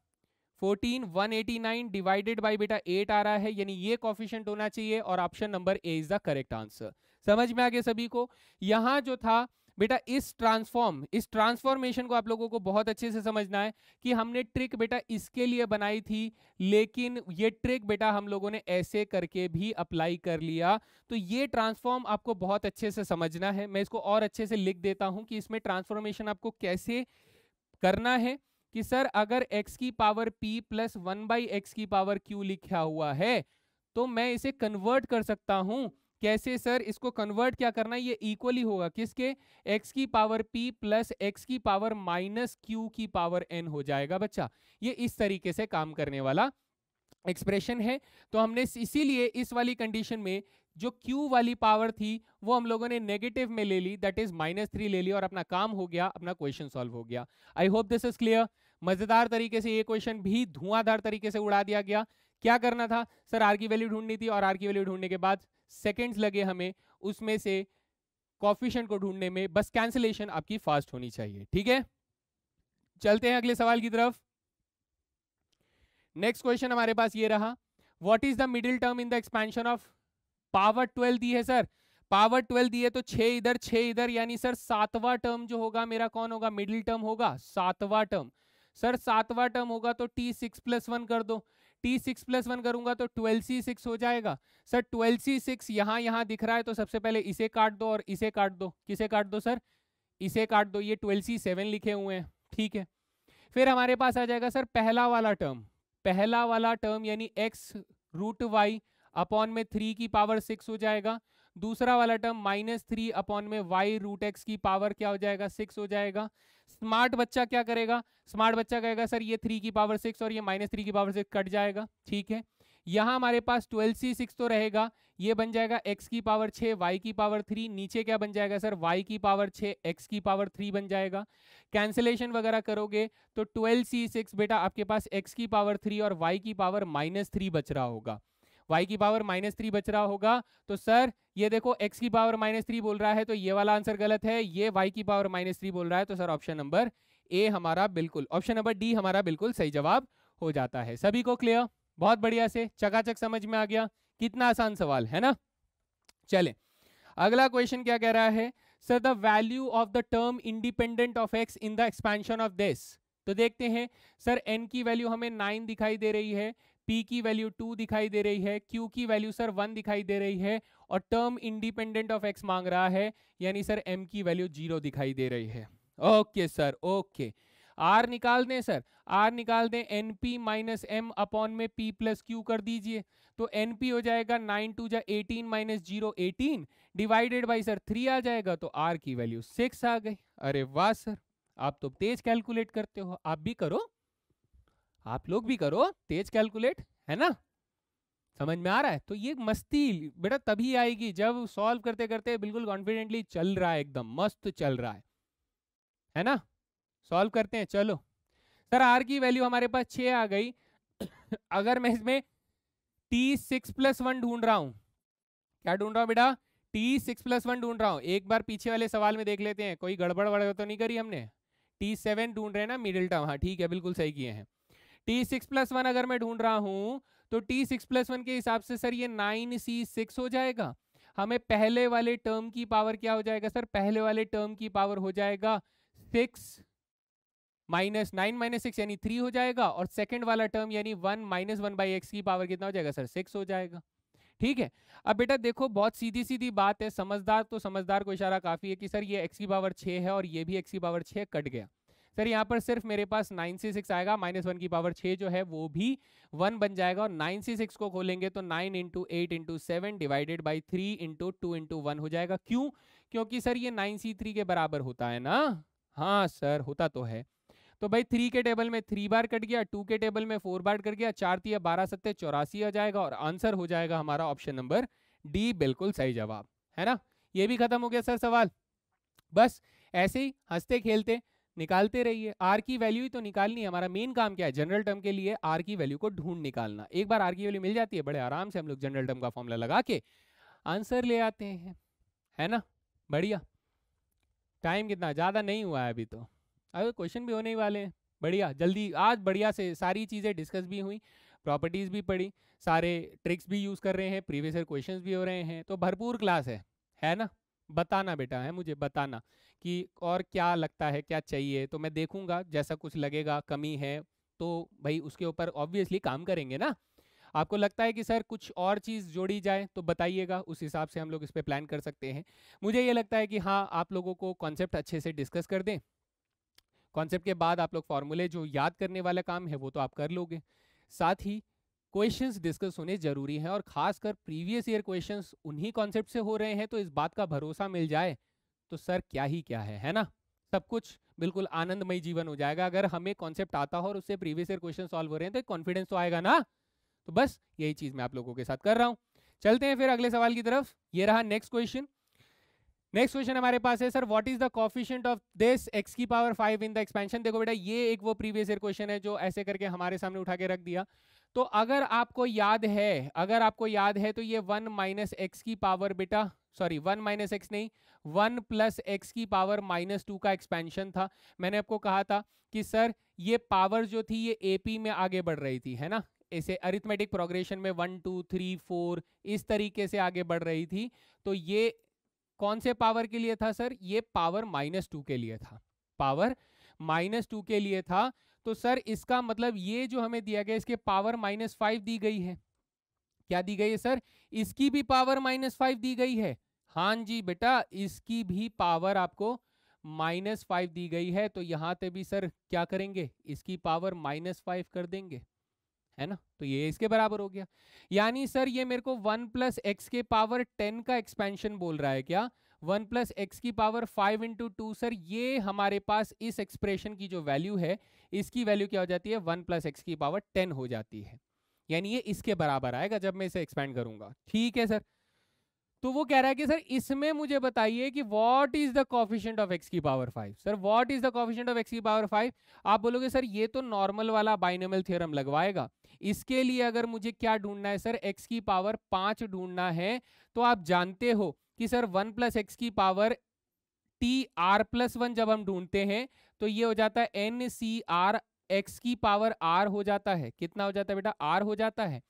14, 189 डिवाइडेड बाई बेटा 8 आ रहा है, यानी ये कोफिशिएंट होना चाहिए और option number A is the correct answer. समझ में आ गया सभी को? यहाँ जो था बेटा इस ट्रांसफॉर्मेशन को आप लोगों को बहुत अच्छे से समझना है कि हमने ट्रिक बेटा इसके लिए बनाई थी, लेकिन ये ट्रिक बेटा हम लोगों ने ऐसे करके भी अप्लाई कर लिया। तो ये ट्रांसफॉर्म आपको बहुत अच्छे से समझना है। मैं इसको और अच्छे से लिख देता हूं कि इसमें ट्रांसफॉर्मेशन आपको कैसे करना है। कि सर अगर x की पावर p प्लस 1/x की पावर q लिखा हुआ है तो मैं इसे कन्वर्ट कर सकता हूं। कैसे सर? इसको कन्वर्ट क्या करना है, ये इक्वली होगा किसके? x की पावर p प्लस x की पावर माइनस q की पावर n हो जाएगा बच्चा। ये इस तरीके से काम करने वाला एक्सप्रेशन है। तो हमने इसीलिए इस वाली कंडीशन में जो q वाली पावर थी वो हम लोगों ने नेगेटिव में ले ली, दैट इज -3 ले ली और अपना काम हो गया, अपना क्वेश्चन सॉल्व हो गया। I hope this is clear. मजेदार तरीके से ये क्वेश्चन भी धुआंधार तरीके से उड़ा दिया गया। क्या करना था सर? आर की वैल्यू ढूंढनी थी और आर की वैल्यू ढूंढने के बाद सेकेंड्स लगे हमें उसमें से कोफिशिएंट को ढूंढने में। बस कैंसिलेशन आपकी फास्ट होनी चाहिए। ठीक है, चलते हैं अगले सवाल की तरफ। नेक्स्ट क्वेश्चन हमारे पास ये रहा, what is the middle term in the expansion of power 12 दी है सर। पावर 12 दी है तो 6 इधर 6 इधर, यानी सर सातवां टर्म जो होगा मेरा कौन होगा? मिडिल टर्म होगा, सातवां टर्म। सर सातवां टर्म होगा तो t6 + 1 कर दो। t6 + 1 करूंगा तो 12c6 हो जाएगा। सर 12c6 यहाँ दिख रहा है तो सबसे पहले इसे काट दो और इसे काट दो। किसे काट दो सर? इसे काट दो। ये 12c7 लिखे हुए हैं, ठीक है। फिर हमारे पास आ जाएगा सर पहला वाला टर्म यानी x√y अपॉन में 3 की पावर 6 हो जाएगा। दूसरा वाला टर्म -3 अपॉन में y√x की पावर क्या हो जाएगा? 6 हो जाएगा। स्मार्ट बच्चा क्या करेगा? स्मार्ट बच्चा कहेगा सर ये 3 की पावर 6 और ये -3 की पावर 6 कट जाएगा, ठीक है। यहाँ हमारे पास 12c6 तो रहेगा, ये बन जाएगा x की पावर 6 y की पावर 3, नीचे क्या बन जाएगा सर? y की पावर 6 x की पावर 3 बन जाएगा। कैंसिलेशन वगैरह करोगे तो 12c6 बेटा आपके पास x की पावर 3 और y की पावर -3 बच रहा होगा। y की पावर -3 बच रहा होगा तो सर ये देखो x की पावर -3 बोल रहा है तो ये वाला आंसर गलत है, ये y की पावर -3 बोल रहा है तो सर ऑप्शन नंबर ए हमारा बिल्कुल, ऑप्शन नंबर डी हमारा बिल्कुल सही जवाब हो जाता है। सभी को क्लियर? बहुत बढ़िया से चकाचक समझ में आ गया। कितना आसान सवाल है ना। चले अगला क्वेश्चन क्या कह रहा है, sir the value of the term independent of x in the expansion of this. तो देखते हैं सर n की वैल्यू हमें 9 दिखाई दे रही है, p की वैल्यू 2 दिखाई दे रही है, q की वैल्यू सर 1 दिखाई दे रही है और टर्म इंडिपेंडेंट ऑफ x मांग रहा है, यानी सर m की वैल्यू 0 दिखाई दे रही है। Okay sir, okay. r निकाल दें सर, r निकाल दें, np माइनस m अपॉन में p प्लस q कर दीजिए तो np हो जाएगा 9 2 जा 18 माइनस 0 18 डिवाइडेड बाई सर 3 आ जाएगा तो r की वैल्यू 6 आ गई। अरे वाह सर, आप तो तेज कैलकुलेट करते हो, आप भी करो, आप लोग भी करो तेज कैलकुलेट, है ना। समझ में आ रहा है? तो ये मस्ती बेटा तभी आएगी जब सॉल्व करते करते बिल्कुल कॉन्फिडेंटली चल रहा है, एकदम मस्त चल रहा है ना। सॉल्व करते हैं, चलो। सर आर की वैल्यू हमारे पास 6 आ गई। अगर मैं इसमें t6 + 1 ढूंढ रहा हूं, क्या ढूंढ रहा हूं बेटा? t6 + 1 ढूंढ रहा हूं। एक बार पीछे वाले सवाल में देख लेते हैं, कोई गड़बड़ वड़बड़ तो नहीं करी हमने। t7 ढूंढ रहे हैं ना मिडिल टर्म, हाँ ठीक है, बिल्कुल सही किए हैं। t6 + 1 अगर मैं ढूंढ रहा हूं तो t6 + 1 के हिसाब से सर ये 9c6 हो जाएगा। हमें पहले वाले टर्म की पावर क्या हो जाएगा सर? पहले वाले टर्म की पावर हो जाएगा 6 माइनस 9 माइनस 6 यानी 3 हो जाएगा और सेकंड वाला टर्म यानी 1 माइनस 1/x की पावर कितना हो जाएगा सर? 6 हो जाएगा। ठीक है, अब बेटा देखो बहुत सीधी सीधी बात है, समझदार तो समझदार को इशारा काफी है कि सर ये x की पावर 6 है और ये भी x की पावर 6 कट गया। सर यहाँ पर सिर्फ मेरे पास 9 से 6 आएगा, -1 की पावर 6 जो है वो भी 1 बन जाएगा और 9 से 6 को खोलेंगे तो 9 × 8 × 7 डिवाइडेड बाई 3 × 2 × 1 हो जाएगा। क्यों? क्योंकि सर ये 9c3 के बराबर होता है ना। हाँ सर होता तो है। तो भाई 3 के टेबल में 3 बार कट गया, 2 के टेबल में 4 बार कट गया, 4 × 12 = 84 आ जाएगा और आंसर हो जाएगा हमारा ऑप्शन नंबर डी, बिल्कुल सही जवाब, है ना। ये भी खत्म हो गया सर सवाल। बस ऐसे ही हंसते खेलते निकालते रहिए। आर की वैल्यू ही तो निकालनी है, हमारा मेन काम क्या है? जनरल टर्म के लिए आर की वैल्यू को ढूंढ निकालना। एक बार आर की वैल्यू मिल जाती है, बड़े आराम से हम लोग जनरल टर्म का फॉर्मूला लगा के आंसर ले आते हैं, है ना। बढ़िया। टाइम कितना, ज़्यादा नहीं हुआ है अभी तो, अभी क्वेश्चन भी होने ही वाले हैं। बढ़िया, जल्दी आज बढ़िया से सारी चीज़ें डिस्कस भी हुई, प्रॉपर्टीज़ भी पढ़ी, सारे ट्रिक्स भी यूज़ कर रहे हैं, प्रीवियस ईयर क्वेश्चंस भी हो रहे हैं, तो भरपूर क्लास है ना। बताना बेटा, है मुझे बताना कि और क्या लगता है, क्या चाहिए, तो मैं देखूंगा, जैसा कुछ लगेगा कमी है तो भाई उसके ऊपर ऑब्वियसली काम करेंगे ना। आपको लगता है कि सर कुछ और चीज़ जोड़ी जाए तो बताइएगा, उस हिसाब से हम लोग इस पर प्लान कर सकते हैं। मुझे ये लगता है कि हाँ, आप लोगों को कॉन्सेप्ट अच्छे से डिस्कस कर दें, कॉन्सेप्ट के बाद आप लोग फॉर्मूले जो याद करने वाला काम है वो तो आप कर लोगे, साथ ही क्वेश्चंस डिस्कस होने जरूरी हैं, और खासकर प्रीवियस ईयर क्वेश्चंस उन्हीं कॉन्सेप्ट से हो रहे हैं, तो इस बात का भरोसा मिल जाए तो सर क्या ही क्या है ना। सब कुछ बिल्कुल आनंदमय जीवन हो जाएगा अगर हमें कॉन्सेप्ट आता हो और उससे प्रीवियस ईयर क्वेश्चन सॉल्व हो रहे हैं, तो कॉन्फिडेंस तो आएगा ना। तो बस यही चीज मैं आप लोगों के साथ कर रहा हूं। चलते हैं फिर अगले सवाल की तरफ। ये रहा नेक्स्ट क्वेश्चन। नेक्स्ट क्वेश्चन हमारे पास है, sir what is the coefficient of this x की पावर 5 इन द एक्सपेंशन। देखो बेटा, ये एक वो प्रीवियस ईयर क्वेश्चन है जो ऐसे करके हमारे सामने उठा के रख दिया। तो अगर आपको याद है तो ये 1 माइनस एक्स की पावर बेटा, सॉरी 1 माइनस एक्स नहीं, 1 प्लस एक्स की पावर -2 का एक्सपेंशन था। मैंने आपको कहा था कि सर ये पावर जो थी ये एपी में आगे बढ़ रही थी, है ना, ऐसे अरिथमेटिक प्रोग्रेशन में 1 2 3 4 इस तरीके से आगे बढ़ रही थी। तो ये कौन से पावर के लिए था सर, ये पावर -2 के लिए था, पावर -2 के लिए था। तो सर इसका मतलब ये जो हमें दिया गया इसके पावर -5 दी गई है। क्या दी गई है सर, इसकी भी पावर -5 दी गई है। हाँ जी बेटा, इसकी भी पावर आपको -5 दी गई है। तो यहां पे भी सर क्या करेंगे, इसकी पावर -5 कर देंगे, है ना। तो ये इसके बराबर हो गया। यानी सर ये मेरे को 1 प्लस एक्स के पावर 10 का एक्सपेंशन बोल रहा है क्या, 1 प्लस एक्स की पावर 5 इंटू 2। सर ये हमारे पास इस एक्सप्रेशन की जो वैल्यू है, इसकी वैल्यू क्या हो जाती है, 1 प्लस एक्स की पावर 10 हो जाती है। यानी ये इसके बराबर आएगा जब मैं इसे एक्सपेंड करूंगा। ठीक है सर। तो वो कह रहा है कि सर इसमें मुझे बताइए कि what is the coefficient of x की power 5। Sir what is the coefficient of x की पावर 5। आप बोलोगे सर ये तो नॉर्मल वाला बाइनोमियल थ्योरम लगवाएगा। इसके लिए अगर मुझे क्या ढूंढना है सर, x की पावर 5 ढूंढना है। तो आप जानते हो कि सर 1 प्लस एक्स की पावर tr+1 जब हम ढूंढते हैं तो ये हो जाता है ncr, x की पावर r हो जाता है। कितना हो जाता है बेटा, r हो जाता है।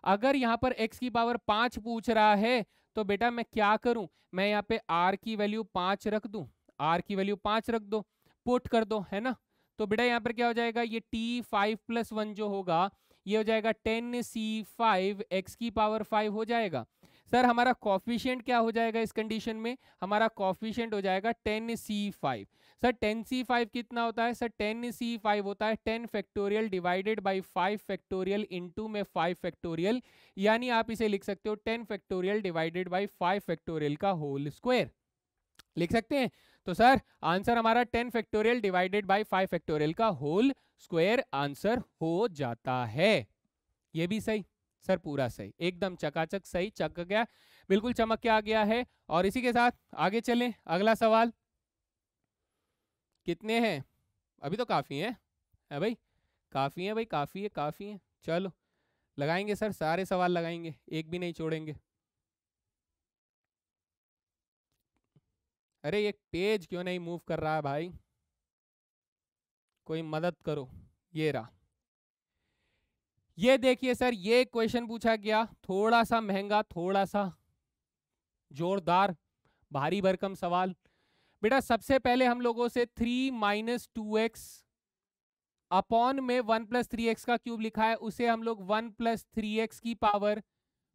अगर यहाँ पर x की पावर 5 पूछ रहा है तो बेटा मैं क्या करूं, मैं यहाँ पे r की वैल्यू 5 रख दूं, r की वैल्यू 5 रख दो, पुट कर दो, है ना। तो बेटा यहाँ पर क्या हो जाएगा, ये t5+1 जो होगा ये हो जाएगा 10c5 x की पावर 5 हो जाएगा। सर हमारा कॉफिशिएंट क्या हो जाएगा इस कंडीशन में, हमारा कॉफिशिएंट हो जाएगा 10c5। सर 10c5 कितना होता है, सर 10c5 होता है 10 factorial divided by 5 factorial into में 5 फैक्टोरियल। यानी आप इसे लिख सकते हो 10 फैक्टोरियल डिवाइडेड बाई 5 फैक्टोरियल का होल स्क्वायर, लिख सकते हैं। तो सर आंसर हमारा 10 फैक्टोरियल डिवाइडेड बाई 5 फैक्टोरियल का होल स्क्वायर आंसर हो जाता है। ये भी सही सर, पूरा सही, एकदम चकाचक सही, चक गया, बिल्कुल चमक के आ गया है। और इसी के साथ आगे चलें, अगला सवाल। कितने हैं, अभी तो काफी है भाई, काफी है भाई, काफी है, काफी है। चलो लगाएंगे सर, सारे सवाल लगाएंगे, एक भी नहीं छोड़ेंगे। अरे ये पेज क्यों नहीं मूव कर रहा है भाई, कोई मदद करो। ये रहा, ये देखिए सर, ये क्वेश्चन पूछा गया, थोड़ा सा महंगा, थोड़ा सा जोरदार, भारी भरकम सवाल। बेटा सबसे पहले हम लोगों से 3 माइनस 2x अपॉन में 1 प्लस 3x का क्यूब लिखा है, उसे हम लोग 1 प्लस 3x की पावर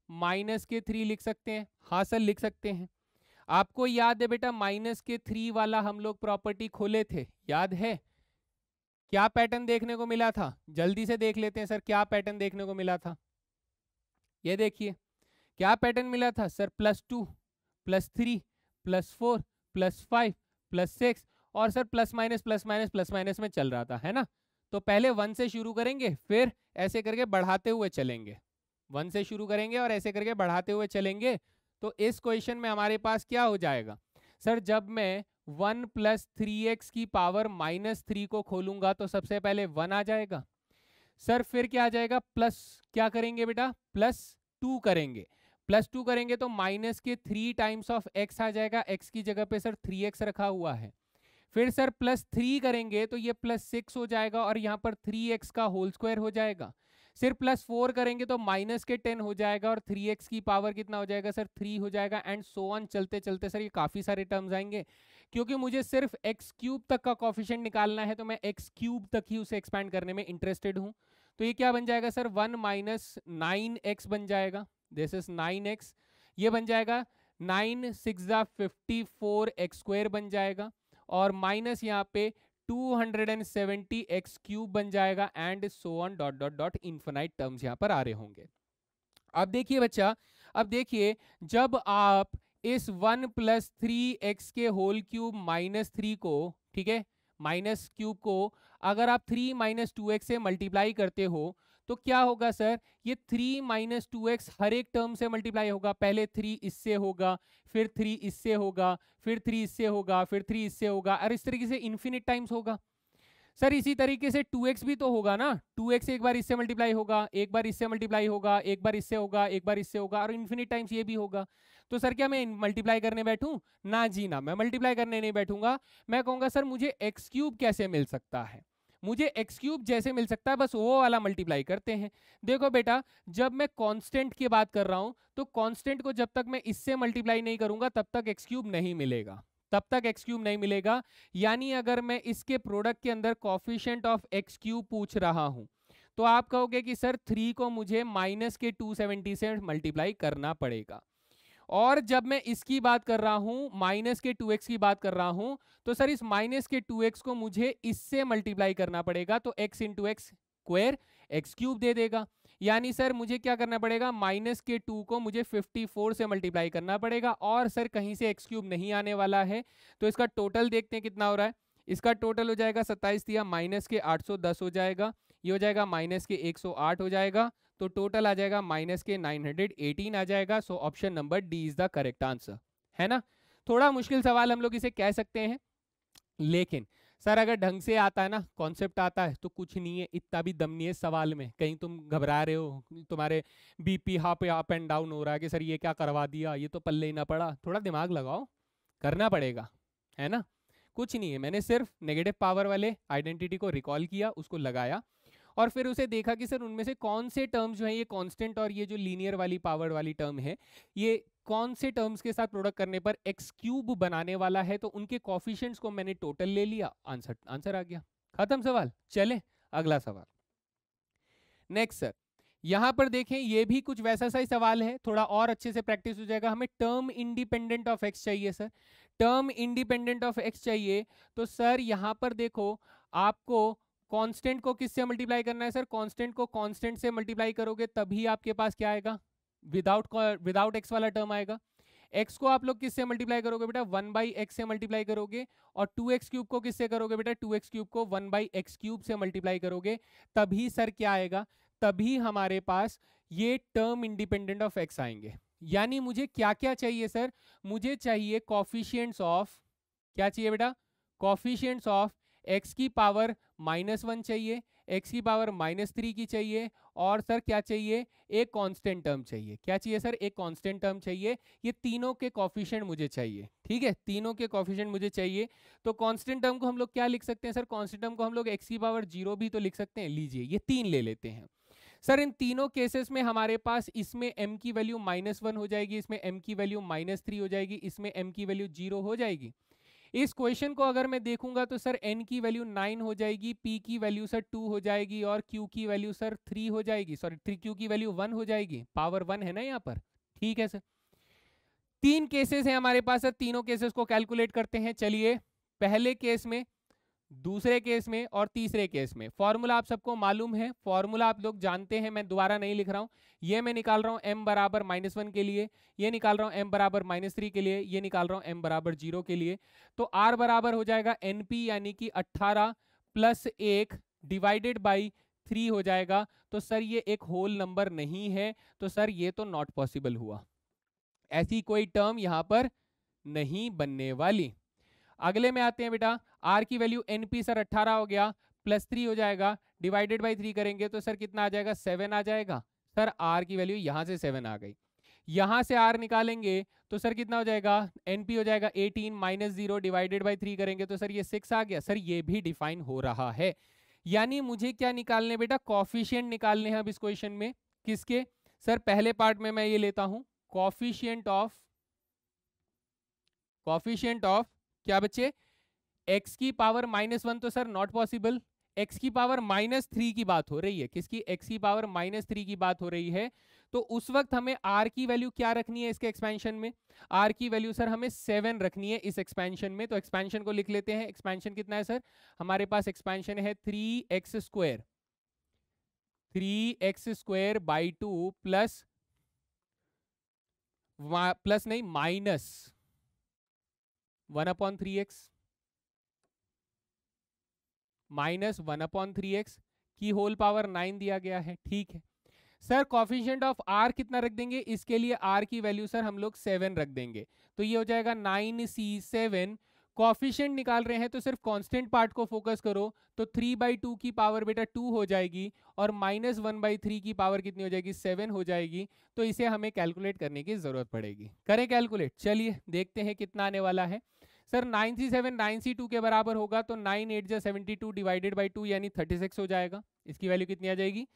-3 लिख सकते हैं। हाँ सर लिख सकते हैं। आपको याद है बेटा -3 वाला हम लोग प्रॉपर्टी खोले थे, याद है। क्या पैटर्न देखने को मिला था, जल्दी से देख लेते हैं सर, क्या पैटर्न देखने को मिला था। ये देखिए क्या पैटर्न मिला था सर, +2 +3 +4 +5 +6 और सर प्लस माइनस में चल रहा था, है ना। तो पहले 1 से शुरू करेंगे, फिर ऐसे करके बढ़ाते हुए चलेंगे, 1 से शुरू करेंगे और ऐसे करके बढ़ाते हुए चलेंगे। तो इस क्वेश्चन में हमारे पास क्या हो जाएगा सर, जब मैं 1 प्लस 3x की पावर -3 को खोलूंगा तो सबसे पहले 1 आ जाएगा सर, फिर क्या आ जाएगा, प्लस क्या करेंगे बेटा, +2 करेंगे, +2 करेंगे तो -3 टाइम्स ऑफ x आ जाएगा, x की जगह पे सर 3x रखा हुआ है। फिर सर +3 करेंगे तो ये +6 हो जाएगा और यहाँ पर 3x का होल स्क्वायर हो जाएगा। सिर +4 करेंगे तो -10 हो जाएगा और 3x की पावर कितना हो जाएगा सर 3 हो जाएगा एंड सो ऑन चलते चलते सर ये काफ़ी सारे टर्म्स आएंगे। क्योंकि मुझे सिर्फ x³ तक का कोफिशिएंट निकालना है तो मैं x³ तक ही उसे एक्सपैंड करने में इंटरेस्टेड हूँ। तो ये क्या बन जाएगा सर 1 - 9x बन जाएगा, दिस इज 9x। ये बन जाएगा 9 6 54x² बन जाएगा और माइनस यहाँ पे 270x³ बन जाएगा and so on dot dot dot infinite terms यहाँ पर आ रहे होंगे। अब देखिए बच्चा, अब देखिए जब आप इस 1 + 3x के होल क्यूब -3 को, ठीक है, माइनस क्यूब को अगर आप 3 - 2x से मल्टीप्लाई करते हो तो क्या होगा सर, ये 3 - 2x हर एक टर्म से मल्टीप्लाई होगा। पहले 3 इससे होगा, फिर 3 इससे होगा, फिर 3 इससे होगा, फिर 3 इससे होगा और इस तरीके से इन्फिनिट टाइम्स होगा। सर इसी तरीके से 2x भी तो होगा ना, 2x एक बार इससे मल्टीप्लाई होगा, एक बार इससे मल्टीप्लाई होगा, एक बार इससे होगा, एक बार इससे होगा और इन्फिनिट टाइम्स ये भी होगा। तो सर क्या मैं मल्टीप्लाई करने बैठूं? ना जी ना, मैं मल्टीप्लाई करने नहीं बैठूंगा। मैं कहूंगा सर मुझे x³ कैसे मिल सकता है, मुझे x³ जैसे मिल सकता है, बस वो वाला मल्टीप्लाई करते हैं। देखो बेटा, जब मैं कांस्टेंट की बात कर रहा हूं तो कांस्टेंट को जब तक मैं इससे मल्टीप्लाई नहीं करूंगा तब तक x³ नहीं मिलेगा, तब तक x³ नहीं मिलेगा। यानी अगर मैं इसके प्रोडक्ट के अंदर कोफिशिएंट ऑफ x³ पूछ रहा हूं तो आप कहोगे कि सर 3 को मुझे -270 से मल्टीप्लाई करना पड़ेगा। और जब मैं इसकी बात कर रहा हूं, -2x की बात कर रहा हूं, तो सर इस -2x को मुझे इससे मल्टीप्लाई करना पड़ेगा तो x × x² x³ दे देगा। यानी सर मुझे क्या करना पड़ेगा, -2 को मुझे 54 से मल्टीप्लाई करना पड़ेगा और सर कहीं से x³ नहीं आने वाला है तो इसका टोटल देखते हैं कितना हो रहा है। इसका टोटल हो जाएगा 27 दिया -810 हो जाएगा, ये हो जाएगा -108 हो जाएगा, तो टोटल आ जाएगा -918 आ जाएगा। So option number D is the correct answer, है ना। थोड़ा मुश्किल सवाल हम लोग इसे कह सकते हैं, लेकिन सर अगर ढंग से आता है ना, कॉन्सेप्ट आता है तो कुछ नहीं है, इतना भी दम नहीं है सवाल में। कहीं तुम घबरा रहे हो, तुम्हारे बीपी अप एंड डाउन हो रहा है कि सर ये क्या करवा दिया, ये तो पल्ले ही ना पड़ा। थोड़ा दिमाग लगाओ, करना पड़ेगा, है ना। कुछ नहीं है, मैंने सिर्फ नेगेटिव पावर वाले आइडेंटिटी को रिकॉल किया, उसको लगाया और फिर उसे देखा कि सर उनमें से कौन से टर्म्स जो है, ये कांस्टेंट और ये जो लीनियर वाली पावर वाली टर्म है, ये कौन से टर्म्स के साथ प्रोडक्ट करने पर x³ बनाने वाला है। तो उनके कोफिशिएंट्स को मैंने टोटल ले लिया, आंसर आ गया, खत्म सवाल। चले अगला सवाल। नेक्स्ट सर, यहां पर देखें ये भी कुछ वैसा सा ही सवाल है, थोड़ा और अच्छे से प्रैक्टिस हो जाएगा। हमें टर्म इंडिपेंडेंट ऑफ x चाहिए sir, term independent of x चाहिए। तो सर यहां पर देखो, आपको कांस्टेंट को किससे मल्टीप्लाई करना है सर, कांस्टेंट को कांस्टेंट से मल्टीप्लाई करोगे तभी आपके पास क्या आएगा, विदाउट x वाला टर्म आएगा। x को आप लोग किससे मल्टीप्लाई करोगे बेटा, 1/x से मल्टीप्लाई करोगे और 2x³ को किससे करोगे बेटा, 2x³ को 1/x³ से मल्टीप्लाई करोगे, तभी सर क्या आएगा, तभी हमारे पास ये टर्म इंडिपेंडेंट ऑफ x आएंगे। यानी मुझे क्या क्या चाहिए सर, मुझे चाहिए कोफिशिएंट्स ऑफ, क्या चाहिए बेटा, कोफिशिएंट्स ऑफ x की पावर -1 चाहिए, x की पावर -3 की चाहिए और सर क्या चाहिए, एक कांस्टेंट टर्म चाहिए। क्या चाहिए सर, एक कांस्टेंट टर्म चाहिए। ये तीनों के कोफिशिएंट मुझे चाहिए, ठीक है, तीनों के कोफिशिएंट मुझे चाहिए। तो कांस्टेंट टर्म को हम लोग क्या लिख सकते हैं सर, कांस्टेंट टर्म को हम लोग x की पावर 0 भी तो लिख सकते हैं। लीजिए ये 3 ले लेते हैं सर। इन तीनों केसेस में हमारे पास इसमें m की वैल्यू -1 हो जाएगी, इसमें m की वैल्यू -3 हो जाएगी, इसमें m की वैल्यू 0 हो जाएगी। इस क्वेश्चन को अगर मैं देखूंगा तो सर n की वैल्यू 9 हो जाएगी, p की वैल्यू सर 2 हो जाएगी और q की वैल्यू सर 3 हो जाएगी, सॉरी q की वैल्यू 1 हो जाएगी, पावर 1 है ना यहाँ पर, ठीक है सर। 3 केसेस हैं हमारे पास सर, तीनों केसेस को कैलकुलेट करते हैं। चलिए पहले केस में, दूसरे केस में और तीसरे केस में फॉर्मूला आप सबको मालूम है, फॉर्मूला आप लोग जानते हैं, मैं दोबारा नहीं लिख रहा हूं। ये मैं निकाल रहा हूं m बराबर -1 के लिए, ये निकाल रहा हूं m बराबर -3 के लिए, ये निकाल रहा हूं m बराबर 0 के लिए। तो r बराबर हो जाएगा np यानी कि 18 + 1 डिवाइडेड बाई 3 हो जाएगा। तो सर ये एक होल नंबर नहीं है, तो सर ये तो नॉट पॉसिबल हुआ, ऐसी कोई टर्म यहां पर नहीं बनने वाली। अगले में आते हैं बेटा, r की वैल्यू np सर 18 हो गया, +3 हो जाएगा, डिवाइडेड बाई 3 करेंगे तो सर कितना आ जाएगा, 7 आ जाएगा। सर r की वैल्यू यहां से 7 आ गई। यहां से r निकालेंगे तो सर कितना हो जाएगा, np हो जाएगा 18 माइनस 0 डिवाइडेड बाई 3 करेंगे तो सर ये 6 आ गया। सर ये भी डिफाइन हो रहा है, यानी मुझे क्या निकालने बेटा, कॉफिशिएंट निकालने हैं अब इस क्वेश्चन में। किसके सर, पहले पार्ट में मैं ये लेता हूं कॉफिशिएंट ऑफ क्या बच्चे, x की पावर -1 तो सर नॉट पॉसिबल, x की पावर -3 की बात हो रही है। किसकी, x की पावर -3 की बात हो रही है। तो उस वक्त हमें r की वैल्यू क्या रखनी है इसके एक्सपेंशन में, r की वैल्यू सर हमें 7 रखनी है इस एक्सपेंशन में। तो एक्सपेंशन को लिख लेते हैं। एक्सपेंशन कितना है सर, हमारे पास एक्सपेंशन है 3x² बाई 2 प्लस नहीं -1/3x -1/3x की होल पावर 9 दिया गया है। ठीक है सर, कॉफिशिएंट ऑफ r कितना रख देंगे, इसके लिए r की वैल्यू सर हम लोग 7 रख देंगे। तो ये हो जाएगा 9c7। कॉफिशिएंट निकाल रहे हैं तो सिर्फ कांस्टेंट पार्ट को फोकस करो, तो 3/2 की पावर बेटा 2 हो जाएगी और -1/3 की पावर कितनी हो जाएगी, 7 हो जाएगी। तो इसे हमें कैलकुलेट करने की जरूरत पड़ेगी। करें कैलकुलेट, चलिए देखते हैं कितना आने वाला है। सर 9c7 9c2 के बराबर होगा, तो 9 8 जा 72 डिवाइडेड बाई 2 यानी 36 हो जाएगा। इसकी वैल्यू कितनी आ जाएगी,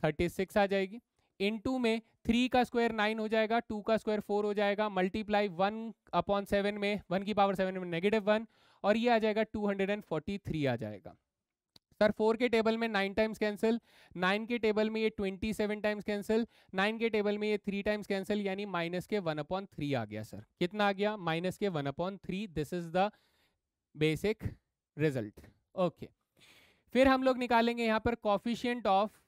36 आ जाएगी। इनटू में 3 का स्क्वायर 9 हो जाएगा, 2 का स्क्वायर 4 हो जाएगा, मल्टीप्लाई 1/7 में 1 की पावर 7 में -1 और ये आ जाएगा 243 आ जाएगा। सर 4 के टेबल में 9 टाइम्स कैंसिल, 9 के टेबल में ये 27 टाइम्स कैंसिल, 9 के टेबल में ये 3 टाइम्स कैंसिल, यानी -1/3 आ गया। सर कितना आ गया, -1/3। This is the basic result. Okay, फिर हम लोग निकालेंगे यहाँ पर कॉफिशिएंट ऑफ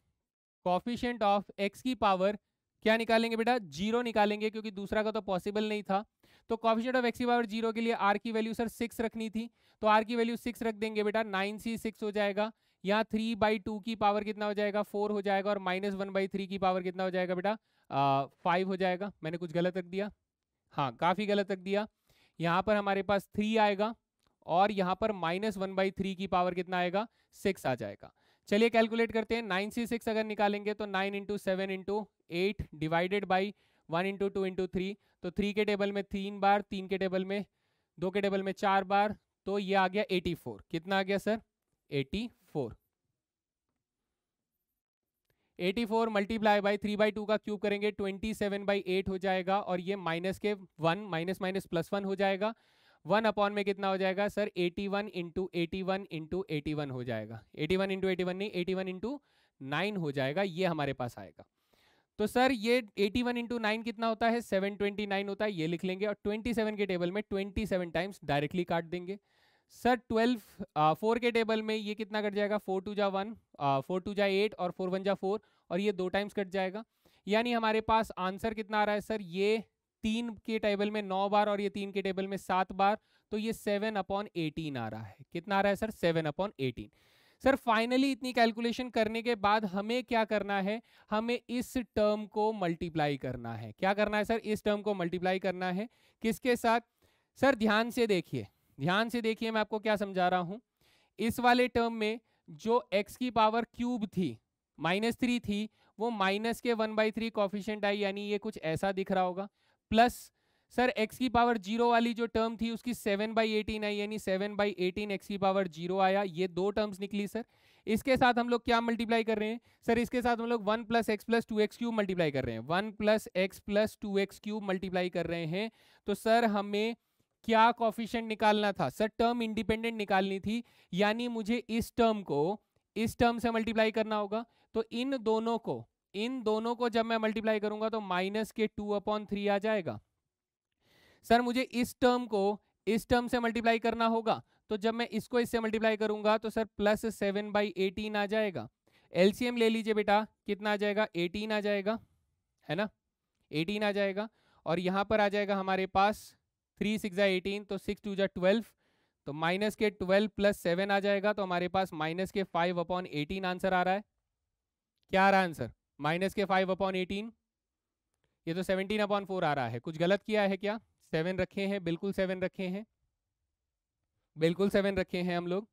x की पावर, क्या निकालेंगे बेटा, 0 निकालेंगे, क्योंकि दूसरा का तो पॉसिबल नहीं था। तो कॉफिशिएंट ऑफ x की पावर 0 के लिए r की वैल्यू सर 6 रखनी थी, तो r की वैल्यू 6 रख देंगे बेटा, 9c6 हो जाएगा। यहाँ 3/2 की पावर कितना हो जाएगा, 4 हो जाएगा, और -1/3 की पावर कितना हो जाएगा बेटा, 5 हो जाएगा। मैंने कुछ गलत रख दिया, हाँ काफी गलत रख दिया। यहाँ पर हमारे पास 3 आएगा और यहाँ पर -1/3 की पावर कितना आएगा, 6 आ जाएगा। चलिए कैलकुलेट करते हैं। 9c6 अगर निकालेंगे तो 9 × 7 × 8 डिवाइडेड बाई 1 × 2 × 3, तो 3 के टेबल में 3 बार, 3 के टेबल में 2 के टेबल में 4 बार, तो ये आ गया 84। कितना आ गया सर, 84। 84 मल्टीप्लाई बाई 3/2 का क्यूब करेंगे 27/8 हो जाएगा, और ये माइनस के 1 माइनस +1 हो जाएगा। 1 अपॉन में कितना हो जाएगा सर, 81 × 81 × 81 हो जाएगा। 81 × 81 नहीं, 81 × 9 हो जाएगा, ये हमारे पास आएगा। तो सर ये 81 × 9 कितना होता है, 729 होता है, ये लिख लेंगे। और 27 के टेबल में 27 टाइम्स डायरेक्टली काट देंगे। सर 4 के टेबल में ये कितना कट जाएगा, 4 2 जा 1, 4 2 जा 8 और 4 1 जा 4, और ये 2 टाइम्स कट जाएगा। यानी हमारे पास आंसर कितना आ रहा है सर, ये 3 के टेबल में 9 बार और ये 3 के टेबल में 7 बार, तो ये 7/18 आ रहा है। कितना आ रहा है सर, 7/18। सर फाइनली इतनी कैलकुलेशन करने के बाद हमें क्या करना है, हमें इस टर्म को मल्टीप्लाई करना है। क्या करना है सर, इस टर्म को मल्टीप्लाई करना है। किसके साथ सर, ध्यान से देखिए, ध्यान से देखिए, मैं आपको क्या समझा रहा हूं। इस वाले टर्म में जो x की पावर क्यूब थी, -3 थी, वो माइनस के 1/3 कॉफिशिएंट आई, यानी ये कुछ ऐसा दिख रहा होगा। प्लस सर x की पावर 0 वाली जो टर्म थी उसकी 7/18 आई, यानी 7/18 x की पावर 0 आया। ये 2 टर्म्स निकली सर। इसके साथ हम लोग क्या मल्टीप्लाई कर रहे हैं सर, इसके साथ हम लोग 1 + x + 2x क्यूब मल्टीप्लाई कर रहे हैं, 1 + x + 2x क्यूब मल्टीप्लाई कर रहे हैं। तो सर हमें क्या कॉफिशिएंट निकालना था सर, टर्म इंडिपेंडेंट निकालनी थी, यानी मुझे इस टर्म को इस टर्म से मल्टीप्लाई करना होगा। तो इन दोनों को जब मैं मल्टीप्लाई करूंगा तो माइनस के 2/3 आ जाएगा। सर मुझे इस टर्म को इस टर्म से मल्टीप्लाई करना होगा, तो जब मैं इसको इससे मल्टीप्लाई करूंगा तो सर +7/18 आ जाएगा। एलसीएम ले लीजिए बेटा, कितना आ जाएगा, 18 आ जाएगा, है ना, 18 आ जाएगा। और यहाँ पर आ जाएगा हमारे पास 3 6 जा 18, तो 6 2 जा 12, तो माइनस के 12 + 7 आ जाएगा, तो हमारे पास माइनस के 5/18 आंसर आ रहा है। क्या आ रहा है आंसर, माइनस के 5/18। ये तो 17/4 आ रहा है, कुछ गलत किया है क्या, 7 रखे हैं, बिल्कुल 7 रखे हैं, बिल्कुल 7 रखे हैं हम लोग।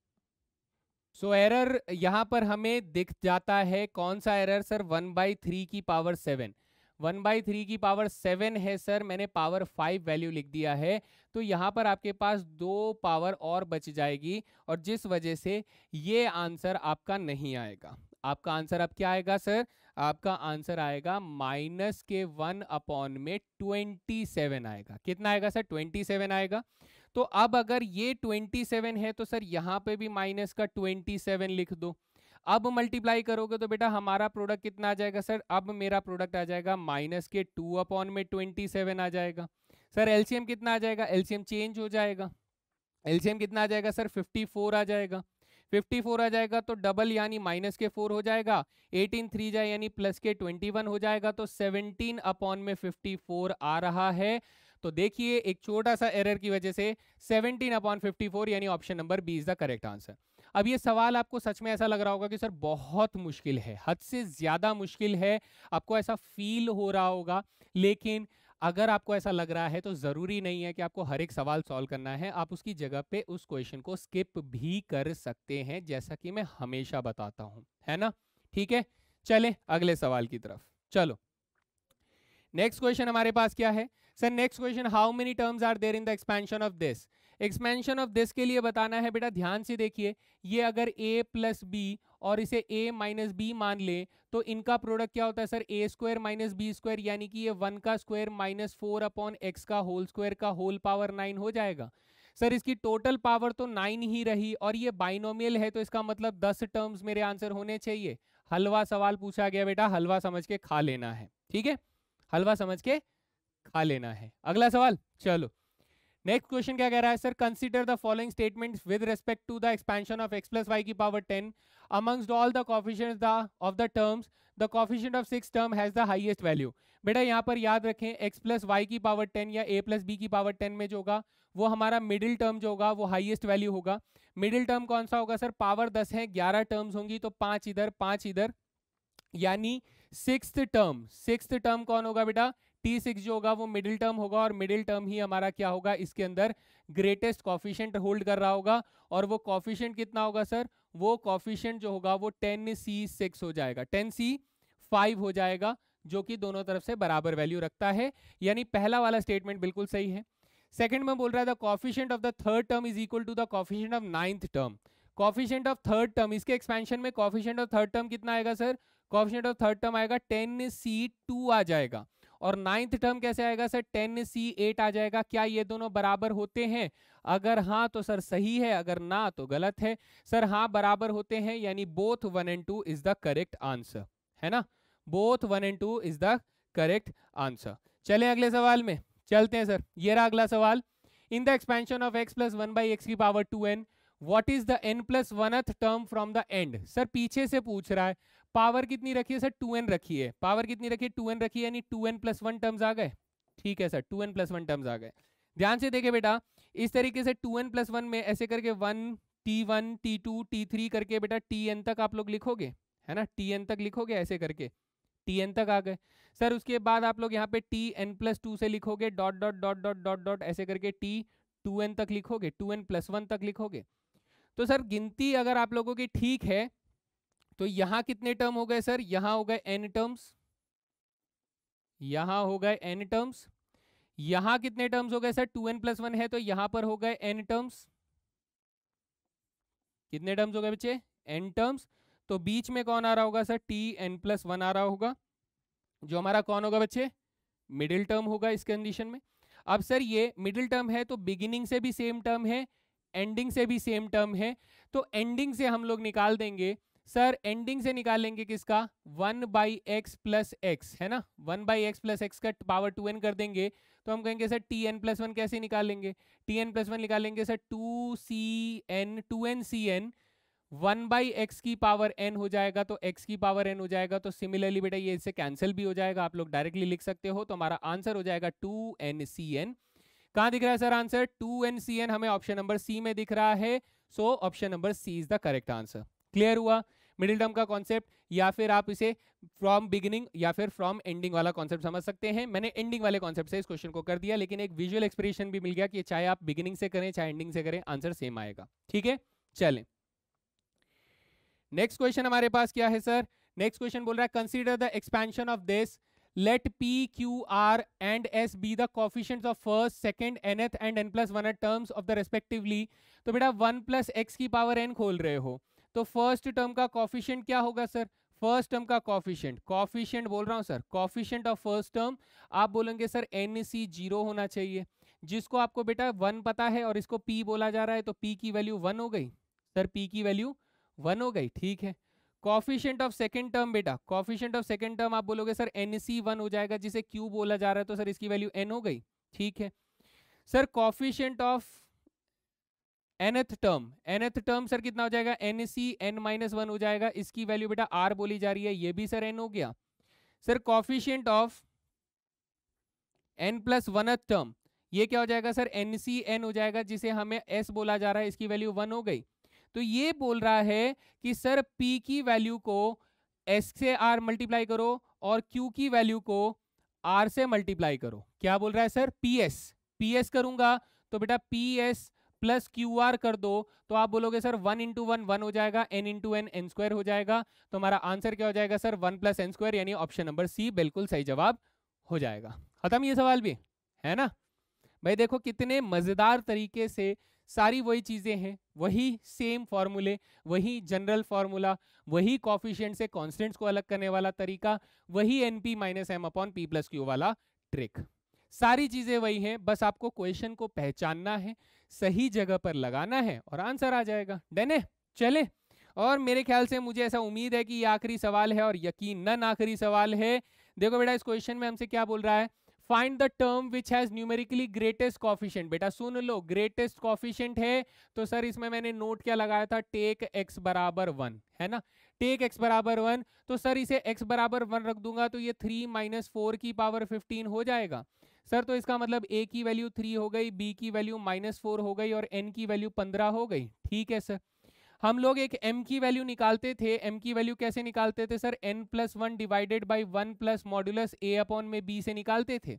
सो एरर यहाँ पर हमें दिख जाता है, कौन सा एरर सर, 1/3 की पावर 7। 1/3 की पावर 7 है सर, मैंने पावर 5 वैल्यू लिख दिया है, तो यहाँ पर आपके पास 2 पावर और बच जाएगी और जिस वजह से ये आंसर आपका नहीं आएगा। आपका आंसर अब क्या आएगा सर? आपका आंसर आएगा -1/27 आएगा। कितना आएगा सर? 27 आएगा। तो अब अगर ये 27 है तो सर यहाँ पे भी माइनस का 27 लिख दो। अब मल्टीप्लाई करोगे तो बेटा हमारा प्रोडक्ट कितना आ जाएगा सर? अब मेरा प्रोडक्ट आ जाएगा -2/27 आ जाएगा। सर एलसीएम कितना आ जाएगा? एलसीएम चेंज हो जाएगा। एलसीएम कितना आ जाएगा सर? 54 आ जाएगा। 54 आ जाएगा तो डबल यानी -4 हो जाएगा। 18 3 जाए यानी +21 हो जाएगा, तो 17/54 आ रहा है। तो देखिए एक छोटा सा एरर की वजह से 17/54 यानी option number B is the correct answer. अब ये सवाल आपको सच में ऐसा लग रहा होगा कि सर बहुत मुश्किल है, हद से ज्यादा मुश्किल है, आपको ऐसा फील हो रहा होगा, लेकिन अगर आपको ऐसा लग रहा है तो जरूरी नहीं है कि आपको हर एक सवाल सॉल्व करना है। आप उसकी जगह पे उस क्वेश्चन को स्किप भी कर सकते हैं, जैसा कि मैं हमेशा बताता हूं, है ना? ठीक है, चलें अगले सवाल की तरफ। चलो नेक्स्ट क्वेश्चन हमारे पास क्या है sir? Next question, how many terms are there in the expansion of this. Expansion of this के लिए बताना है बेटा, ध्यान से देखिए, ये अगर a प्लस बी और इसे a माइनस बी मान ले तो इनका प्रोडक्ट क्या होता है sir? a square minus B square, यानी कि ये 1 का स्क्वायर -4/x का होल स्क्वायर का होल पावर 9 हो जाएगा। सर इसकी टोटल पावर तो 9 ही रही और ये बाइनोमियल है, तो इसका मतलब 10 टर्म्स मेरे आंसर होने चाहिए। हलवा सवाल पूछा गया बेटा, हलवा समझ के खा लेना है, ठीक है? हलवा समझ के खा लेना है। अगला सवाल, चलो नेक्स्ट क्वेश्चन क्या कह रहा है sir? Consider the following statements with respect to the expansion of x plus y की power 10 amongst all the coefficients of the terms the coefficient of 6 term has the highest value. बेटा यहाँ पर याद रखें, x प्लस वाई की power 10 या a plus B की power 10 में जो होगा वो हमारा मिडिल टर्म जो होगा वो हाईएस्ट वैल्यू होगा। मिडिल टर्म कौन सा होगा सर? पावर 10 है, 11 टर्म्स होंगी, तो 5 इधर 5 इधर, यानी सिक्स्थ टर्म कौन होगा बेटा? T6 जो होगा वो मिडिल टर्म होगा और मिडिल टर्म ही हमारा क्या होगा? इसके अंदर ग्रेटेस्ट कॉफिशिएंट होल्ड कर रहा होगा। और वो कॉफिशिएंट कितना होगा सर? वो कॉफिशिएंट जो होगा वो 10C6 हो जाएगा, 10C5 हो जाएगा, जो कि दोनों तरफ से बराबर वैल्यू रखता है। यानी पहला वाला स्टेटमेंट बिल्कुल सही है। सेकंड में बोल रहा है the coefficient of the third term is equal to the coefficient of ninth term. Coefficient of third term, इसके एक्सपेंशन में कॉफिशिएंट ऑफ थर्ड टर्म कितना आएगा sir? Coefficient of third term आएगा 10C2 आ जाएगा। और नाइन्थ टर्म कैसे आएगा sir? 10C8 आ जाएगा। क्या ये दोनों बराबर होते हैं? अगर हाँ तो सर सही है, अगर ना तो गलत है। सर हाँ बराबर होते हैं, यानी both 1 and 2 is the correct answer, है ना? Both 1 and 2 is the correct answer. चलें अगले सवाल में चलते हैं सर। ये रहा अगला सवाल। इन the expansion of x plus 1/x की power 2n what is the n plus 1th term from the end. Sir पीछे से पूछ रहा है, पावर कितनी रखी है सर? 2n रखी है। पावर कितनी रखी है? 2n रखी है, यानी 2n प्लस 1 टर्म्स आ गए। ठीक है सर, 2n प्लस 1 टर्म्स आ गए। ध्यान से देखे बेटा, इस तरीके से 2n प्लस 1 में ऐसे करके 1 t1 t2 t3 करके बेटा tn तक आप लोग लिखोगे, है ना? tn तक लिखोगे, ऐसे करके tn तक आ गए। सर उसके बाद आप लोग यहाँ पे tn प्लस 2 से लिखोगे, dot dot dot dot dot dot ऐसे करके t2n तक लिखोगे, 2n प्लस 1 तक लिखोगे। तो सर गिनती अगर आप लोगों की ठीक है तो यहां कितने टर्म हो गए सर? यहां हो गए n टर्म्स, यहां हो गए n टर्म्स। यहां कितने टर्म्स हो गए सर? 2n प्लस 1 है तो यहां पर हो गए n टर्म्स। कितने टर्म्स हो गए बच्चे? n terms. तो बीच में कौन आ रहा होगा सर? tn प्लस 1 आ रहा होगा, जो हमारा कौन होगा बच्चे? मिडिल टर्म होगा इस कंडीशन में। अब सर ये मिडिल टर्म है तो बिगिनिंग से भी सेम टर्म है, एंडिंग से भी सेम टर्म है, तो एंडिंग से हम लोग निकाल देंगे सर। एंडिंग से निकालेंगे किसका? 1/x प्लस एक्स, है ना? 1/x प्लस एक्स का पावर 2n कर देंगे तो हम कहेंगे सर tn प्लस 1 कैसे निकालेंगे? tn प्लस 1 निकालेंगे सर 2n cn 1/x की पावर n हो जाएगा, तो x की पावर n हो जाएगा। तो सिमिलरली बेटा ये इससे कैंसिल भी हो जाएगा, आप लोग डायरेक्टली लिख सकते हो। तो हमारा आंसर हो जाएगा 2n कहाँ दिख रहा है सर आंसर? 2n हमें ऑप्शन नंबर सी में दिख रहा है। So option number C is the correct answer. Clear हुआ मिडिल टर्म का कॉन्सेप्ट, या फिर आप इसे फ्रॉम बिगिनिंग या फिर फ्रॉम एंडिंग वाला कॉन्सेप्ट समझ सकते हैं। मैंने एंडिंग वाले कॉन्सेप्ट से इस क्वेश्चन को कर दिया, लेकिन एक विजुअल एक्सप्रेशन भी मिल गया कि चाहे आप बिगिनिंग से करें चाहे एंडिंग से करें आंसर सेम आएगा। ठीक है, चलें नेक्स्ट क्वेश्चन हमारे पास क्या है सर? नेक्स्ट क्वेश्चन बोल रहा है consider the expansion of this let p q r and s be the coefficients of first second nth and n plus 1th terms of the respectively। तो बेटा 1 plus x की power n खोल रहे हो, तो फर्स्ट टर्म का coefficient क्या होगा सर? फर्स्ट टर्म का कॉफिशिएंट बोल रहा हूं sir, coefficient of first term आप बोलेंगे सर NC 0 होना चाहिए, जिसको आपको बेटा 1 पता है और इसको p बोला जा रहा है, तो p की वैल्यू 1 हो गई सर, p की वैल्यू 1 हो गई, ठीक है। कॉफिशिएंट ऑफ सेकंड टर्म बेटा, कॉफिशिएंट ऑफ सेकंड टर्म आप बोलोगे सर NC 1 हो जाएगा, जिसे q बोला जा रहा है, तो सर इसकी वैल्यू n हो गई, ठीक है। Sir coefficient of nth term sir कितना हो जाएगा? NC n-1 हो जाएगा, इसकी वैल्यू बेटा r बोली जा रही है, ये भी सर n हो गया। Sir coefficient of n+1th term, ये क्या हो जाएगा सर? NC n हो जाएगा, जिसे हमें s बोला जा रहा है, इसकी वैल्यू 1 हो गई। तो ये बोल रहा है कि सर p की वैल्यू को s से r मल्टीप्लाई करो और q की वैल्यू को r से मल्टीप्लाई करो। क्या बोल रहा है सर? ps करूंगा तो बेटा ps प्लस क्यू आर कर दो, तो आप बोलोगे सर 1 इंटू 1 1 हो जाएगा, n into n n square हो जाएगा। तो हमारा आंसर क्या हो जाएगा सर? 1 प्लस n स्क्वायर, यानी ऑप्शन नंबर सी बिल्कुल सही जवाब हो जाएगा। खत्म ये सवाल भी, है ना भाई? देखो कितने मजेदार तरीके से सारी वही चीजें हैं, वही सेम फॉर्मूले, वही जनरल फॉर्मूला, वही कॉफिशिएंट से कॉन्स्टेंट्स को अलग करने वाला तरीका, वही np minus m upon p plus Q वाला ट्रिक, सारी चीजें वही हैं। बस आपको क्वेश्चन को पहचानना है, सही जगह पर लगाना है और आंसर आ जाएगा। डन है? चले। और मेरे ख्याल से मुझे ऐसा उम्मीद है कि ये आखिरी सवाल है और यकीनन आखिरी सवाल है। देखो बेटा इस क्वेश्चन में हमसे क्या बोल रहा है? Find the term which has numerically greatest coefficient. बेटा सुन लो, ग्रेटेस्ट कॉफिशिएंट है तो सर इसमें मैंने नोट क्या लगाया था? टेक x बराबर 1, है ना? टेक x बराबर 1, तो सर इसे x बराबर 1 रख दूंगा तो ये 3 माइनस 4 की पावर 15 हो जाएगा सर। तो इसका मतलब a की वैल्यू 3 हो गई, b की वैल्यू -4 हो गई और n की वैल्यू 15 हो गई, ठीक है सर। हम लोग एक m की वैल्यू निकालते थे, m की वैल्यू कैसे निकालते थे sir? n+1 divided by 1 plus modulus a upon में b से निकालते थे,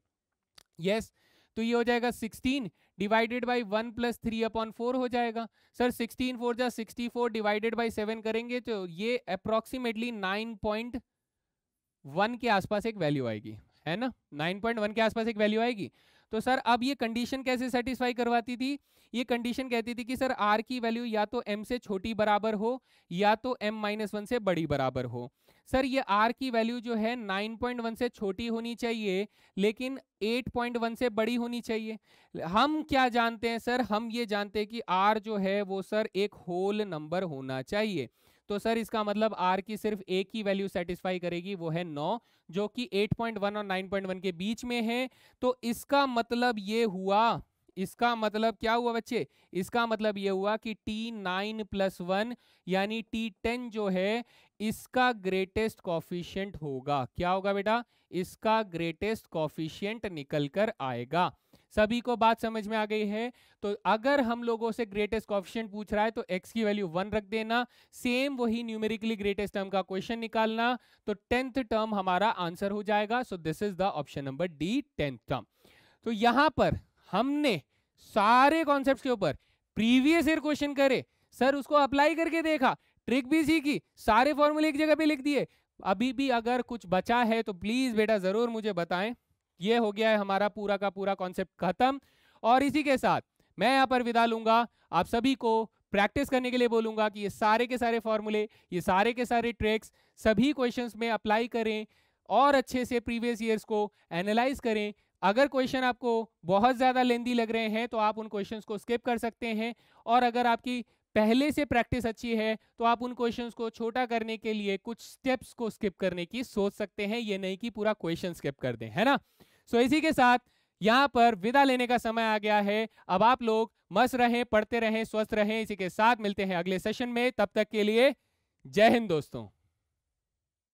यस। तो ये हो जाएगा 16 डिवाइडेड बाई 1 प्लस 3 अपॉन 4 हो जाएगा सर। 16 4 जा 64 डिवाइडेड बाई 7 करेंगे तो ये अप्रोक्सीमेटली 9.1 के आसपास एक वैल्यू आएगी, है ना? 9.1 के आसपास एक वैल्यू आएगी। तो सर अब ये कंडीशन कैसे सेटिस्फाई करवाती थी? ये कंडीशन कहती थी कि सर r की वैल्यू या तो m से छोटी बराबर हो या तो m-1 से बड़ी बराबर हो। सर ये r की वैल्यू जो है 9.1 से छोटी होनी चाहिए लेकिन 8.1 से बड़ी होनी चाहिए। हम क्या जानते हैं सर? हम ये जानते हैं कि r जो है वो सर एक होल नंबर होना चाहिए। तो सर इसका मतलब r की सिर्फ एक ही वैल्यू सेटिस्फाई करेगी, वो है 9, जो कि 8.1 और 9.1 के बीच में है। तो इसका मतलब ये हुआ, इसका मतलब क्या हुआ बच्चे? इसका मतलब ये हुआ कि T9+1 यानी T10 जो है इसका ग्रेटेस्ट कॉफिशिएंट होगा। क्या होगा बेटा? इसका ग्रेटेस्ट कॉफिशिएंट निकल कर आएगा। सभी को बात समझ में आ गई है? तो अगर हम लोगों से ग्रेटेस्ट कॉफिशिएंट पूछ रहा है तो x की वैल्यू 1 रख देना, सेम वही न्यूमेरिकली ग्रेटेस्ट टर्म का क्वेश्चन निकालना, तो 10th टर्म हमारा आंसर हो जाएगा। So this is the option number D, 10th term. तो यहां पर हमने सारे कॉन्सेप्ट्स के ऊपर प्रीवियस ईयर क्वेश्चन करे सर, उसको अप्लाई करके देखा, ट्रिक भी सीखी, सारे फॉर्मूले एक जगह पे लिख दिए। अभी भी अगर कुछ बचा है तो प्लीज बेटा जरूर मुझे बताएं। ये हो गया है हमारा पूरा का पूरा कॉन्सेप्ट खत्म। और इसी के साथ मैं यहाँ पर विदा लूंगा, आप सभी को प्रैक्टिस करने के लिए बोलूंगा कि ये सारे के सारे फॉर्मूले, ये सारे के सारे ट्रिक्स सभी क्वेश्चंस में अप्लाई करें और अच्छे से प्रीवियस ईयर्स को एनालाइज करें। अगर क्वेश्चन आपको बहुत ज़्यादा लेंदी लग रहे हैं तो आप उन क्वेश्चंस को स्किप कर सकते हैं, और अगर आपकी पहले से प्रैक्टिस अच्छी है तो आप उन क्वेश्चंस को छोटा करने के लिए कुछ स्टेप्स को स्किप करने की सोच सकते हैं, ये नहीं कि पूरा क्वेश्चन स्किप कर दें, है ना? सो इसी के साथ यहाँ पर विदा लेने का समय आ गया है। अब आप लोग मस्त रहें, पढ़ते रहें, स्वस्थ रहें। इसी के साथ मिलते हैं अगले सेशन में, तब तक के लिए जय हिंद दोस्तों।